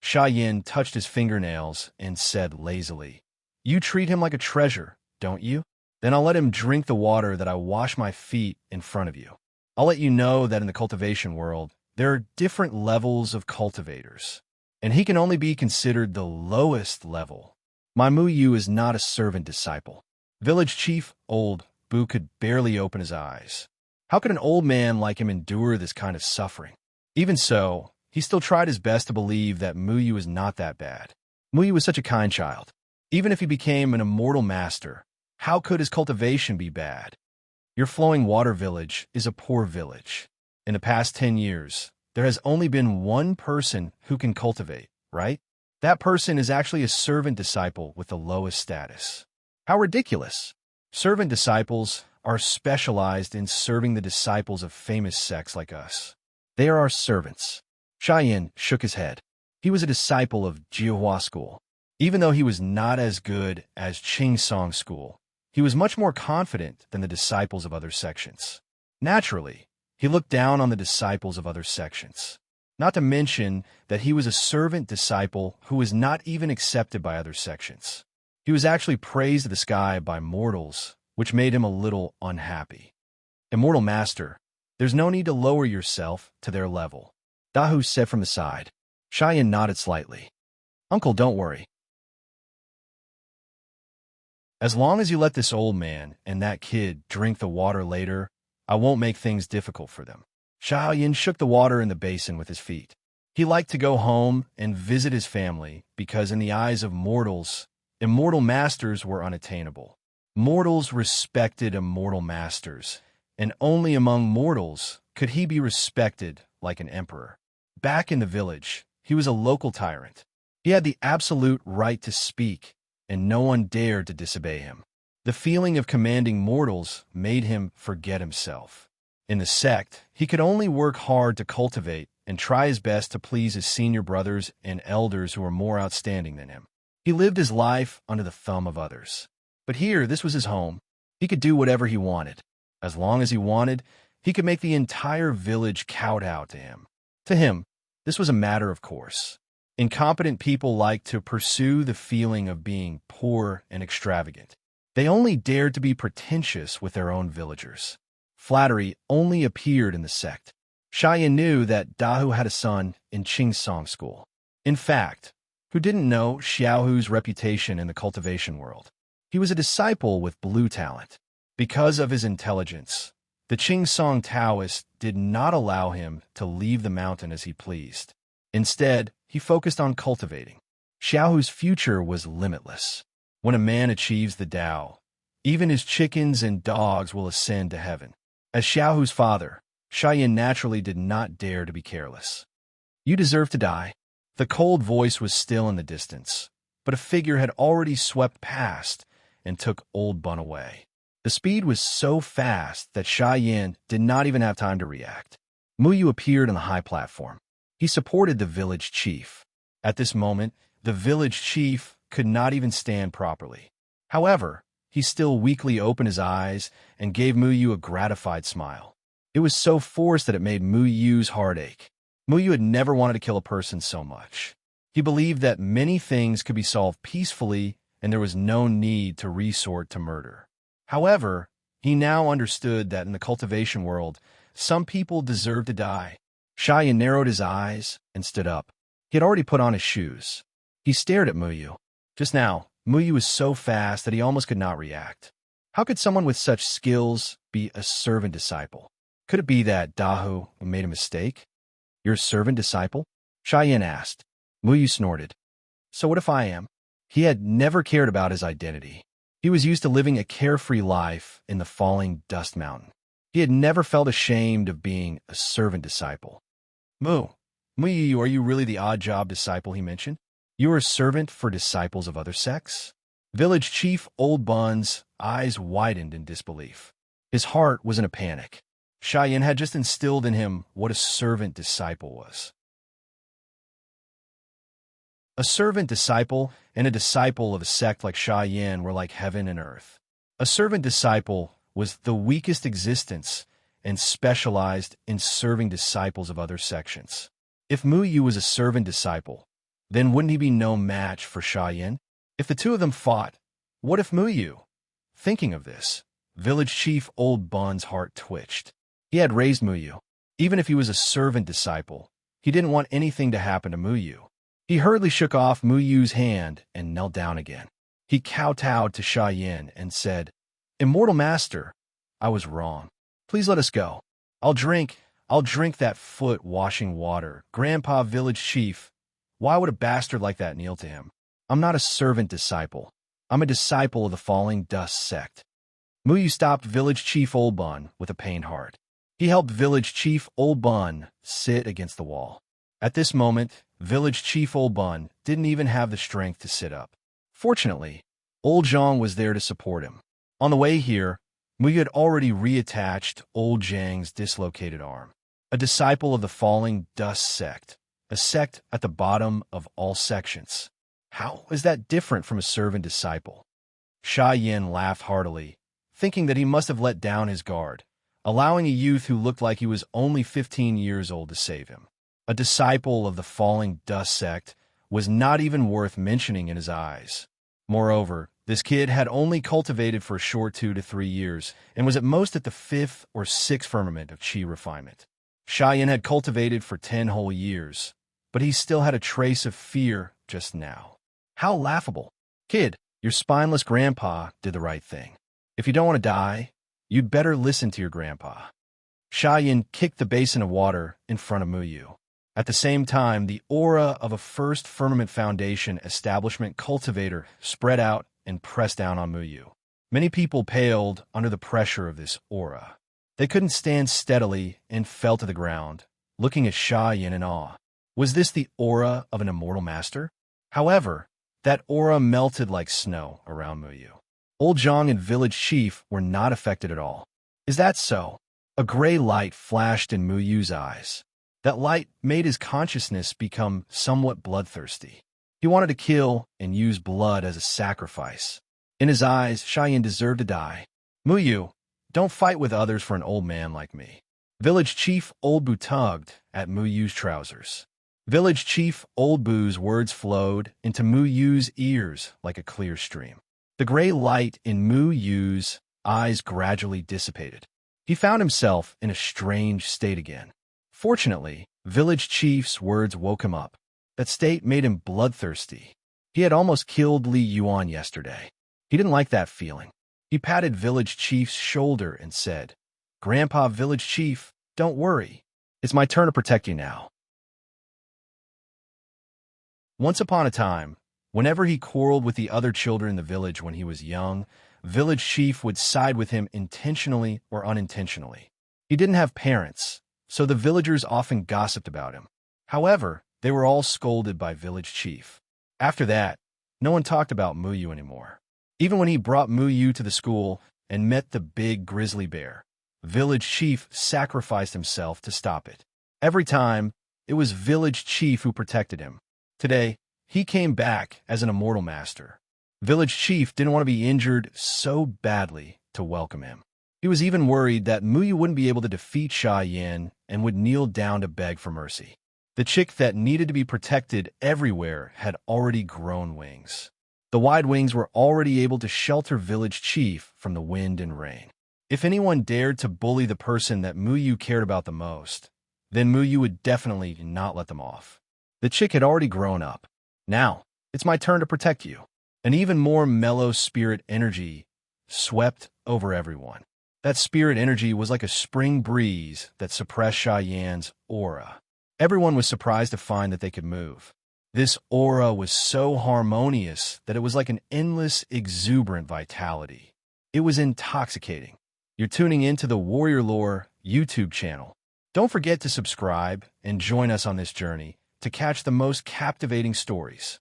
Speaker 1: Yin touched his fingernails and said lazily, "You treat him like a treasure, don't you? Then I'll let him drink the water that I wash my feet in front of you. I'll let you know that in the cultivation world, There are different levels of cultivators, and he can only be considered the lowest level. My Muyu is not a servant disciple. Village chief Old Bu could barely open his eyes. How could an old man like him endure this kind of suffering? Even so, he still tried his best to believe that Muyu is not that bad. Muyu was such a kind child. Even if he became an immortal master, how could his cultivation be bad? Your flowing water village is a poor village. In the past 10 years, there has only been one person who can cultivate, right? That person is actually a servant disciple with the lowest status. How ridiculous! Servant disciples are specialized in serving the disciples of famous sects like us. They are our servants. Yin shook his head. He was a disciple of Jiahua school. Even though he was not as good as Song school, he was much more confident than the disciples of other sections. Naturally, he looked down on the disciples of other sections. Not to mention that he was a servant disciple who was not even accepted by other sections. He was actually praised to the sky by mortals, which made him a little unhappy. Immortal Master, there's no need to lower yourself to their level, Dahu said from the side. Yin nodded slightly. Uncle, don't worry. As long as you let this old man and that kid drink the water later, I won't make things difficult for them. Yin shook the water in the basin with his feet. He liked to go home and visit his family because in the eyes of mortals, immortal masters were unattainable. Mortals respected immortal masters, and only among mortals could he be respected like an emperor. Back in the village, he was a local tyrant. He had the absolute right to speak, and no one dared to disobey him. The feeling of commanding mortals made him forget himself. In the sect, he could only work hard to cultivate and try his best to please his senior brothers and elders who were more outstanding than him. He lived his life under the thumb of others. But here, this was his home. He could do whatever he wanted. As long as he wanted, he could make the entire village kowtow to him. To him, this was a matter of course. Incompetent people like to pursue the feeling of being poor and extravagant. They only dared to be pretentious with their own villagers. Flattery only appeared in the sect. Yin knew that Dahu had a son in Song school. In fact, who didn't know Xiaohu's reputation in the cultivation world? He was a disciple with blue talent. Because of his intelligence, the Song Taoist did not allow him to leave the mountain as he pleased. Instead, he focused on cultivating. Xiaohu's future was limitless. When a man achieves the Tao, even his chickens and dogs will ascend to heaven. As Xiaohu's father, Yin naturally did not dare to be careless. You deserve to die. The cold voice was still in the distance, but a figure had already swept past and took Old Bun away. The speed was so fast that Yin did not even have time to react. Muyu appeared on the high platform. He supported the village chief. At this moment, the village chief could not even stand properly. However, he still weakly opened his eyes and gave Muyu a gratified smile. It was so forced that it made Muyu's heart ache. Muyu had never wanted to kill a person so much. He believed that many things could be solved peacefully and there was no need to resort to murder. However, he now understood that in the cultivation world, some people deserve to die. Yin narrowed his eyes and stood up. He had already put on his shoes. He stared at Muyu. Just now, Muyu was so fast that he almost could not react. How could someone with such skills be a servant disciple? Could it be that Dahu made a mistake? You're a servant disciple? Yin asked. Muyu snorted. So what if I am? He had never cared about his identity. He was used to living a carefree life in the falling dust mountain. He had never felt ashamed of being a servant disciple. Muyu, are you really the odd-job disciple he mentioned? You are a servant for disciples of other sects? Village chief Old Bun's eyes widened in disbelief. His heart was in a panic. Yin had just instilled in him what a servant disciple was. A servant disciple and a disciple of a sect like Yin were like heaven and earth. A servant disciple was the weakest existence and specialized in serving disciples of other sections. If Muyu was a servant disciple, then wouldn't he be no match for Yin? If the two of them fought, what if Muyu? Thinking of this, village chief Old Bun's heart twitched. He had raised Muyu. Even if he was a servant disciple, he didn't want anything to happen to Muyu. He hurriedly shook off Muyu's hand and knelt down again. He kowtowed to Sha Yin and said, "Immortal Master, I was wrong. Please let us go. I'll drink that foot-washing water. Grandpa, village chief, why would a bastard like that kneel to him? I'm not a servant disciple. I'm a disciple of the falling dust sect." Muyu stopped village chief Old Bun with a pained heart. He helped village chief Old Bun sit against the wall. At this moment, village chief Old Bun didn't even have the strength to sit up. Fortunately, Old Zhang was there to support him. On the way here, Muyu had already reattached Old Zhang's dislocated arm. A disciple of the falling dust sect, a sect at the bottom of all sections. How is that different from a servant disciple? Sha Yin laughed heartily, thinking that he must have let down his guard, allowing a youth who looked like he was only 15 years old to save him. A disciple of the falling dust sect was not even worth mentioning in his eyes. Moreover, this kid had only cultivated for a short 2 to 3 years and was at most at the 5th or 6th firmament of Qi refinement. Sha Yin had cultivated for 10 whole years, but he still had a trace of fear just now. How laughable. Kid, your spineless grandpa did the right thing. If you don't want to die, you'd better listen to your grandpa. Sha Yin kicked the basin of water in front of Muyu. At the same time, the aura of a First Firmament Foundation establishment cultivator spread out and pressed down on Muyu. Many people paled under the pressure of this aura. They couldn't stand steadily and fell to the ground, looking at Sha Yin in awe. Was this the aura of an immortal master? However, that aura melted like snow around Muyu. Old Zhang and village chief were not affected at all. Is that so? A gray light flashed in Muyu's eyes. That light made his consciousness become somewhat bloodthirsty. He wanted to kill and use blood as a sacrifice. In his eyes, Sha Yin deserved to die. Muyu, don't fight with others for an old man like me. Village chief Old Bu tugged at Muyu's trousers. Village chief Old Bu's words flowed into Muyu's ears like a clear stream. The gray light in Muyu's eyes gradually dissipated. He found himself in a strange state again. Fortunately, village chief's words woke him up. That state made him bloodthirsty. He had almost killed Li Yuan yesterday. He didn't like that feeling. He patted village chief's shoulder and said, "Grandpa, village chief, don't worry. It's my turn to protect you now." Once upon a time, whenever he quarreled with the other children in the village when he was young, village chief would side with him intentionally or unintentionally. He didn't have parents, so the villagers often gossiped about him. However, they were all scolded by village chief. After that, no one talked about Muyu anymore. Even when he brought Muyu to the school and met the big grizzly bear, village chief sacrificed himself to stop it. Every time, it was village chief who protected him. Today, he came back as an immortal master. Village chief didn't want to be injured so badly to welcome him. He was even worried that Muyu wouldn't be able to defeat Sha Yin and would kneel down to beg for mercy. The chick that needed to be protected everywhere had already grown wings. The wide wings were already able to shelter village chief from the wind and rain. If anyone dared to bully the person that Muyu cared about the most, then Muyu would definitely not let them off. The chick had already grown up. Now, it's my turn to protect you. An even more mellow spirit energy swept over everyone. That spirit energy was like a spring breeze that suppressed Sha Yan's aura. Everyone was surprised to find that they could move. This aura was so harmonious that it was like an endless, exuberant vitality. It was intoxicating. You're tuning into the Warrior Lore YouTube channel. Don't forget to subscribe and join us on this journey to catch the most captivating stories.